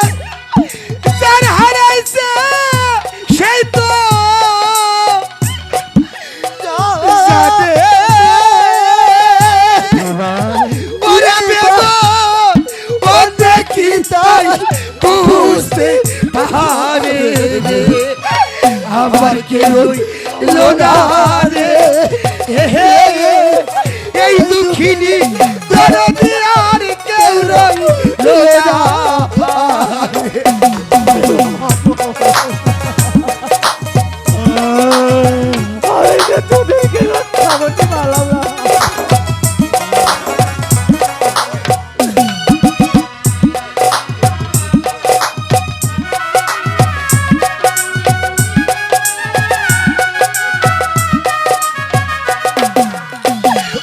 যার হারাইছে সেই তো জানে ওরে বেদন অনেক কি তাই বুঝতে পারে আমার কেউ লোনা রে এই দুঃখিনী দরদি আর কেউ রইল না তোদেরকে রক্ষা করতে পারলাম না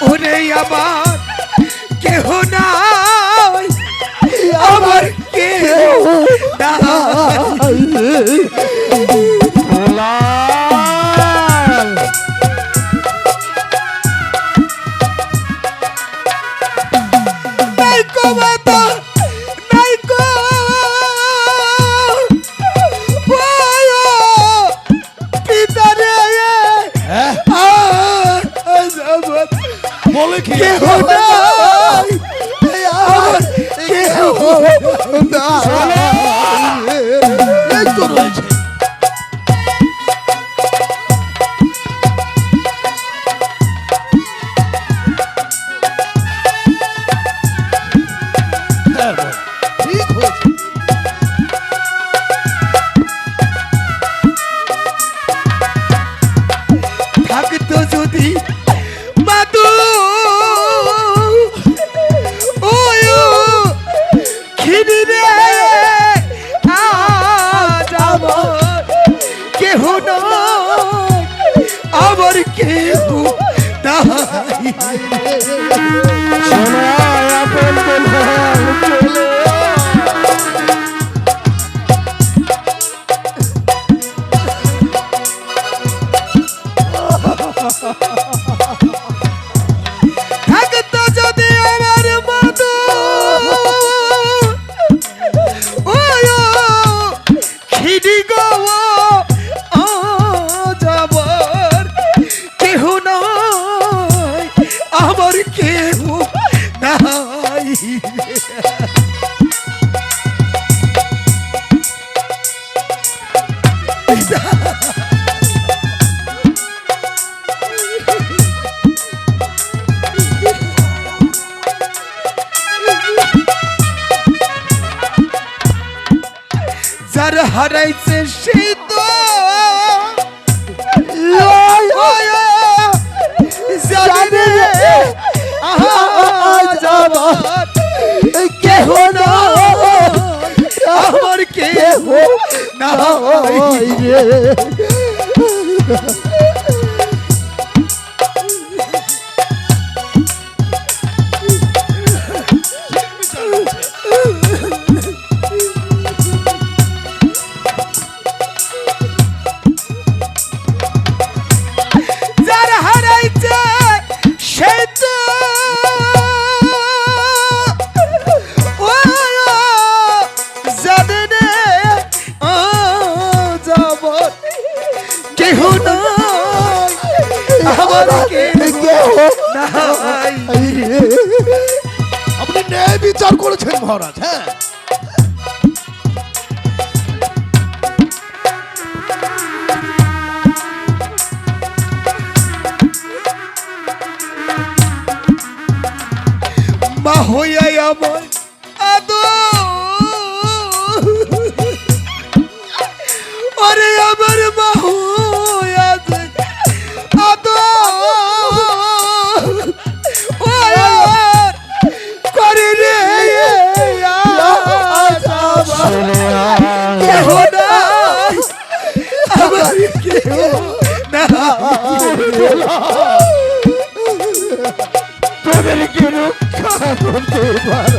ওরে আমার কেহ নাই আমার কেহ নাই নাইকো মাতা নাইকো পিতা রে বলে কি কেহ নাই আমার কেহ নাই এই তো রয়েছে যার হারাইছে সেই তো জানে রে আজ আমার কেহ না আমার কেহ না রে যার হারাইছে সে তো জানে রে আজ আমার কেহ নাই আমার কেহ নাই আপনি ন্যায় বিচার করেছেন মহারাজ। হ্যাঁ, মা হইয়াই আমার আদো ওরে আমার মা হইয়া আদো করে রে কেহ নাই আমার কেহ তোদেরকে রক্ষা করতে পারে